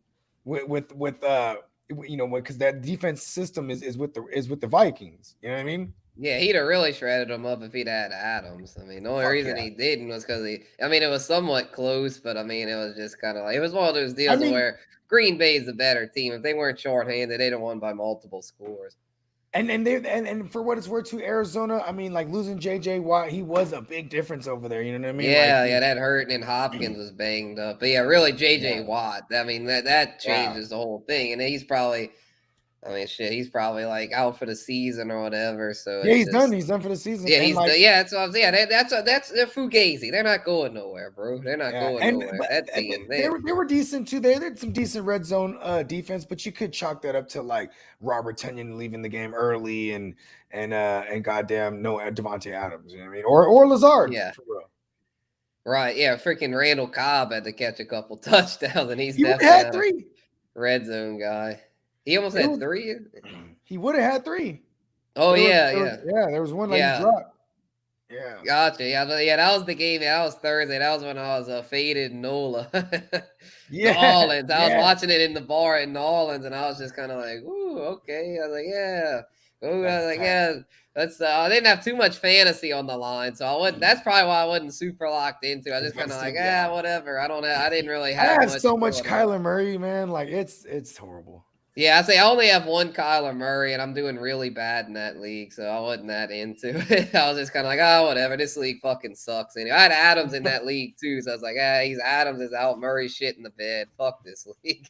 with because that defense system is with the Vikings. You know what I mean? Yeah, he'd have really shredded him up if he'd had Adams. I mean, the only reason he didn't was because it was somewhat close, but I mean, it was just kind of like, it was one of those deals where Green Bay is the better team. If they weren't shorthanded, they'd have won by multiple scores. And for what it's worth to Arizona, I mean, like losing JJ Watt, he was a big difference over there. You know what I mean? Yeah, that hurt, and Hopkins was banged up. But yeah, really, JJ Watt. I mean, that changes the whole thing. And he's probably, he's probably like out for the season or whatever. So yeah, he's done. He's done for the season. Yeah, that's what I'm saying. That's they're fugazi. They're not going nowhere, bro. They're not going nowhere. That team, they were decent too. They had some decent red zone defense, but you could chalk that up to like Robert Tonyan leaving the game early and goddamn no Devontae Adams. You know what I mean? Or Lazard. Yeah. Right. Yeah. Freaking Randall Cobb had to catch a couple touchdowns, and he's definitely had 3 red zone guy. He almost had 3. He would have had 3. Oh, there was one like he dropped. Yeah. Gotcha. Yeah, that was the game. That was Thursday. That was when I was faded Nola. New Orleans. I was watching it in the bar in New Orleans, and I was just kind of like, ooh, okay. I was like, yeah. Ooh, I was like, yeah. That's I didn't have too much fantasy on the line, so I wouldn't. That's probably why I wasn't super locked into. I was just kind of like, whatever. I didn't really have. I have so much Kyler Murray, man. Like it's horrible. Yeah, I only have one Kyler Murray, and I'm doing really bad in that league, so I wasn't that into it. I was just kind of like, whatever. This league fucking sucks. Anyway, I had Adams in that league too, so I was like, Adams is out. Murray shit in the bed. Fuck this league.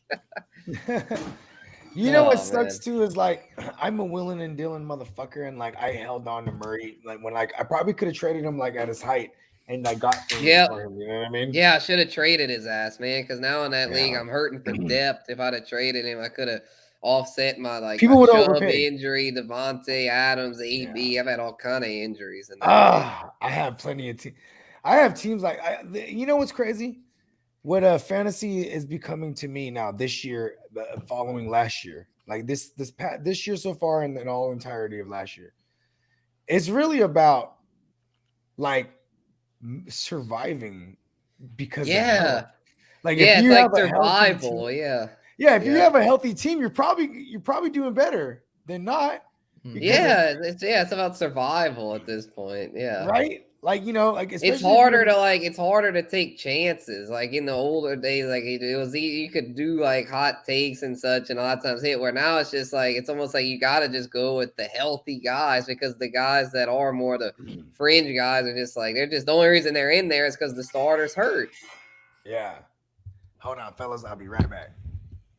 You know what sucks too is like I'm a willing and dealing motherfucker, and like I held on to Murray like when I probably could have traded him like at his height. And I got things for him, you know what I mean? Yeah, I should have traded his ass, man, because now in that league, I'm hurting for depth. If I'd have traded him, I could have offset my people would Chubb overpay. Injury, Devontae Adams, AB. I've had all kind of injuries. I have plenty of teams. I have teams like you know what's crazy? What fantasy is becoming to me now this year, following last year, like this year so far, and then all entirety of last year. It's really about like surviving because of health. Like if you have a survival, if you have a healthy team, you're probably doing better than not. It's about survival at this point. Yeah, right. Like it's harder to take chances. Like in the older days, like it was you could do like hot takes and such, and a lot of times hit. Where now it's just like it's almost like you got to just go with the healthy guys because the guys that are more the fringe guys are just like they're just the only reason they're in there is because the starters hurt. Yeah. Hold on, fellas. I'll be right back.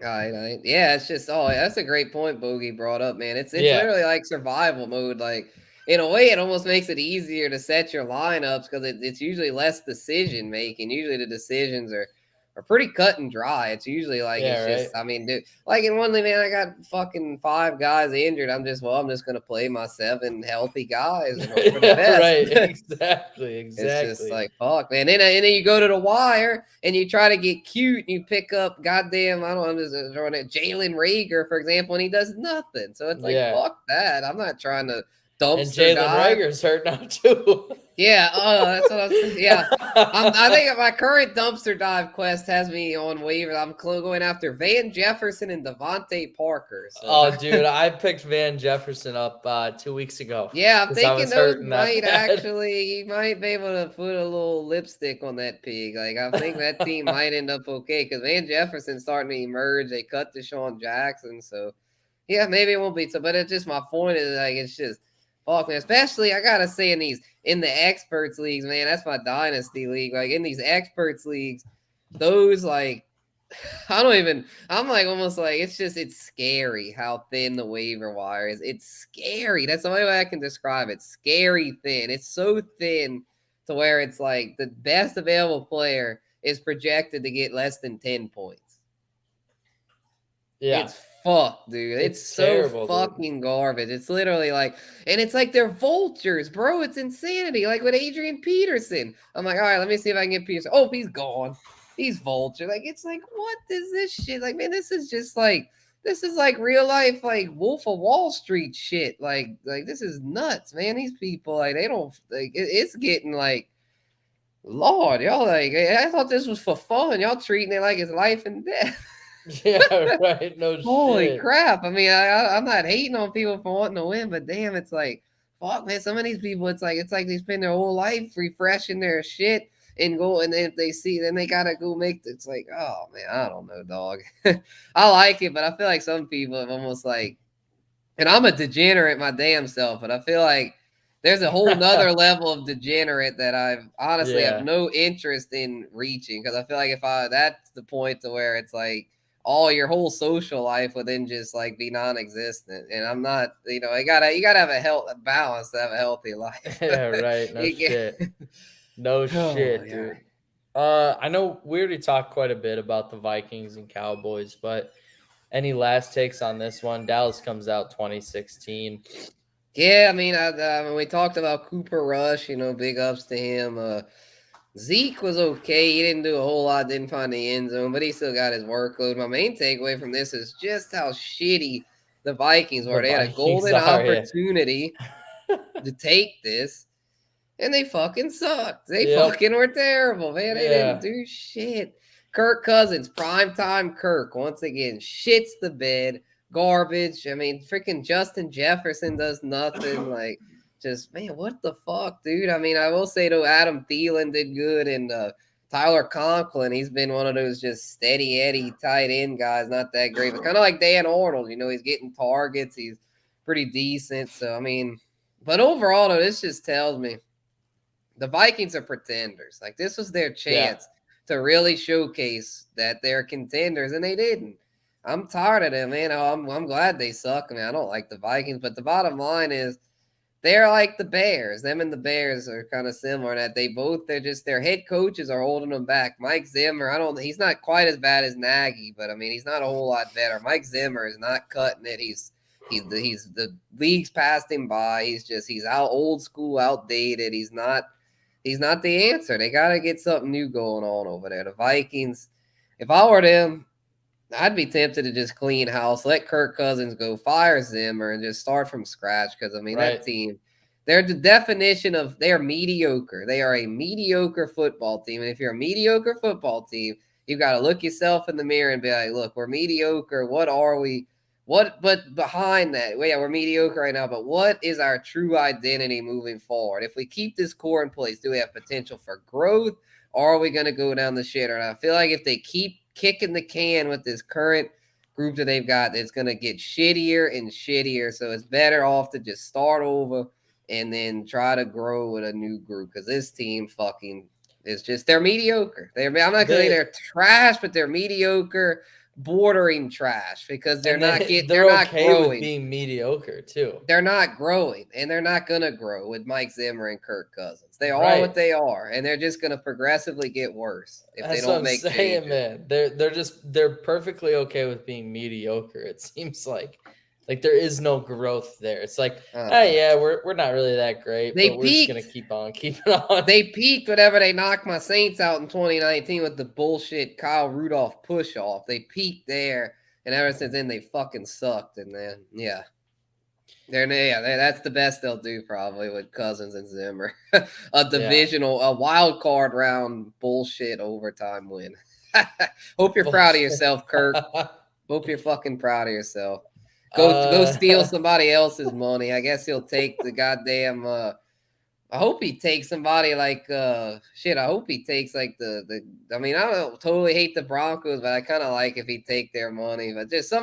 All right. Yeah, it's just that's a great point Bogey brought up, man. It's literally like survival mode. Like in a way, it almost makes it easier to set your lineups because it's usually less decision making. Usually the decisions are pretty cut and dry. It's usually like just dude, like in one league, man, I got fucking 5 guys injured. I'm just gonna play my 7 healthy guys and hope for the best. Right, exactly. It's just like fuck, man. And then you go to the wire and you try to get cute and you pick up goddamn I'm just throwing it Jalen Reagor, for example, and he does nothing. So it's like fuck that. I'm not trying to dumpster and Jalen Reagor's hurt now too. Yeah, that's what I was saying. Yeah, I think my current dumpster dive quest has me on waivers. I'm going after Van Jefferson and Devontae Parker. So. Oh, dude, I picked Van Jefferson up 2 weeks ago. Yeah, I'm thinking those might he might be able to put a little lipstick on that pig. Like I think that team might end up okay because Van Jefferson's starting to emerge. They cut Deshaun Jackson, so yeah, maybe it won't be so. But it's just my point is like it's just. Fuck, man, especially I gotta say in the experts leagues, man, that's my dynasty league. Like in these experts leagues, those like I'm like almost like it's scary how thin the waiver wire is. It's scary. That's the only way I can describe it. Scary thin. It's so thin to where it's like the best available player is projected to get less than 10 points. Yeah. It's fucked, dude. It's so terrible, fucking garbage. It's literally like, and it's like they're vultures, bro. It's insanity. Like with Adrian Peterson. I'm like, all right, let me see if I can get Peterson. Oh, he's gone. He's vulture. Like, it's like, what is this shit? Like, man, this is just like, this is like real life, like Wolf of Wall Street shit. Like this is nuts, man. These people, like, they don't, like, it's getting like, Lord, y'all, like, I thought this was for fun. Y'all treating it like it's life and death. Yeah, right. No Holy shit. crap. I mean, I'm not hating on people for wanting to win, but damn, it's like, fuck, man, some of these people, it's like they spend their whole life refreshing their shit and go, and then if they see, then they gotta go make, it's like, oh, man, I don't know, dog. I like it, but I feel like some people have almost like, and I'm a degenerate my damn self, but I feel like there's a whole nother level of degenerate that I've honestly have Yeah. no interest in reaching, because I feel like that's the point to where it's like all your whole social life would then just like be non-existent, and I'm not, you gotta have a balance to have a healthy life. Yeah, right. No shit. No shit, yeah. dude. I know we already talked quite a bit about the Vikings and Cowboys, but any last takes on this one? Dallas comes out 2016. Yeah, I mean, we talked about Cooper Rush, big ups to him. Zeke was okay. He didn't do a whole lot, didn't find the end zone, but he still got his workload. My main takeaway from this is just how shitty the Vikings were. They had a golden opportunity to take this, and they fucking sucked. They fucking were terrible, man. They didn't do shit. Kirk Cousins, primetime Kirk, once again, shits the bed. Garbage. I mean, freaking Justin Jefferson does nothing. Like, just, man, what the fuck, dude? I mean, I will say, though, Adam Thielen did good, and Tyler Conklin, he's been one of those just steady Eddie tight end guys, not that great, but kind of like Dan Arnold, he's getting targets. He's pretty decent. So, I mean, but overall, though, this just tells me the Vikings are pretenders. Like, this was their chance to really showcase that they're contenders, and they didn't. I'm tired of them, man. I'm glad they suck. I mean, I don't like the Vikings, but the bottom line is they're like the Bears. Them and the Bears are kind of similar in that their head coaches are holding them back. Mike Zimmer, he's not quite as bad as Nagy, but I mean, he's not a whole lot better. Mike Zimmer is not cutting it. He's the league's passed him by. He's out old school, outdated. He's not the answer. They got to get something new going on over there. The Vikings, if I were them, I'd be tempted to just clean house, let Kirk Cousins go, fire Zimmer, and just start from scratch. Because, I mean, that team, they're the definition of, they're mediocre. They are a mediocre football team. And if you're a mediocre football team, you've got to look yourself in the mirror and be like, look, we're mediocre. What are we? But behind that, well, yeah, we're mediocre right now, but what is our true identity moving forward? If we keep this core in place, do we have potential for growth, or are we going to go down the shitter? And I feel like if they keep kicking the can with this current group that they've got, it's going to get shittier and shittier. So it's better off to just start over and then try to grow with a new group, because this team fucking is just, they're mediocre. I'm not going to say they're trash, but they're mediocre, bordering trash, because they're not okay growing. With being mediocre too. They're not growing, and they're not gonna grow with Mike Zimmer and Kirk Cousins. They are what they are, and they're just gonna progressively get worse if they don't make changes. Man. They're perfectly okay with being mediocre. It seems like there is no growth there. It's like, yeah, we're not really that great, but we're just gonna keep on keeping on. They peaked whenever they knocked my Saints out in 2019 with the bullshit Kyle Rudolph push off. They peaked there, and ever since then they fucking sucked. And then that's the best they'll do probably with Cousins and Zimmer. A wild card round bullshit overtime win. Hope you're proud of yourself, Kirk. Hope you're fucking proud of yourself. Go steal somebody else's money. I guess he'll take the goddamn. I hope he takes somebody like I hope he takes like the. I mean, I don't totally hate the Broncos, but I kind of like if he take their money. But just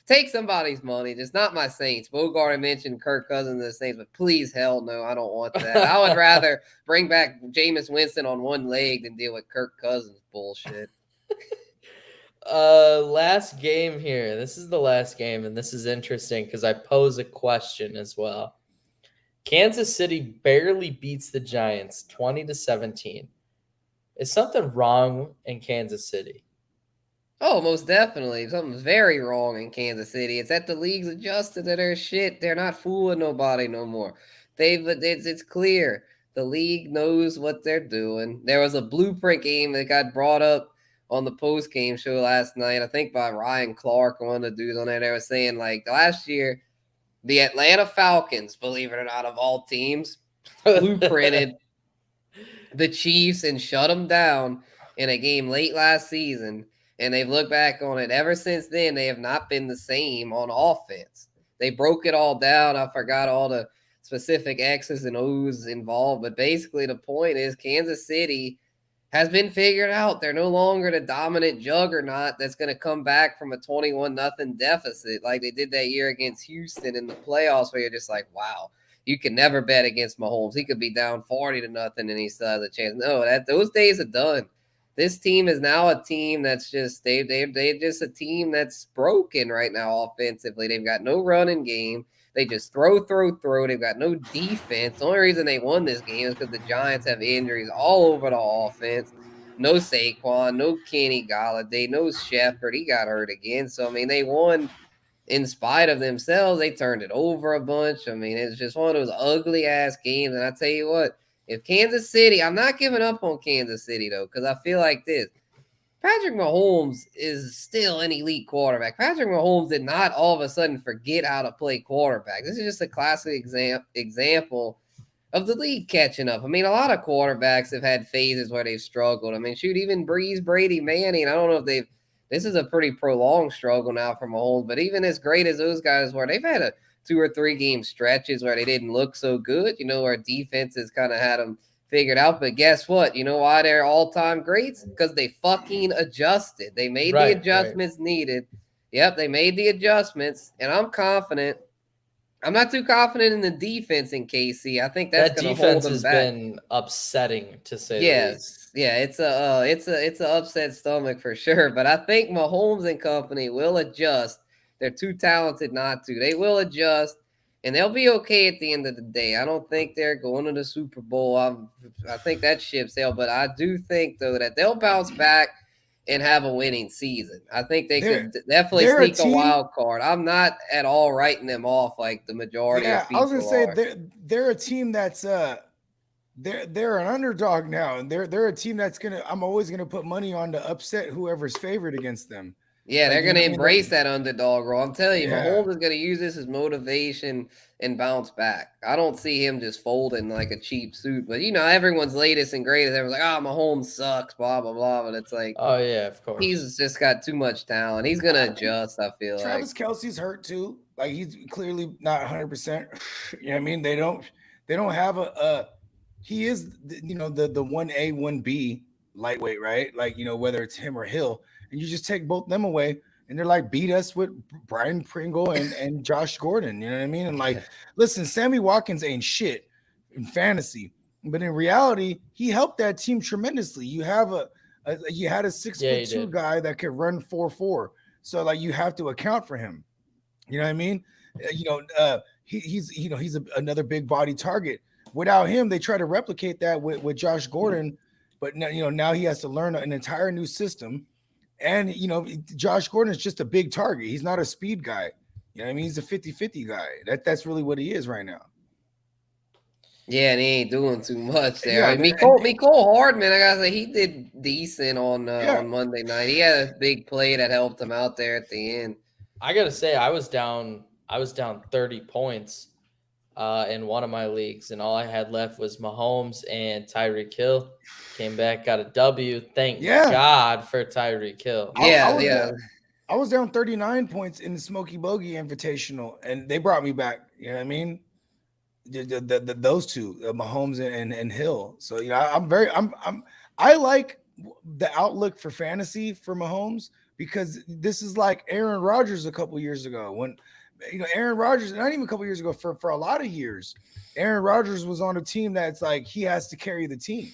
take somebody's money, just not my Saints. Bogart mentioned Kirk Cousins and the Saints, but please, hell no, I don't want that. I would rather bring back Jameis Winston on one leg than deal with Kirk Cousins bullshit. Last game here. This is the last game, and this is interesting because I pose a question as well. Kansas City barely beats the Giants 20-17. Is something wrong in Kansas City? Oh, most definitely. Something's very wrong in Kansas City. It's that the league's adjusted to their shit. They're not fooling nobody no more. It's clear. The league knows what they're doing. There was a blueprint game that got brought up on the post game show last night, I think by Ryan Clark, one of the dudes on there. They were saying like last year, the Atlanta Falcons, believe it or not, of all teams, blueprinted the Chiefs and shut them down in a game late last season. And they've looked back on it ever since then. They have not been the same on offense. They broke it all down. I forgot all the specific X's and O's involved. But basically, the point is Kansas City has been figured out. They're no longer the dominant juggernaut that's going to come back from a 21-0 deficit like they did that year against Houston in the playoffs, where you're just like, wow, you can never bet against Mahomes. He could be down 40-0 and he still has a chance. No, those days are done. This team is now a team that's just they're just a team that's broken right now offensively. They've got no running game. They just throw. They've got no defense. The only reason they won this game is because the Giants have injuries all over the offense. No Saquon, no Kenny Golladay, no Shepard. He got hurt again. So, I mean, they won in spite of themselves. They turned it over a bunch. I mean, it's just one of those ugly-ass games. And I tell you what, if Kansas City – I'm not giving up on Kansas City, though, because I feel like this. Patrick Mahomes is still an elite quarterback. Patrick Mahomes did not all of a sudden forget how to play quarterback. This is just a classic example of the league catching up. I mean, a lot of quarterbacks have had phases where they've struggled. I mean, shoot, even Breeze, Brady, Manning, I don't know if they've – this is a pretty prolonged struggle now for Mahomes, but even as great as those guys were, they've had 2 or 3 game stretches where they didn't look so good, where defenses kind of had them figured out. But guess what? You know why they're all-time greats? Because they fucking adjusted. They made the adjustments needed. Yep, they made the adjustments, and I'm confident. I'm not too confident in the defense in KC. I think that's going to hold them back. That defense has been upsetting, to say the least. Yeah, it's a upset stomach for sure. But I think Mahomes and company will adjust. They're too talented not to. They will adjust. And they'll be okay at the end of the day. I don't think they're going to the Super Bowl. I think that ship sailed. But I do think, though, that they'll bounce back and have a winning season. I think they could definitely sneak a wild card. I'm not at all writing them off like the majority of people are. I was going to say they're a team that's they're an underdog now. And they're a team that's I'm always going to put money on to upset whoever's favored against them. Yeah, they're going to embrace that underdog role. I'm telling you, Mahomes is going to use this as motivation and bounce back. I don't see him just folding like a cheap suit. But, everyone's latest and greatest. Everyone's like, Mahomes sucks, blah, blah, blah. But it's like, oh, yeah, of course. He's just got too much talent. He's going to adjust, I feel Travis Kelce's hurt, too. Like, he's clearly not 100%. You know what I mean? They don't have he is, the 1A, 1B lightweight, right? Like, whether it's him or Hill. And you just take both them away, and they're like, beat us with Brian Pringle and Josh Gordon. You know what I mean? And like, listen, Sammy Watkins ain't shit in fantasy, but in reality, he helped that team tremendously. You have you had a 6'2" guy that could run 4.4, so like you have to account for him. You know what I mean? He's another big body target. Without him, they try to replicate that with Josh Gordon, but now he has to learn an entire new system. And, Josh Gordon is just a big target. He's not a speed guy. You know what I mean? He's a 50-50 guy. That's really what he is right now. Yeah, and he ain't doing too much there. Yeah, Mecole Hardman, I gotta say, he did decent on Monday night. He had a big play that helped him out there at the end. I gotta say, I was down 30 points in one of my leagues, and all I had left was Mahomes and Tyreek Hill. Came back, got a W. Thank God for Tyreek Hill. I was down 39 points in the Smokey Bogey Invitational, and they brought me back. You know what I mean? Those two, Mahomes and Hill. So I like the outlook for fantasy for Mahomes, because this is like Aaron Rodgers a couple years ago when. Aaron Rodgers, not even a couple years ago, for a lot of years, Aaron Rodgers was on a team that's like he has to carry the team.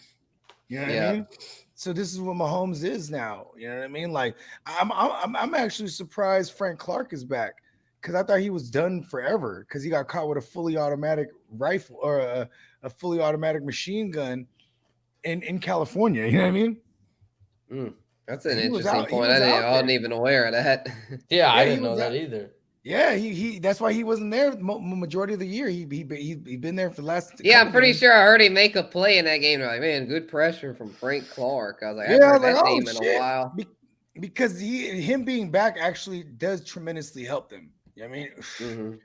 You know what I mean? So this is what Mahomes is now. You know what I mean? Like I'm actually surprised Frank Clark is back, because I thought he was done forever, because he got caught with a fully automatic rifle or a fully automatic machine gun in California. You know what I mean? That's an He was interesting out. He point. was I out wasn't there. even aware of that. Yeah, I Yeah, he didn't know was that out. either. Yeah, he. That's why he wasn't there the majority of the year. He been there for the last Yeah, I'm couple pretty games. sure I heard him make a play in that game. They're like, man, good pressure from Frank Clark. I was like, I haven't Yeah, I was heard like, that oh name in a shit, while. because him being back actually does tremendously help them. I mean, Mm-hmm.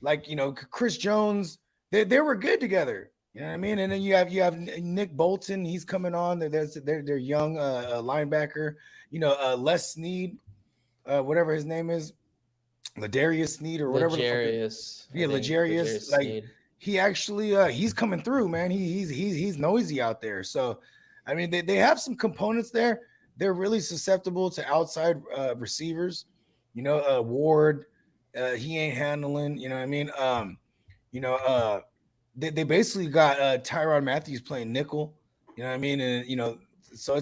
like Chris Jones, they were good together. You know what I mean? And then you have Nick Bolton. He's coming on. They're young linebacker. Les Snead, whatever his name is, Ladarius Snead or whatever the fuck. Legarius, I Yeah, think Legarius. Legarius Like Sneed. he actually he's coming through, man. He's noisy out there. So I mean they have some components there. They're really susceptible to outside receivers. Ward, he ain't handling, you know what I mean? You know, they basically got Tyron Matthews playing nickel, you know what I mean? And so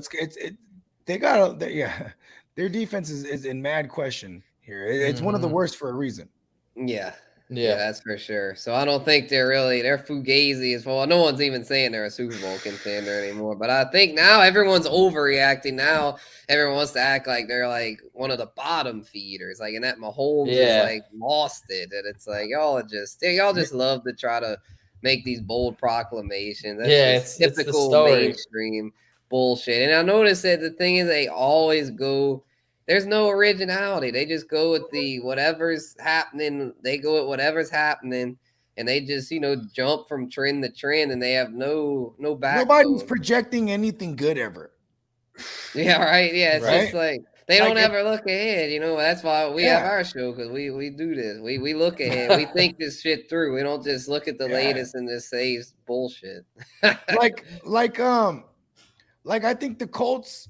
they got yeah, their defense is in mad question here. It's one of the worst for a reason. Yeah. Yeah, Yeah. that's for sure. So I don't think they're fugazi as well. No one's even saying they're a Super Bowl contender anymore. But I think now everyone's overreacting. Now everyone wants to act like they're like one of the bottom feeders. Like, and that Mahomes is Yeah. like lost it. And it's like y'all just love to try to make these bold proclamations. That's Yeah, just it's the typical story. mainstream bullshit. And I noticed that the thing is they always go. There's no originality. They just go with the whatever's happening. They go with whatever's happening, and they just jump from trend to trend, and they have no Nobody's backbone. projecting anything good ever. Yeah, right. Yeah, it's Right? just like they Like don't ever look ahead. That's why we have Yeah. our show, because we do this. We look ahead. We think this shit through. We don't just look at the Yeah. latest and just say bullshit. like I think the Colts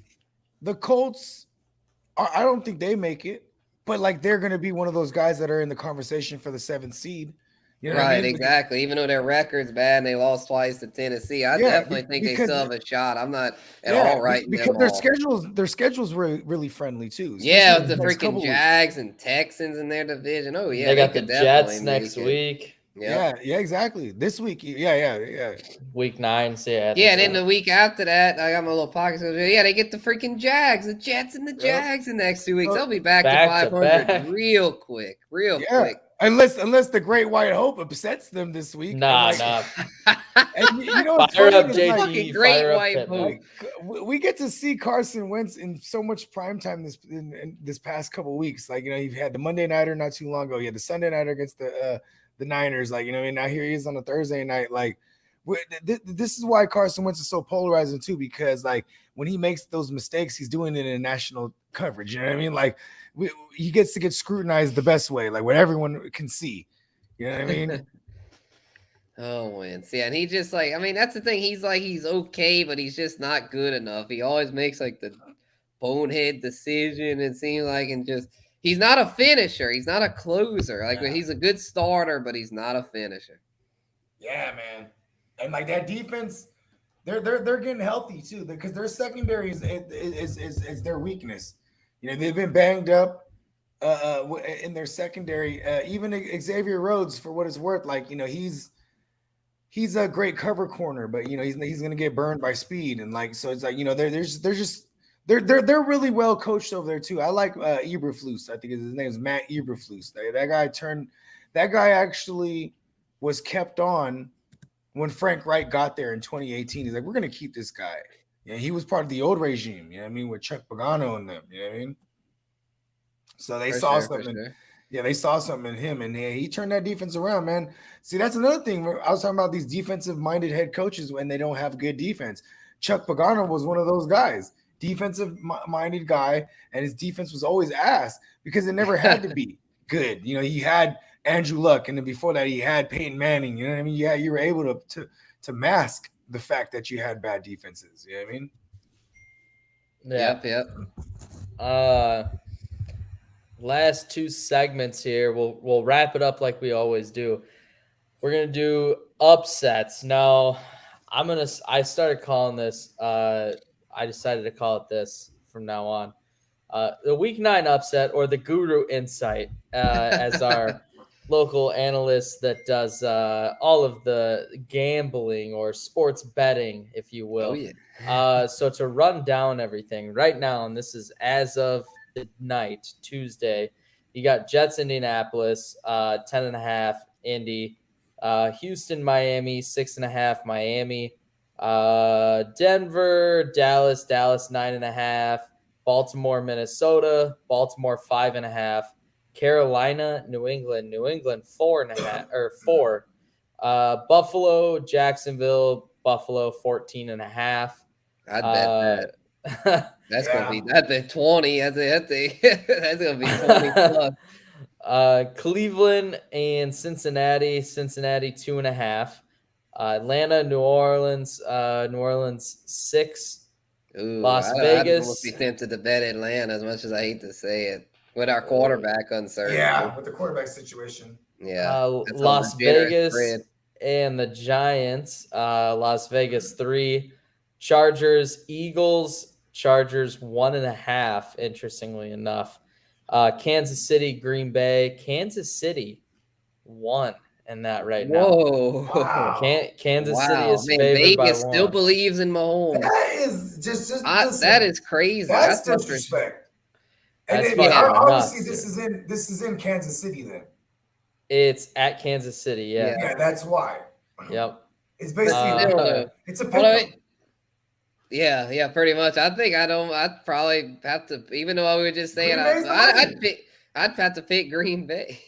I don't think they make it, but like they're going to be one of those guys that are in the conversation for the 7th seed. You know what I Right, mean? exactly. Even though their record's bad and they lost twice to Tennessee, I definitely think they still have a shot. I'm not at all writing because them off. their schedules were really friendly too. Yeah, especially with the next freaking couple weeks. Jags and Texans in their division. Oh yeah, They got the could Jets definitely next make it. week. Yep. Yeah, exactly. This week, yeah. Week 9. So yeah. Yeah, and then the week after that, I got my little pocket. So yeah, they get the freaking Jags, the Jets, and the Jags the next 2 weeks. They'll be back to Back to 500 back. real quick, quick. Unless the Great White Hope upsets them this week. Nah. And you know what's Fire funny up is, JT. Fucking Great Fire up White Pittman. Hope. we get to see Carson Wentz in so much primetime in this past couple of weeks. Like, you've had the Monday nighter not too long ago. You had the Sunday nighter against the Niners. Like, and now here he is on a Thursday night. Like, this is why Carson Wentz is so polarizing too, because like when he makes those mistakes, he's doing it in national coverage. You know what I mean? Like he gets to get scrutinized the best way, like what everyone can see. You know what I mean? Oh, Wentz. Yeah, and he just that's the thing. He's okay, but he's just not good enough. He always makes like the bonehead decision, it seems like, and just he's not a finisher. He's not a closer. Like he's a good starter, but he's not a finisher. Yeah, man. And like that defense, they're getting healthy too, because their secondary is their weakness. They've been banged up in their secondary. Even Xavier Rhodes, for what it's worth, like he's a great cover corner, but he's gonna get burned by speed, and like so it's like they're really well coached over there too. I like Eberflus. I think his name is Matt Eberflus. That guy actually was kept on when Frank Reich got there in 2018. He's like, we're gonna keep this guy. Yeah, he was part of the old regime. You know what I mean, with Chuck Pagano and them. You know what I mean? So they saw something. Sure. Yeah, they saw something in him, and he turned that defense around, man. See, that's another thing. I was talking about these defensive-minded head coaches when they don't have good defense. Chuck Pagano was one of those guys, defensive-minded guy, and his defense was always ass because it never had to be good. He had Andrew Luck, and then before that, he had Peyton Manning. You know what I mean? Yeah, you were able to mask the fact that you had bad defenses. You know what I mean? Yep. Last 2 segments here. We'll wrap it up like we always do. We're gonna do upsets. Now, I started calling this. I decided to call it this from now on. The Week 9 upset, or the Guru Insight, as our local analyst that does all of the gambling or sports betting, if you will. Oh, yeah. So to run down everything right now, and this is as of the night, Tuesday, you got Jets, Indianapolis, 10.5, Indy, Houston, Miami, 6.5, Miami, Denver, Dallas, 9.5, Baltimore, Minnesota, Baltimore, 5.5, Carolina, New England, 4.5 or 4. Buffalo, Jacksonville, Buffalo, 14.5. I'd bet that. That's gonna be that's a 20. That's gonna be 20 plus. Cleveland and Cincinnati, 2.5. Atlanta, New Orleans, 6. Ooh, Las I'd Vegas. almost be tempted to bet Atlanta, as much as I hate to say it, with our quarterback uncertainty. Yeah, with the quarterback situation. Yeah, Las Vegas and the Giants. Las Vegas 3. Chargers, Eagles. Chargers 1.5. Interestingly enough, Kansas City, Green Bay. Kansas City 1 in that right now. Whoa! Wow. Kansas City is Man, favored Vegas by 1. still believes in Mahomes. That is just listen, that is crazy. That's disrespect. And That's then, obviously nuts, this is in Kansas City then. It's at Kansas City, yeah. Yeah, that's why. Yep. It's basically it's a pick. Yeah, pretty much. I'd probably have to, even though I would just say I'd have to pick Green Bay.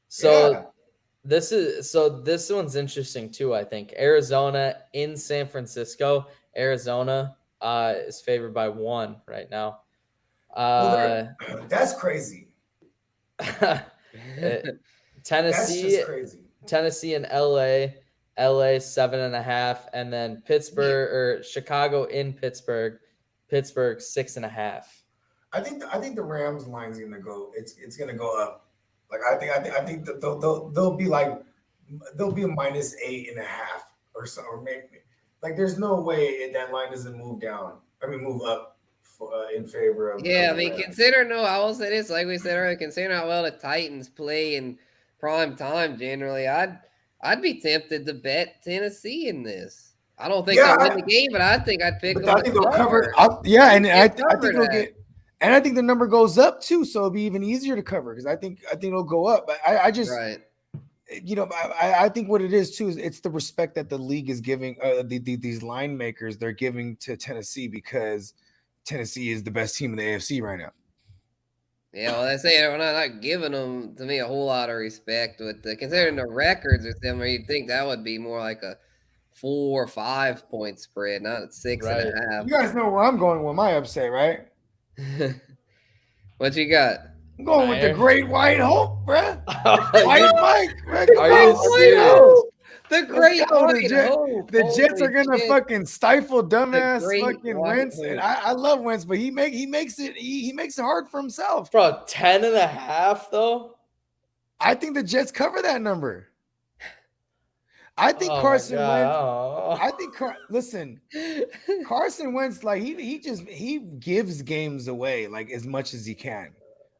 So this one's interesting too, I think. Arizona in San Francisco. Arizona is favored by 1 right now. That's crazy. Tennessee, crazy. Tennessee and LA 7.5, and then Pittsburgh or Chicago in Pittsburgh 6.5. I think the Rams line's gonna go. It's gonna go up. Like I think that they'll be like they'll be a -8.5 or so, or maybe like there's no way that line doesn't move down. Move up in favor of. Yeah, considering I will say this, like we said earlier, considering how well the Titans play in prime time generally, I'd be tempted to bet Tennessee in this. I don't think they'll win the game, but I think I'd pick them. I think they'll cover. I think they'll get. And I think the number goes up too, so it'll be even easier to cover because I think it'll go up. But I just, I think what it is too is it's the respect that the league is giving these line makers. They're giving to Tennessee because Tennessee is the best team in the AFC right now. Yeah, well, they say we're not giving them, to me, a whole lot of respect with considering the records with them. Where you'd think that would be more like a 4 or 5 point spread, not a 6.5. You guys know where I'm going with my upset, right? What you got? I'm going with the Great White Hope, bruh. White Mike. Are you serious? The Great White Hope. The Jets are gonna fucking stifle dumbass fucking Wentz, and I love Wentz, but he makes it hard for himself. Bro, 10.5 though. I think the Jets cover that number. I think Carson Wentz. Listen, Carson Wentz, like he gives games away like as much as he can.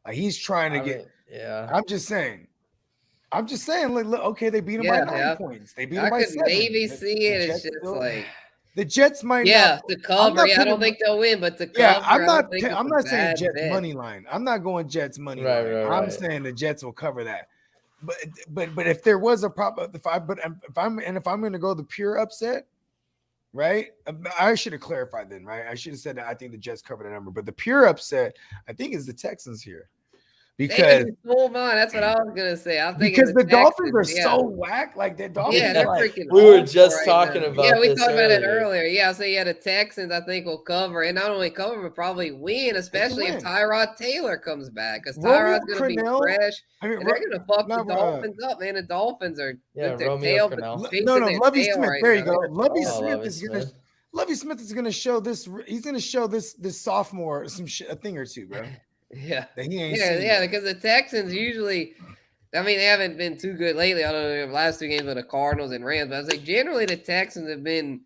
Like he's trying to get. Yeah. I'm just saying. Like, look, okay, they beat him by 9 points. They beat him by 7. Maybe see it. It's just like the Jets might. The cover. I don't think they'll win, but the cover. Yeah, I'm not saying Jets money line. I'm not going Jets money line. I'm saying the Jets will cover that. But if there was a problem, if I'm going to go the pure upset, right? I should have clarified then, right? I should have said that I think the Jets cover the number, but the pure upset, I think, is the Texans here. Because that's what I was gonna say. Because the Dolphins are so whack, like the Dolphins. Yeah, they're freaking. We were just talking about. Yeah, we talked about it earlier. Yeah, so the Texans I think will cover, and not only cover, but probably win, especially if Tyrod Taylor comes back, because Tyrod's gonna be fresh. And they're gonna fuck the Dolphins up, man. The Dolphins are Romeo Lovie Smith. There you go. Lovie Smith is gonna show this. He's gonna show this sophomore a thing or two, bro. Yeah, yeah, because the Texans usually, they haven't been too good lately. I don't know the last 2 games with the Cardinals and Rams, but I was like, generally the Texans have been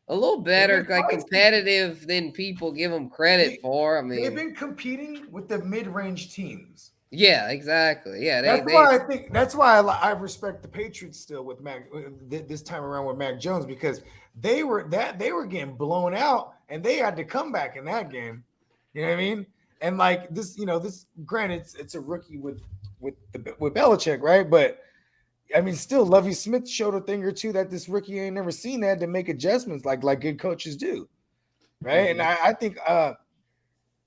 a little better, like competitive than people give them credit for. They've been competing with the mid-range teams. Yeah, exactly. Yeah, That's why I respect the Patriots still with Mac this time around with Mac Jones, because they were getting blown out and they had to come back in that game. You know what I mean? And like this, this granted it's a rookie with Belichick, right? But I mean, still, Lovie Smith showed a thing or two that this rookie ain't never seen, that to make adjustments like good coaches do, right? And I think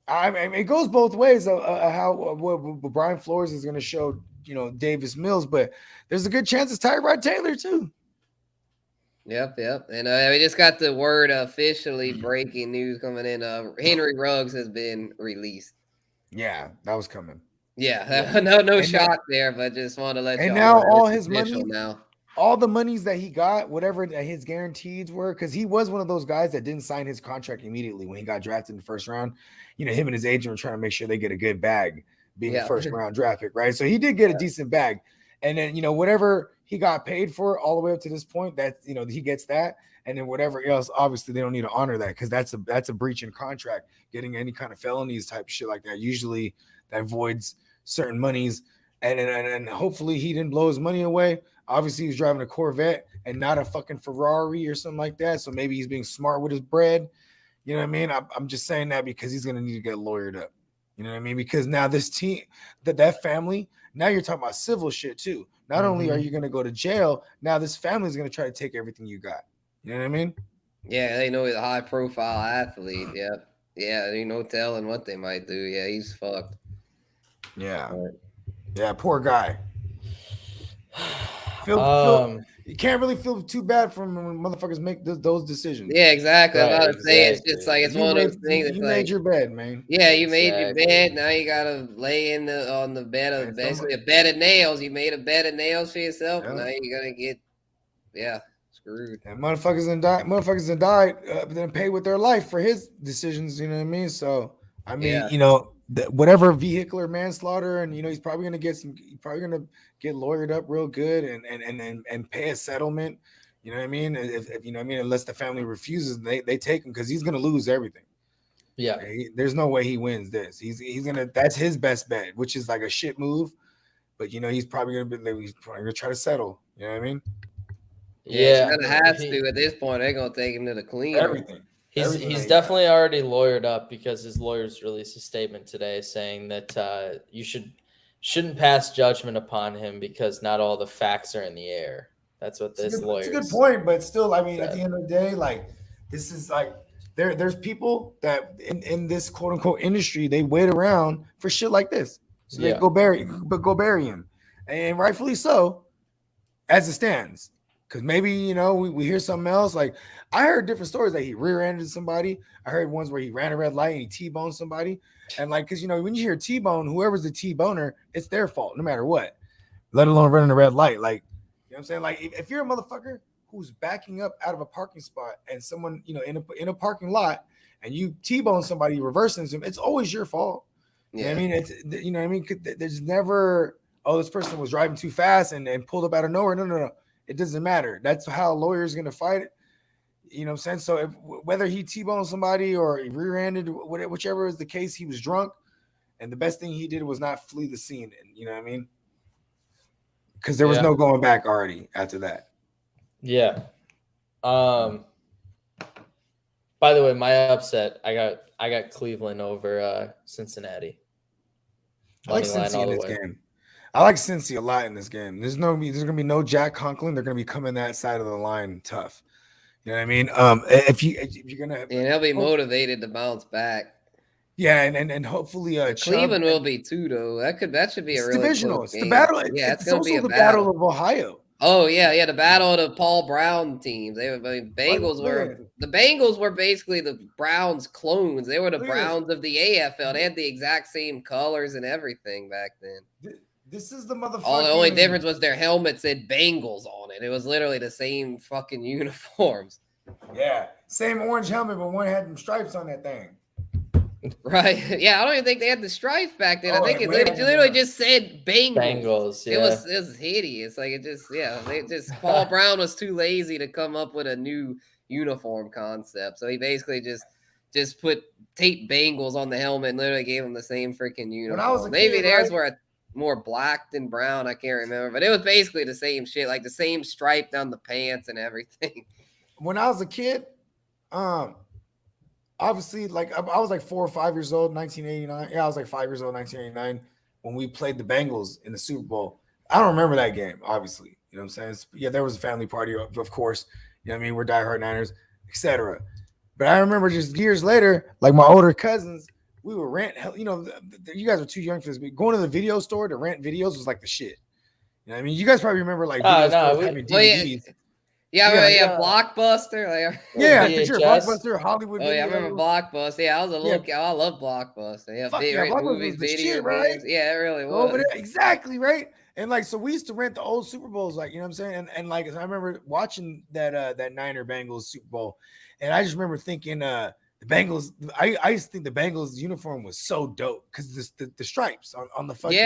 I mean, it goes both ways of how what Brian Flores is going to show, Davis Mills, but there's a good chance it's Tyrod Taylor too. Yep. And we just got the word officially breaking news coming in. Henry Ruggs has been released. Yeah, that was coming. Yeah. No shock there, but just want to let y'all know. And now all his money now. All the monies that he got, whatever his guarantees were, because he was one of those guys that didn't sign his contract immediately when he got drafted in the first round. Him and his agent were trying to make sure they get a good bag being a first round draft pick, right? So he did get a decent bag. And then, whatever he got paid for all the way up to this point, that, he gets that. And then whatever else, obviously they don't need to honor that because that's a breach in contract, getting any kind of felonies type of shit like that. Usually that voids certain monies. And hopefully he didn't blow his money away. Obviously, he's driving a Corvette and not a fucking Ferrari or something like that. So maybe he's being smart with his bread. You know what I mean? I'm just saying that because he's going to need to get lawyered up. You know what I mean? Because now this team, that family, now you're talking about civil shit too. Not only are you going to go to jail, now this family is going to try to take everything you got. You know what I mean? Yeah, they know he's a high-profile athlete. Yep. Yeah, there's no telling what they might do. Yeah, he's fucked. Yeah. Yeah, poor guy. You can't really feel too bad for when motherfuckers make those decisions. Yeah, exactly. Right, I was about to say it's just like it's one of those things. You made your bed, man. Yeah, you made your bed. Now you gotta lay on the bed of basically a bed of nails. You made a bed of nails for yourself. Yeah. Now you're gonna get screwed. And motherfuckers and died, then pay with their life for his decisions. You know what I mean? So I mean, whatever vehicular manslaughter, and he's probably gonna get lawyered up real good and pay a settlement. You know what I mean? If you know what I mean, unless the family refuses, they take him because he's gonna lose everything. Yeah, there's no way he wins this. He's gonna, that's his best bet, which is like a shit move. But he's probably gonna try to settle. You know what I mean? Yeah, he has to at this point. They're gonna take him to the clean. Everything. He's definitely already lawyered up because his lawyers released a statement today saying that you shouldn't pass judgment upon him because not all the facts are in the air. That's what this lawyer. It's a good point, but still, I mean, at the end of the day, like this is like there's people that in this quote unquote industry, they wait around for shit like this, so they go bury him, and rightfully so, as it stands. Because maybe, we hear something else. Like, I heard different stories that he rear-ended somebody. I heard ones where he ran a red light and he T-boned somebody. And, like, because, when you hear T-bone, whoever's the T-boner, it's their fault, no matter what. Let alone running a red light. Like, you know what I'm saying? Like, if you're a motherfucker who's backing up out of a parking spot and someone, in a parking lot, and you T-bone somebody, reversing them, it's always your fault. Yeah. You know what I mean? It's, you know what I mean? There's never, this person was driving too fast and pulled up out of nowhere. No. It doesn't matter. That's how a lawyer is going to fight it. You know what I'm saying? So whether he T-boned somebody or he rear-ended, whichever is the case, he was drunk. And the best thing he did was not flee the scene. You know what I mean? Because there was no going back already after that. Yeah. By the way, my upset, I got Cleveland over Cincinnati. I like Cincy in this game. I like Cincy a lot in this game. There's gonna be no Jack Conklin. They're gonna be coming that side of the line tough. You know what I mean? If you're gonna, and they'll be motivated to bounce back. Yeah, and hopefully Cleveland will be too though. That should be a really divisional. It's the battle. Yeah, it's going to be the battle of Ohio. Oh yeah, the battle of the Paul Brown teams. The Bengals were basically the Browns clones. They were the Browns of the AFL. They had the exact same colors and everything back then. This is the motherfucker. The only difference was their helmet said Bengals on it. It was literally the same fucking uniforms. Yeah, same orange helmet, but one had them stripes on that thing. Right. Yeah, I don't even think they had the stripes back then. I think it literally just said Bengals. Yeah. It was hideous. Like Paul Brown was too lazy to come up with a new uniform concept. So he basically just put tape Bengals on the helmet and literally gave them the same freaking uniform. When I was a Maybe kid, there's right? more black than brown. I can't remember, but it was basically the same shit, like the same stripe down the pants and everything. When I was a kid, obviously, like I was like 4 or 5 years old, 1989. Yeah, I was like 5 years old, 1989, when we played the Bengals in the Super Bowl. I don't remember that game, obviously. You know what I'm saying? Yeah, there was a family party, of course. You know what I mean? We're diehard Niners, etc. But I remember just years later, like my older cousins, we would rent. You know, you guys are too young for this. But going to the video store to rent videos was like the shit. You know what I mean? You guys probably remember like video stores having DVDs. Yeah, Blockbuster. Like, yeah, sure. Blockbuster, Hollywood. Oh, yeah, I remember Blockbuster. Yeah, I was a little kid. I love Blockbuster. Yeah, Blockbuster movies, was the video shit, right? games. Yeah, it really was. Over there, exactly, right? And like, so we used to rent the old Super Bowls, like, you know what I'm saying? And like, I remember watching that Niner Bengals Super Bowl, and I just remember thinking, the Bengals. I used to think the Bengals uniform was so dope because the stripes on the fucking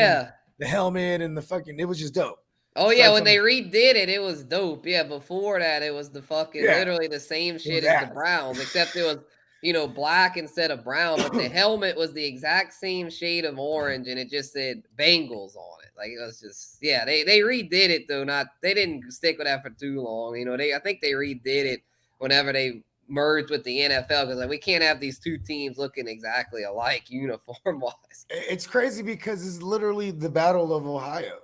the helmet and the fucking, it was just dope. Oh yeah, when they redid it, it was dope. Yeah, before that, it was the fucking literally the same shit as the Browns, except it was, you know, black instead of brown, but the helmet was the exact same shade of orange, and it just said Bengals on it. Like, it was just, yeah, they redid it though. They didn't stick with that for too long. You know, I think they redid it whenever they merged with the NFL, because like, we can't have these two teams looking exactly alike uniform wise. It's crazy because it's literally the Battle of Ohio.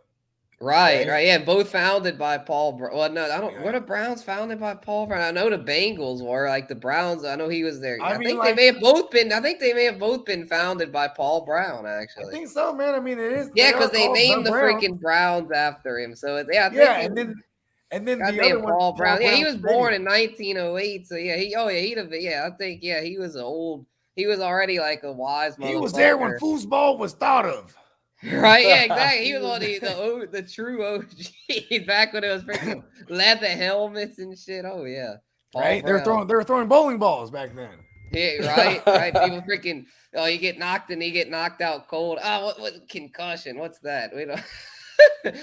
Right. Yeah, both founded by Paul Brown. Well, no, I don't. Were the Browns founded by Paul Brown? I know the Bengals were. Like the Browns, I know he was there. I think they may have both been. I think they may have both been founded by Paul Brown. Actually, I think so, man. I mean, it is. Yeah, because they named the freaking Browns after him. So I think and then the other one, Paul Brown. Yeah, he was born in 1908. So yeah, I think he was old. He was already like a wise motherfucker. He was there when foosball was thought of. Right, yeah, exactly. He was on the true OG back when it was freaking leather helmets and shit. Oh yeah, right. They were throwing bowling balls back then. Yeah, right. People freaking. Oh, you get knocked out cold. Oh, what concussion? What's that? We don't.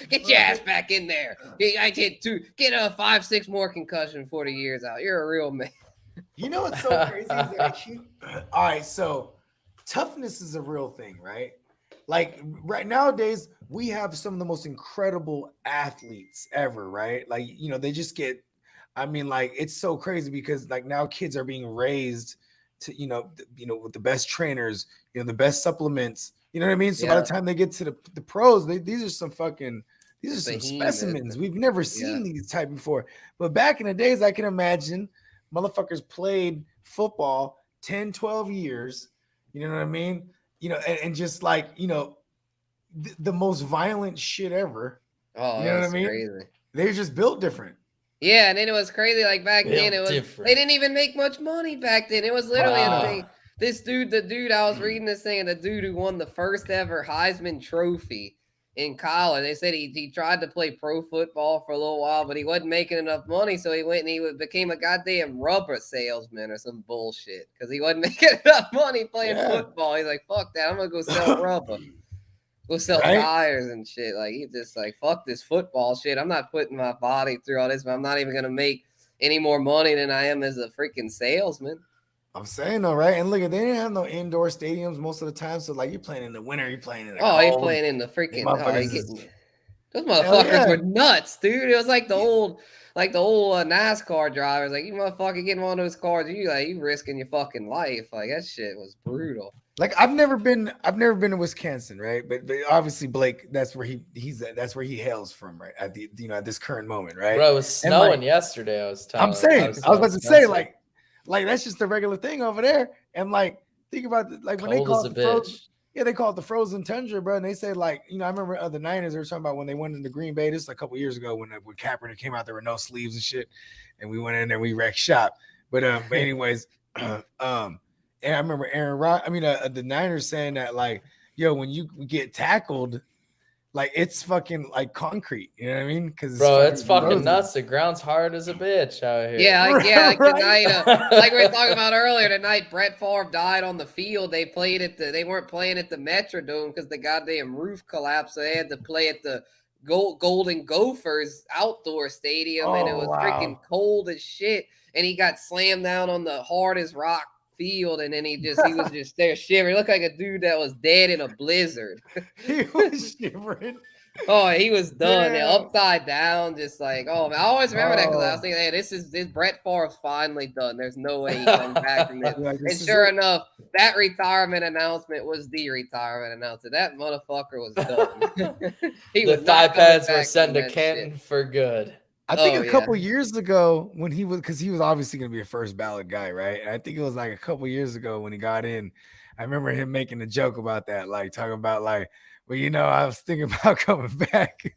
Get your ass back in there. I get 5-6 more concussion before the year's out. You're a real man. You know what's so crazy is that all right, so toughness is a real thing, right? Like right nowadays, we have some of the most incredible athletes ever, right? Like, you know, they just get, I mean, like, it's so crazy because like now kids are being raised to, you know, with the best trainers, you know, the best supplements, you know what I mean? So by the time they get to the pros, these are some specimens. We've never seen these type before. But back in the days, I can imagine motherfuckers played football 10, 12 years, you know what I mean? You know, and just like, you know, the most violent shit ever. Oh, you know what I mean? Crazy. They're just built different. Yeah, and then it was crazy. Like back then, it was different. They didn't even make much money back then. It was literally a thing. The dude, I was reading this thing, and the dude who won the first ever Heisman Trophy in college, they said he tried to play pro football for a little while, but he wasn't making enough money, so he went and he became a goddamn rubber salesman or some bullshit because he wasn't making enough money playing football. He's like, fuck that, I'm gonna go sell rubber, go sell tires and shit. Like, he just like, fuck this football shit. I'm not putting my body through all this, but I'm not even gonna make any more money than I am as a freaking salesman. I'm saying though, right? And look, they didn't have no indoor stadiums most of the time. So like, you're playing in the winter, you're playing in the cold. You're playing in the freaking. Those motherfuckers were nuts, dude. It was like the old NASCAR drivers. Like, you motherfucker getting one of those cars, you risking your fucking life. Like, that shit was brutal. Like, I've never been to Wisconsin, right? But obviously Blake, that's where that's where he hails from, right? At the at this current moment, right? Bro, it was snowing yesterday. I was about to say like that's just a regular thing over there. And like, think about like when they call it they call it the frozen tundra, bro. And they say like, I remember the Niners, they were talking about when they went into Green Bay. This is a couple years ago when Kaepernick came out, there were no sleeves and shit, and we went in there, we wrecked shop. But anyways, and I remember the Niners saying that like, yo, when you get tackled, like it's fucking like concrete, you know what I mean? Because it's fucking nuts. The ground's hard as a bitch out here. Yeah, like the night, like we were talking about earlier, the night Brett Favre died on the field. They weren't playing at the Metrodome because the goddamn roof collapsed. So they had to play at the Golden Gophers outdoor stadium, and it was freaking cold as shit. And he got slammed down on the hardest rock field, and then he was just there shivering. He looked like a dude that was dead in a blizzard. He was shivering. Oh, he was done. Yeah, Damn. upside down, just like, oh man. I always remember that because I was Oh. thinking, hey, this Brett Favre's finally done. There's no way he comes back from this. Like, this And is sure it. enough, that retirement announcement was the retirement announcement. That motherfucker was done. He The was thigh not coming pads were back sent from to that Canton shit. for good. I think Oh, a couple years ago when he was, because he was obviously going to be a first ballot guy, right? And I think it was like a couple years ago when he got in. I remember him making a joke about that, like talking about like, well, I was thinking about coming back.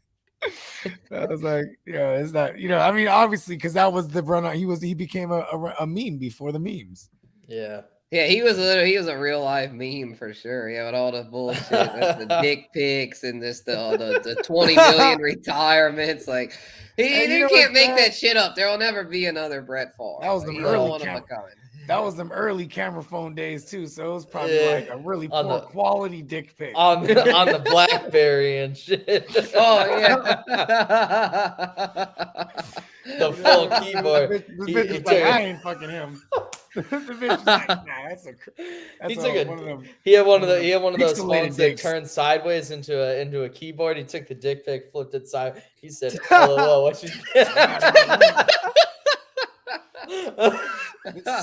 I was like, it's not, I mean, obviously, because that was the run. He became a meme before the memes. Yeah. Yeah, he was a real life meme for sure. Yeah, with all the bullshit, with the dick pics and this the 20 million retirements. Like you can't make that shit up. There will never be another Brett Favre. That was them He's early one of a kind. That was them early camera phone days too. So it was probably like a really poor quality dick pic on the BlackBerry and shit. Oh yeah. The full keyboard. This bitch is like, I ain't fucking him. The bitch is like, nah, that's one of them. He had one of those pixelated phones dicks. that turned sideways into a keyboard. He took the dick pic, flipped it side. He said, "LOL, what you?"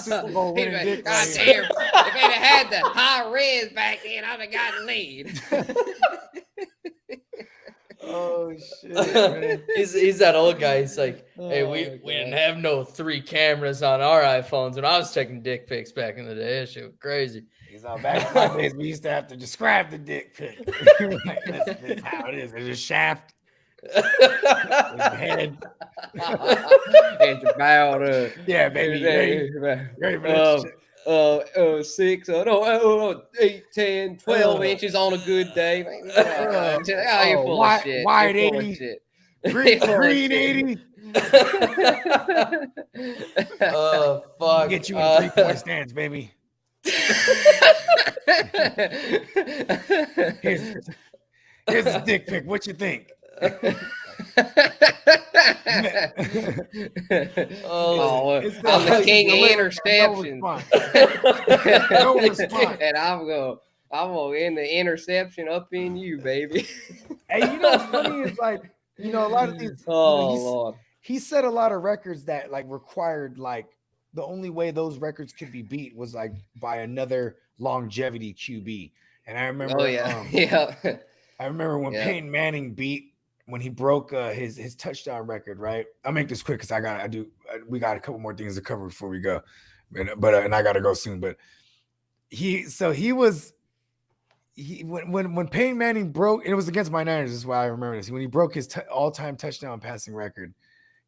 Super Bowl winning Like, dick God right damn! here. If they'd have had the high res back then, I'd have gotten lead. Oh shit! Man. He's that old guy. He's like, hey, Oh, we my didn't God. have no 3 cameras on our iPhones when I was taking dick pics back in the day. That shit was crazy. He's all back in my days. We used to have to describe the dick pic. Like, this is how it is. There's a shaft. There's a head. It's about Yeah, baby. Ready for this shit. 6, 8, 10, 12 inches on a good day. You're full of shit. Wide You're full 80. of shit. Green 80. Oh fuck! Get you in 3-point stance, baby. Here's the dick pic. What you think? Oh, I'm the king of interceptions. No response. And I'm gonna end the interception up in you, baby. Hey, what's funny is like, a lot of these. Lord. He set a lot of records that like required like the only way those records could be beat was like by another longevity QB. And I remember, I remember when Peyton Manning when he broke his touchdown record. Right, I'll make this quick because we got a couple more things to cover before we go, and I gotta go soon. But when Peyton Manning broke, it was against my Niners. This is why I remember this. When he broke his all-time touchdown passing record,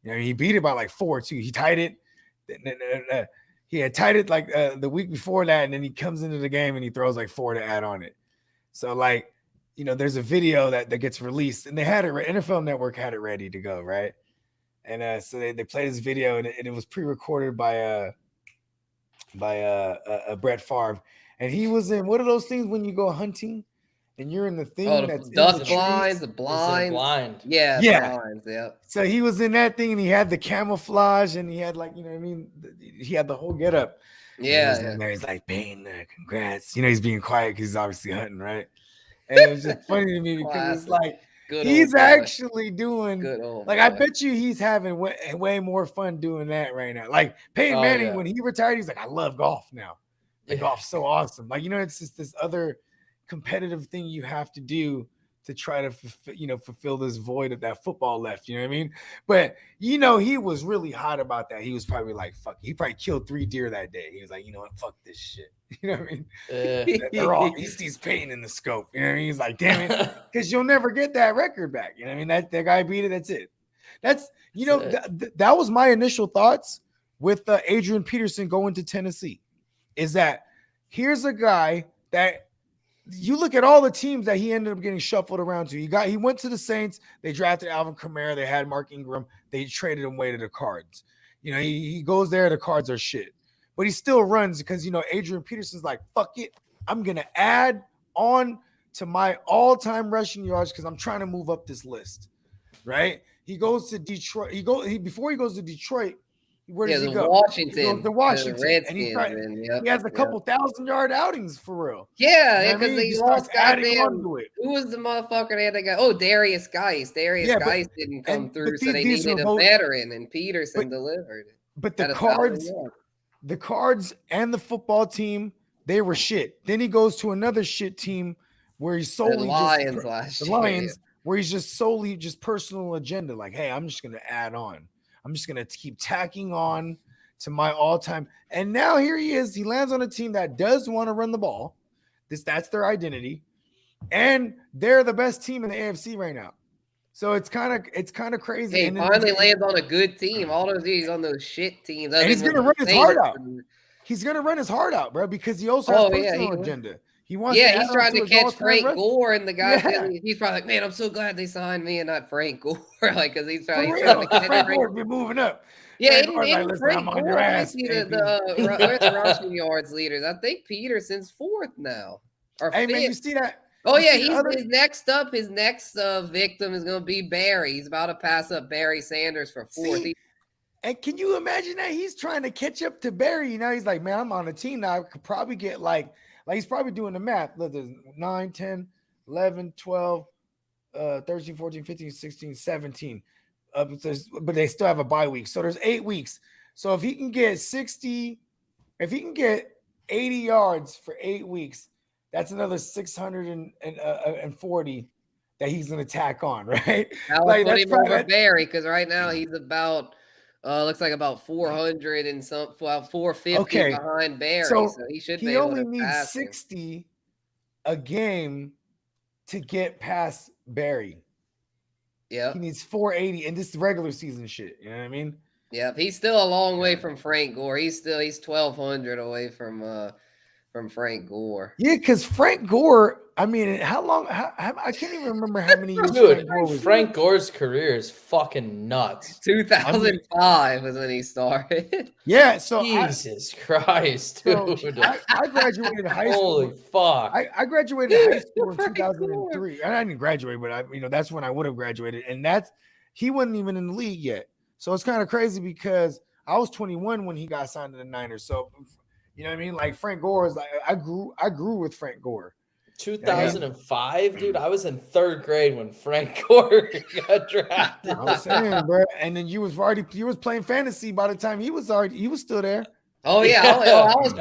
he beat it by like 4 too. He tied it. He had tied it like the week before that, and then he comes into the game and he throws like 4 to add on it. So like, there's a video that gets released, and they had it. NFL Network had it ready to go, right? And so they played this video, and it was pre-recorded by Brett Favre, and he was in what are those things when you go hunting, and you're in the thing that's dust in blinds, the the blinds, blind. yeah. Blinds, yeah. So he was in that thing, and he had the camouflage, and he had like he had the whole getup. Yeah. He's like, Payne, congrats. He's being quiet because he's obviously hunting, right? And it was just funny to me because it's like he's actually doing like I bet you he's having way more fun doing that right now. Like Peyton Manning, when he retired, he's like, I love golf now. Like golf's so awesome. Like it's just this other competitive thing you have to do to try to fulfill this void of that football left. You know what I mean? But he was really hot about that. He was probably like, fuck. He probably killed 3 deer that day. He was like, you know what? Fuck this shit. You know what I mean? They're all he sees Peyton in the scope. You know what I mean? He's like, damn it, because you'll never get that record back. You know what I mean? That guy beat it. That's it. That's that was my initial thoughts with Adrian Peterson going to Tennessee. Is that here's a guy that you look at all the teams that he ended up getting shuffled around to. He went to the Saints. They drafted Alvin Kamara. They had Mark Ingram. They traded him away to the Cards. He goes there. The Cards are shit. But he still runs because, Adrian Peterson's like, fuck it. I'm going to add on to my all-time rushing yards because I'm trying to move up this list, right? He goes to Detroit. Before he goes to Detroit, Where does he the go? Washington, He goes to the Washington, and he has a couple 1,000-yard outings for real. Yeah, You know what I because mean? they He just starts lost adding goddamn. on to it. Who was the motherfucker they had to go? Oh, Darius Geis. Darius Geis didn't come through, so they these needed are a both, veteran, and Peterson delivered. But At 1,000 yards. the Cards and the football team, they were shit. Then he goes to another shit team where he's solely The Lions last the year. Lions, where he's just solely just personal agenda. Like, hey, I'm just gonna add on. I'm just gonna keep tacking on to my all-time. And now here he is. He lands on a team that does want to run the ball. That's their identity, and they're the best team in the AFC right now. So it's kind of crazy. Hey, and finally lands on a good team. All those years on those shit teams. And he's gonna run his heart out. He's gonna run his heart out, bro, because he also has personal agenda. He wants. Yeah, he's trying to catch Frank Gore, and the guy. Yeah. He's probably like, man, I'm so glad they signed me and not Frank Gore, like because he's trying. To catch Frank Gore be moving up. Yeah, Frank Gore might be the rushing yards leaders. I think Peterson's fourth now. Or hey fifth. man, you see that? Oh yeah, his next victim is gonna be Barry. He's about to pass up Barry Sanders for fourth. And can you imagine that he's trying to catch up to Barry? Now he's like, man, I'm on a team now. I could probably get like he's probably doing the math. Look, there's 9, 10, 11, 12, 13, 14, 15, 16, 17. But they still have a bye week. So there's 8 weeks. So if he can get 80 yards for 8 weeks, that's another 640 that he's going to tack on, right? I'll put him over Barry because right now he's about looks like about 400 and 450 behind Barry. So he should be able to needs 60 a game to get past Barry. Yeah, he needs 480, and this is regular season shit. You know what I mean? Yeah, he's still a long way from Frank Gore. He's 1,200 away from Frank Gore. Yeah, because Frank Gore. I mean, how long? I can't even remember how many years. Dude, Frank Gore's career is fucking nuts. 2005 was when he started. Yeah, so Jesus Christ, dude! So I graduated high school. Holy fuck! I graduated high school in 2003. I didn't graduate, but that's when I would have graduated, and he wasn't even in the league yet. So it's kind of crazy because I was 21 when he got signed to the Niners. So you know what I mean? Like Frank Gore is like I grew with Frank Gore. 2005, dude. I was in 3rd grade when Frank Gore got drafted. I'm saying, bro. And then you was playing fantasy by the time he was still there. Oh yeah, I was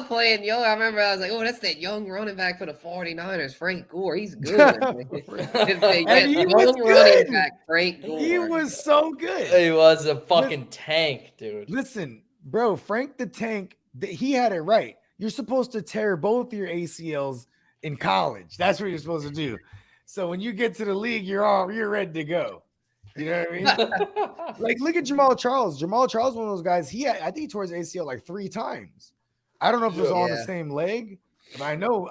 playing young. I remember I was like, oh, that's that young running back for the 49ers, Frank Gore. He's good. And he was good. Frank Gore. He was so good. He was a fucking tank, dude. Listen, bro, Frank the Tank, he had it right. You're supposed to tear both your ACLs in college. That's what you're supposed to do. So when you get to the league, you're ready to go. You know what I mean? Like, look at Jamal Charles. Jamal Charles, one of those guys. I think he tore his ACL like 3 times. I don't know if it was all on the same leg, but I know.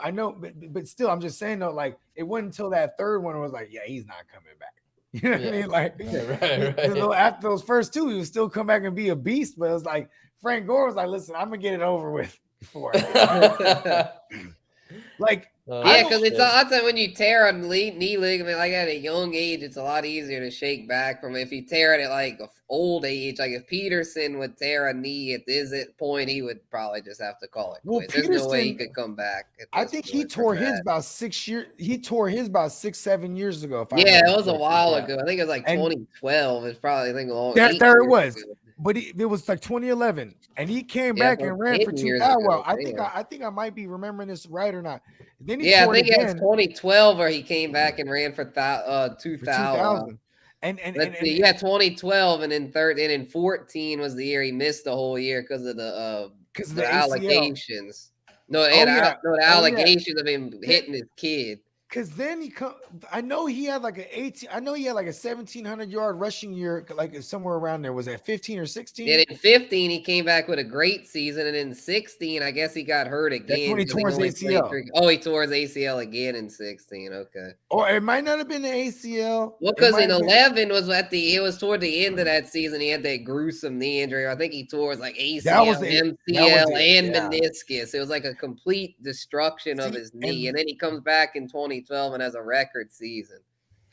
But still, I'm just saying though, like it wasn't until that 3rd one was like, yeah, he's not coming back. You know what I mean? Like, right. After those first 2, he would still come back and be a beast. But it was like Frank Gore was like, listen, I'm gonna get it over with before. Like. Yeah, because I'd say when you tear a knee ligament like at a young age, it's a lot easier to shake back from if you tear it at like an old age. Like if Peterson would tear a knee at this point, he would probably just have to call it quits. There's no way he could come back. I think he tore his about 6 years. He tore his about 6-7 years ago. It was a while ago. I think it was like 2012. It's probably long. There it was. Ago. But it was like 2011, and he came back and ran for 2,000. Well, I think I might be remembering this right or not. Then he I think it's 2012 where he came back and ran for 2,000. And 2012, and then 14 was the year he missed the whole year because of the allegations. The allegations of him hitting his kid. Because then I know he had like a 1,700-yard rushing year, like somewhere around there. Was that 15 or 16? And in 15, he came back with a great season, and in 16, I guess he got hurt again. He tore his ACL. He tore his ACL again in 16. Okay. Or it might not have been the ACL. Well, because in 11 it was toward the end of that season. He had that gruesome knee injury. I think he tore his like ACL, MCL, and meniscus. It was like a complete destruction of his knee, and then he comes back in 2012 and has a record season.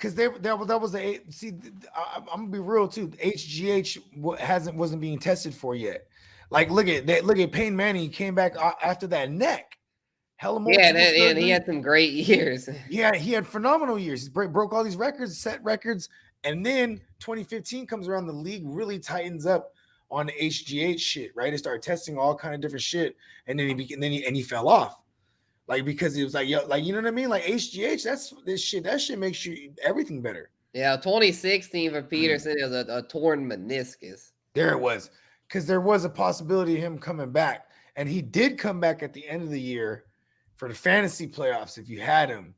because that was the see. I'm gonna be real too. HGH wasn't being tested for yet. Like look at that. Look at Payne Manning came back after that neck. Hella multiple and he had some great years. Yeah, he had phenomenal years. He broke all these records, set records, and then 2015 comes around. The league really tightens up on the HGH shit, right? They started testing all kind of different shit, and then he fell off, like because it was like like you know what I mean, like HGH. That shit makes you everything better. Yeah, 2016 for Peterson is a torn meniscus. There it was, because there was a possibility of him coming back, and he did come back at the end of the year for the fantasy playoffs if you had him,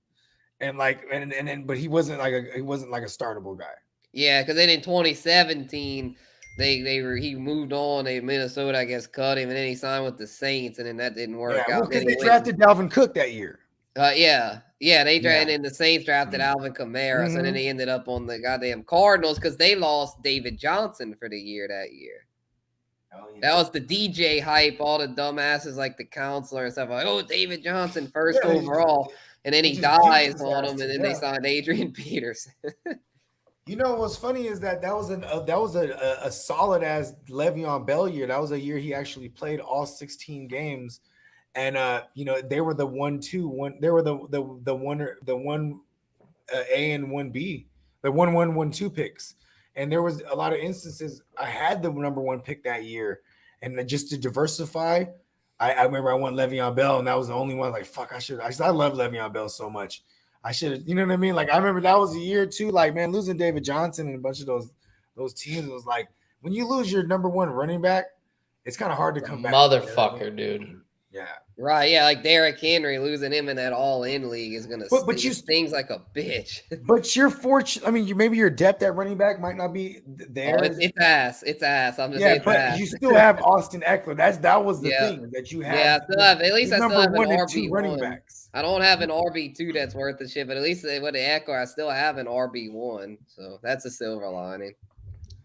and but he wasn't like a startable guy. Yeah, because then in 2017 he moved on. Minnesota, I guess, cut him, and then he signed with the Saints, and then that didn't work out. Because they drafted Dalvin Cook that year. They drafted, and the Saints drafted Alvin Kamara, so then they ended up on the goddamn Cardinals because they lost David Johnson for the year that year. Oh, yeah. That was the DJ hype. All the dumbasses like the counselor and stuff like, oh, David Johnson first overall, and then he dies on him, and then they signed Adrian Peterson. You know what's funny is that was a solid as Le'Veon Bell year. That was a year he actually played all 16 games, and they were the 1-2. They were the 1 A and 1B, the 1-1-1-2 picks. And there was a lot of instances I had the number 1 pick that year, and just to diversify, I remember I won Le'Veon Bell, and that was the only one. Like fuck, I love Le'Veon Bell so much. I should have, you know what I mean? Like I remember that was a year too. Like man, losing David Johnson and a bunch of those teams, it was like when you lose your number 1 running back, it's kind of hard to come back. Motherfucker, dude. Yeah. Right, yeah, like Derrick Henry, losing him in that all-in league is gonna stings like a bitch. But you're fortunate. I mean, maybe your depth at running back might not be there. Oh, it's ass. I'm just saying. But you still have Austin Eckler. That was the thing that you have. Yeah, I still have an RB1 running backs. I don't have an RB2 that's worth the shit, but at least with the Eckler, I still have an RB1. So that's a silver lining.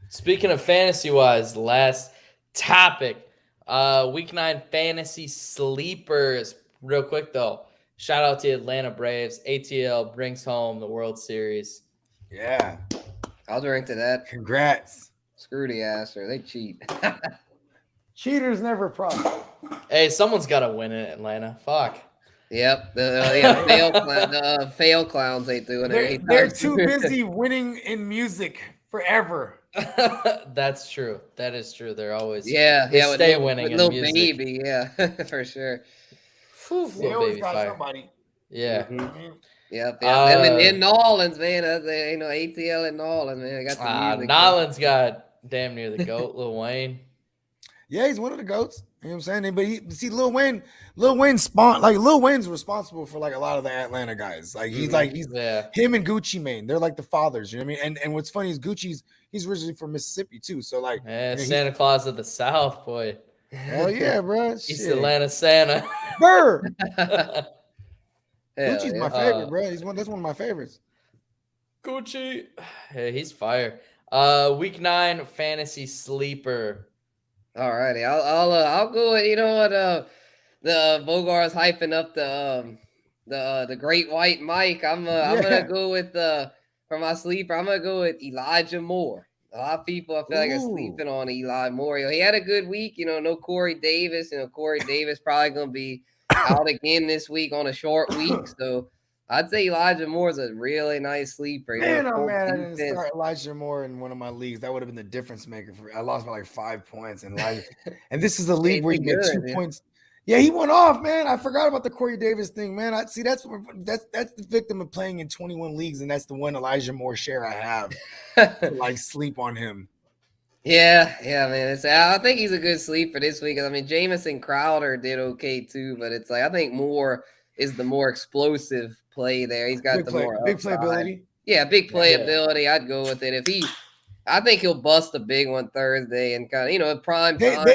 Speaking of fantasy-wise, last topic. Week 9 fantasy sleepers. Real quick though, shout out to Atlanta Braves. ATL brings home the World Series. Yeah, I'll drink to that. Congrats. Screw the Astros. They cheat. Cheaters never prosper. Hey, someone's got to win in Atlanta. Fuck. Yep. The fail clowns ain't doing it. They're too busy winning in music forever. That's true. That is true. They're always stay winning with in Lil music. Baby, for sure. They always got somebody. Yeah. Mm-hmm. Yep. And in Nolans, man, ATL in Nolans, man. I got the music. Nolans got damn near the GOAT, Lil Wayne. Yeah, he's one of the GOATs. You know what I'm saying? But Lil Wayne's responsible for like a lot of the Atlanta guys. Like he's him and Gucci Mane. They're like the fathers, you know what I mean? And what's funny is he's originally from Mississippi too. So like Santa Claus of the South, boy. Hell yeah, bro. East Atlanta Santa. Burr. Gucci's my favorite, bro. That's one of my favorites. Gucci. Hey, he's fire. Week 9 fantasy sleeper. All righty, I'll go with the Bogart's hyping up the Great White Mike. I'm gonna go with for my sleeper. I'm gonna go with Elijah Moore. A lot of people I feel like are sleeping on Eli Moore. He had a good week. No Corey Davis. Corey Davis probably gonna be out again this week on a short week. So I'd say Elijah Moore is a really nice sleeper. Man, I didn't start Elijah Moore in one of my leagues. That would have been the difference maker. I lost by like 5 points. And this is a league where you get 2 points. Yeah, he went off, man. I forgot about the Corey Davis thing, man. That's the victim of playing in 21 leagues, and that's the one Elijah Moore share I have to sleep on him. Yeah, man. I think he's a good sleeper this week. I mean, Jamison Crowder did okay too, but it's like I think Moore is the more explosive play there. He's got more big playability. Yeah, big playability. I'd go with it. I think he'll bust a big one Thursday and kind of, prime time,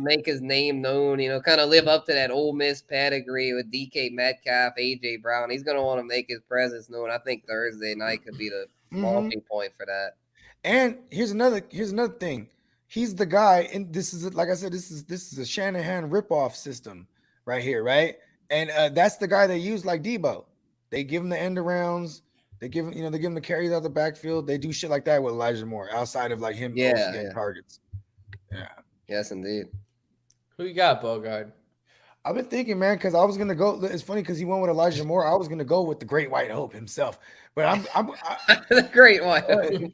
make his name known, kind of live up to that Ole Miss pedigree with DK Metcalf, AJ Brown. He's going to want to make his presence known. I think Thursday night could be the launching point for that. And here's another thing. He's the guy, and this is, like I said, this is a Shanahan ripoff system right here, right? And that's the guy they use like Debo. They give him the end arounds. They give him the carries out the backfield. They do shit like that with Elijah Moore outside of like him also getting targets. Yeah. Yes, indeed. Who you got, Bogard? I've been thinking, man, because I was gonna go. It's funny because he went with Elijah Moore. I was gonna go with the Great White Hope himself, but the Great White Hope.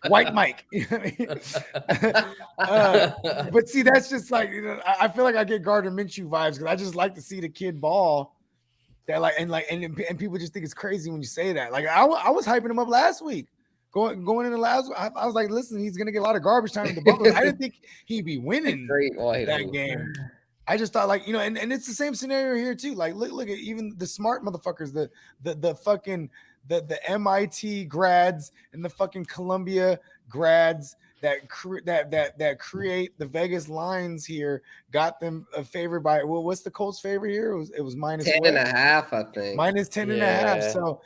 White Mike. You know what I mean? But see, that's just like I feel like I get Gardner Minshew vibes because I just like to see the kid ball. That and people just think it's crazy when you say that. Like I was hyping him up last week. Going into last, I was like, listen, he's gonna get a lot of garbage time in the Buffalo. I didn't think he'd be winning that game. I just thought and it's the same scenario here too. Like look at even the smart motherfuckers, the fucking the MIT grads and the fucking Columbia grads that create the Vegas lines here got them favored by what's the Colts favorite here? It was minus 10.5, I think. Minus 10.5. So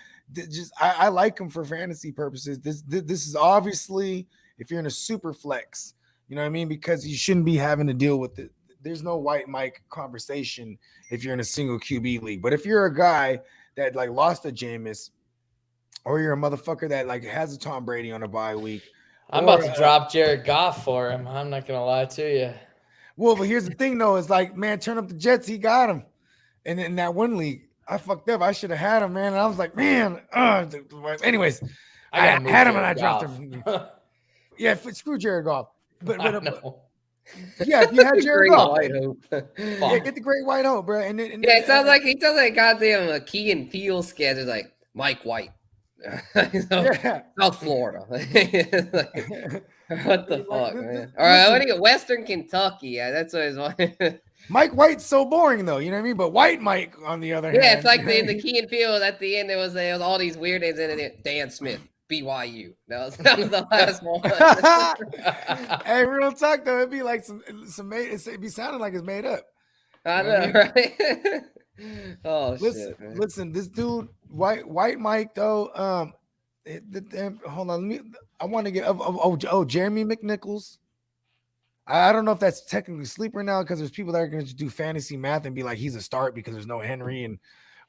I like them for fantasy purposes. This is obviously if you're in a super flex, you know what I mean, because you shouldn't be having to deal with it. There's no White Mike conversation if you're in a single QB league. But if you're a guy that like lost a Jameis, or you're a motherfucker that like has a Tom Brady on a bye week, I'm about to drop Jared Goff for him. I'm not gonna lie to you. Well, but here's the thing though, is like, man, turn up the Jets, he got him. And in that one league, I fucked up. I should have had him, man. And I was like, man. Anyways, I had him and I dropped him. Yeah, screw Jared Goff. But yeah, if you had Jared Goff, yeah, get the Great White Hope, bro. And it sounds like he does like goddamn Key and Peele sketch. It's like Mike White, South Florida. What the fuck, man? All right, what do you Western Kentucky? Yeah, that's what it's. Mike White's so boring though, you know what I mean? But White Mike, on the other hand, it's like in the Key and Peele at the end. There was all these weird names in it. Dan Smith. BYU. That was the last one. Hey, real talk though, it'd be like it'd be sounding like it's made up. I know, right? Oh shit! Listen, this dude, White Mike though. Hold on, I want to get Jeremy McNichols. I don't know if that's technically sleeper now because there's people that are going to do fantasy math and be like he's a start because there's no Henry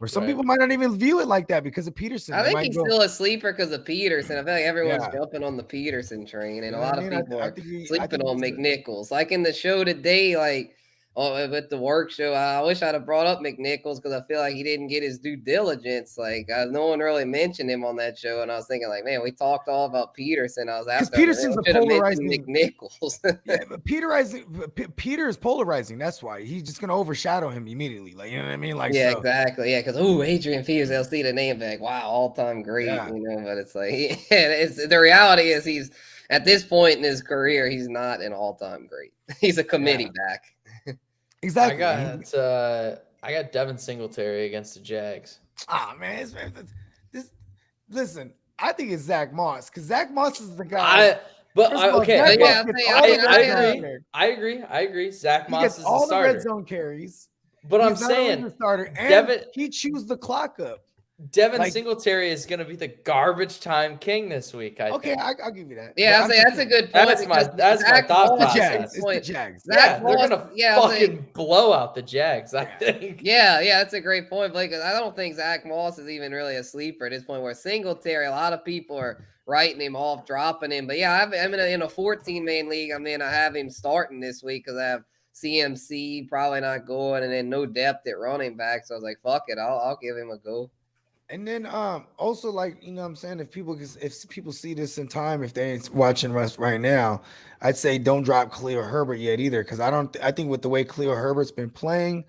or some people might not even view it like that because of Peterson. I think he's still a sleeper because of Peterson. I feel like everyone's jumping on the Peterson train, and a lot of people are sleeping on McNichols. Like in the show today, like with the work show, I wish I'd have brought up McNichols because I feel like he didn't get his due diligence. Like no one really mentioned him on that show, and I was thinking, like, man, we talked all about Peterson. I was after Peterson's a polarizing McNichols. Yeah, but Peter is polarizing. That's why he's just gonna overshadow him immediately. Like, you know what I mean? Like, exactly. Yeah, because Adrian Peters, they'll see the name back. Wow, all-time great. Yeah. You know, but it's like, it's the reality is he's at this point in his career, he's not an all-time great. He's a committee back. Exactly. I got Devin Singletary against the Jags. Man, listen, I think it's Zach Moss because Zach Moss is the guy. I agree. Zach Moss is all the starter. red zone carries. But I'm saying the starter, and he chews the clock up. Devin Singletary is going to be the garbage time king this week. I'll give you that. Yeah, that's a good point. That's my thought process. It's the Jags. They're going to fucking blow out the Jags, I think. Yeah, that's a great point, Blake. I don't think Zach Moss is even really a sleeper at this point. Where Singletary, a lot of people are writing him off, dropping him. But yeah, I'm in a 14-man league. I have him starting this week because I have CMC probably not going, and then no depth at running back. So I was like, fuck it, I'll give him a go. And then also, like, you know what I'm saying, if people see this in time, if they ain't watching us right now, I'd say don't drop Khalil Herbert yet either, because I think with the way Khalil Herbert's been playing,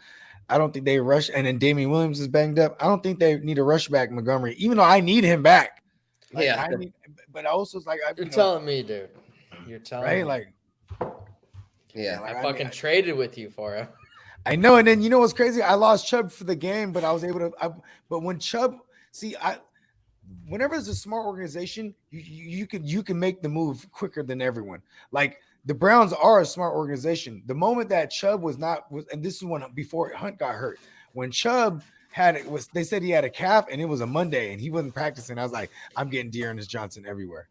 I don't think they rush, and then Damian Williams is banged up. I don't think they need to rush back Montgomery, even though I need him back. Like, but also it's like you're telling me, dude. You're telling me. Like, I fucking traded with you for him. I know, and then you know what's crazy? I lost Chubb for the game, but I was able to. But when Chubb, whenever there's a smart organization, you can make the move quicker than everyone. Like the Browns are a smart organization. The moment that Chubb was, and this is when before Hunt got hurt, when Chubb they said he had a calf and it was a Monday and he wasn't practicing. I was like, I'm getting Dearness Johnson everywhere,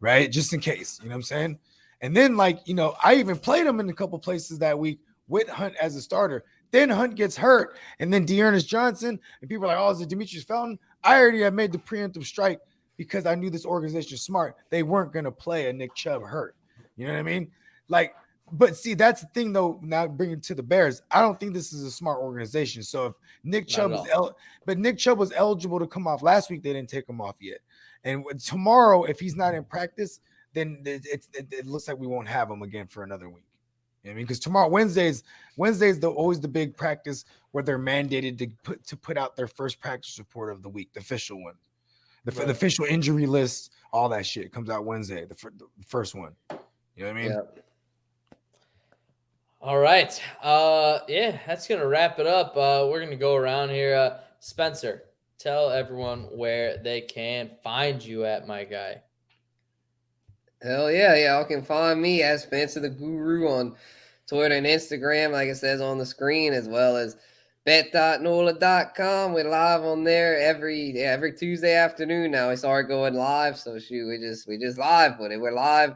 right? Just in case, you know what I'm saying? And then I even played him in a couple places that week with Hunt as a starter. then Hunt gets hurt, and then Dearness Johnson, and people are like, oh, is it Demetrius Felton? I already had made the preemptive strike because I knew this organization is smart. They weren't going to play a Nick Chubb hurt. You know what I mean? Like, but see, that's the thing, though. Now bringing it to the Bears, I don't think this is a smart organization. So if Nick Chubb Nick Chubb was eligible to come off last week, they didn't take him off yet. And tomorrow, if he's not in practice, then it looks like we won't have him again for another week. You know what I mean, because tomorrow, Wednesday's always the big practice where they're mandated to put out their first practice report of the week, the official one, the official injury list, all that shit comes out Wednesday, the first one. You know what I mean? Yeah. All right. Yeah, that's gonna wrap it up. We're gonna go around here. Spencer, tell everyone where they can find you at, my guy. Hell yeah. Y'all can find me at Spencer the Guru on Twitter and Instagram, like it says on the screen, as well as bet.nola.com. We're live on there every Tuesday afternoon now. We started going live, so shoot, we just live with it. We're live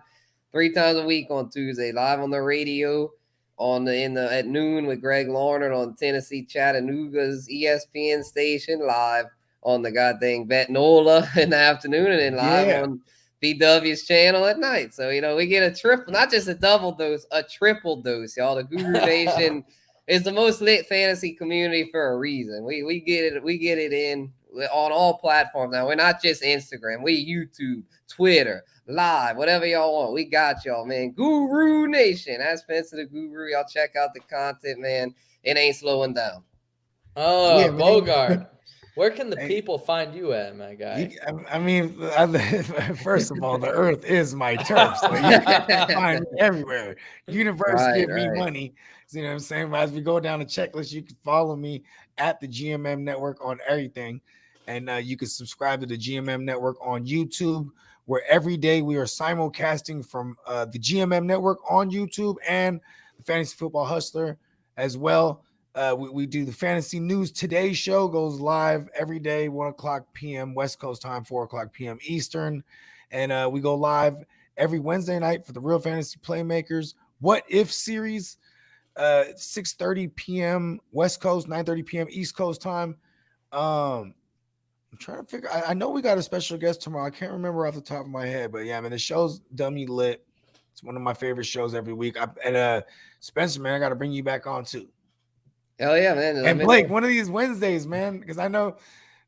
3 times a week on Tuesday, live on the radio at noon with Greg Larned on Tennessee Chattanooga's ESPN station, live on the goddamn Bet Nola in the afternoon, and then live on BW's channel at night. So, we get a triple, not just a double dose, a triple dose, y'all. The Guru Nation is the most lit fantasy community for a reason. We get it in on all platforms now. We're not just Instagram. We YouTube, Twitter, live, whatever y'all want. We got y'all, man. Guru Nation. That's Spencer the Guru. Y'all check out the content, man. It ain't slowing down. Oh, yeah, Bogard. Where can the people find you at, my guy? First of all, the earth is my turf, so you can find me everywhere. Universe give me money. So, you know what I'm saying? But as we go down the checklist, you can follow me at the GMM Network on everything. And you can subscribe to the GMM Network on YouTube, where every day we are simulcasting from the GMM Network on YouTube and the Fantasy Football Hustler as well. We do the Fantasy News Today show, goes live every day, 1:00 p.m. West Coast time, 4:00 p.m. Eastern. And we go live every Wednesday night for the Real Fantasy Playmakers What If series, 6:30 p.m. West Coast, 9:30 p.m. East Coast time. I'm trying to figure. I know we got a special guest tomorrow. I can't remember off the top of my head, but yeah, man, the show's dummy lit. It's one of my favorite shows every week. And Spencer, man, I got to bring you back on too. Hell yeah, man. And Blake, one of these Wednesdays, man, because I know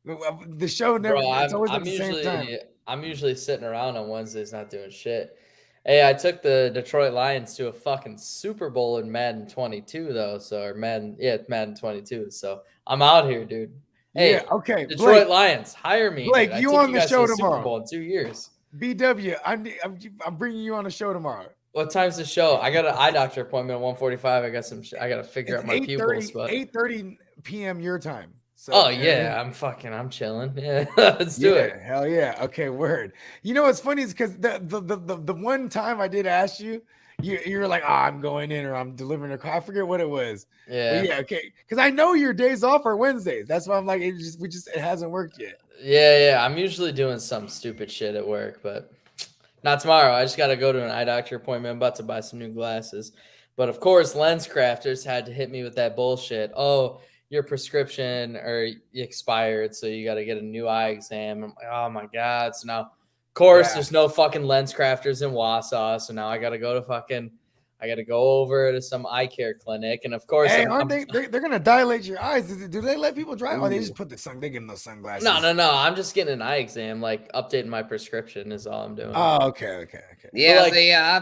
the show never. It's always at the same time. I'm usually sitting around on Wednesdays not doing shit. Hey, I took the Detroit Lions to a fucking Super Bowl in Madden 22 though, Madden 22. So I'm out here, dude. Hey, yeah, okay. Detroit Blake, Lions, hire me. Blake, dude. you on the show to tomorrow? Super Bowl in 2 years. BW, I'm bringing you on the show tomorrow. What time's the show? I got an eye doctor appointment at 1:45. I got to figure out my pupils. But 8:30 p.m. your time. So, I'm chilling. Yeah, let's do it. Hell yeah. Okay, word. You know what's funny is because the one time I did ask you, you were like, I'm going in or I'm delivering a car. I forget what it was. Yeah. But yeah. Okay. Because I know your days off are Wednesdays. That's why I'm like, it hasn't worked yet. Yeah. I'm usually doing some stupid shit at work, but not tomorrow. I just got to go to an eye doctor appointment. I'm about to buy some new glasses. But of course, Lens Crafters had to hit me with that bullshit. Oh, your prescription expired, so you got to get a new eye exam. I'm like, oh my God. So now, of course, there's no fucking Lens Crafters in Wausau. So now I got to go over to some eye care clinic. And of course, they're going to dilate your eyes. Do they let people drive? Or they just put they give them those sunglasses? No. I'm just getting an eye exam, like updating my prescription is all I'm doing. Oh, okay. Yeah,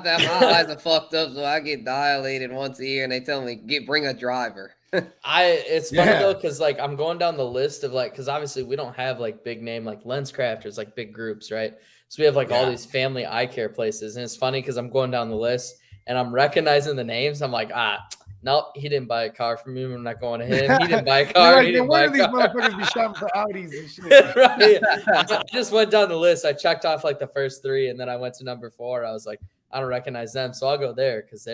my eyes are fucked up, so I get dilated once a year, and they tell me bring a driver. It's funny though, because like I'm going down the list of because obviously we don't have like big name like Lens Crafters, like big groups, right? So we have all these family eye care places, and it's funny because I'm going down the list and I'm recognizing the names. I'm like, nope, he didn't buy a car from me. I'm not going to him. He didn't buy a car. He didn't buy a car. These motherfuckers be shopping for Audis and shit. Right. I just went down the list. I checked off like the first 3, and then I went to number 4. I was like, I don't recognize them, so I'll go there because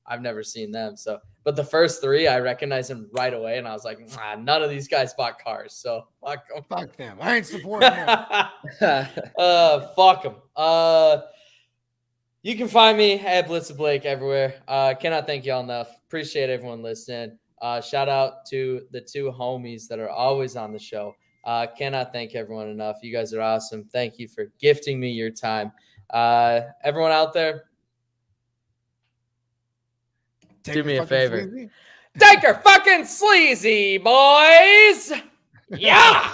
I've never seen them. So, but the first 3, I recognized them right away, and I was like, none of these guys bought cars, so fuck them. I ain't supporting them. Fuck them. You can find me at Blitz of Blake everywhere. Cannot thank y'all enough. Appreciate everyone listening. Shout out to the two homies that are always on the show. Cannot thank everyone enough. You guys are awesome. Thank you for gifting me your time. Everyone out there, do me a favor. Sleazy. Take her fucking sleazy, boys. Yeah.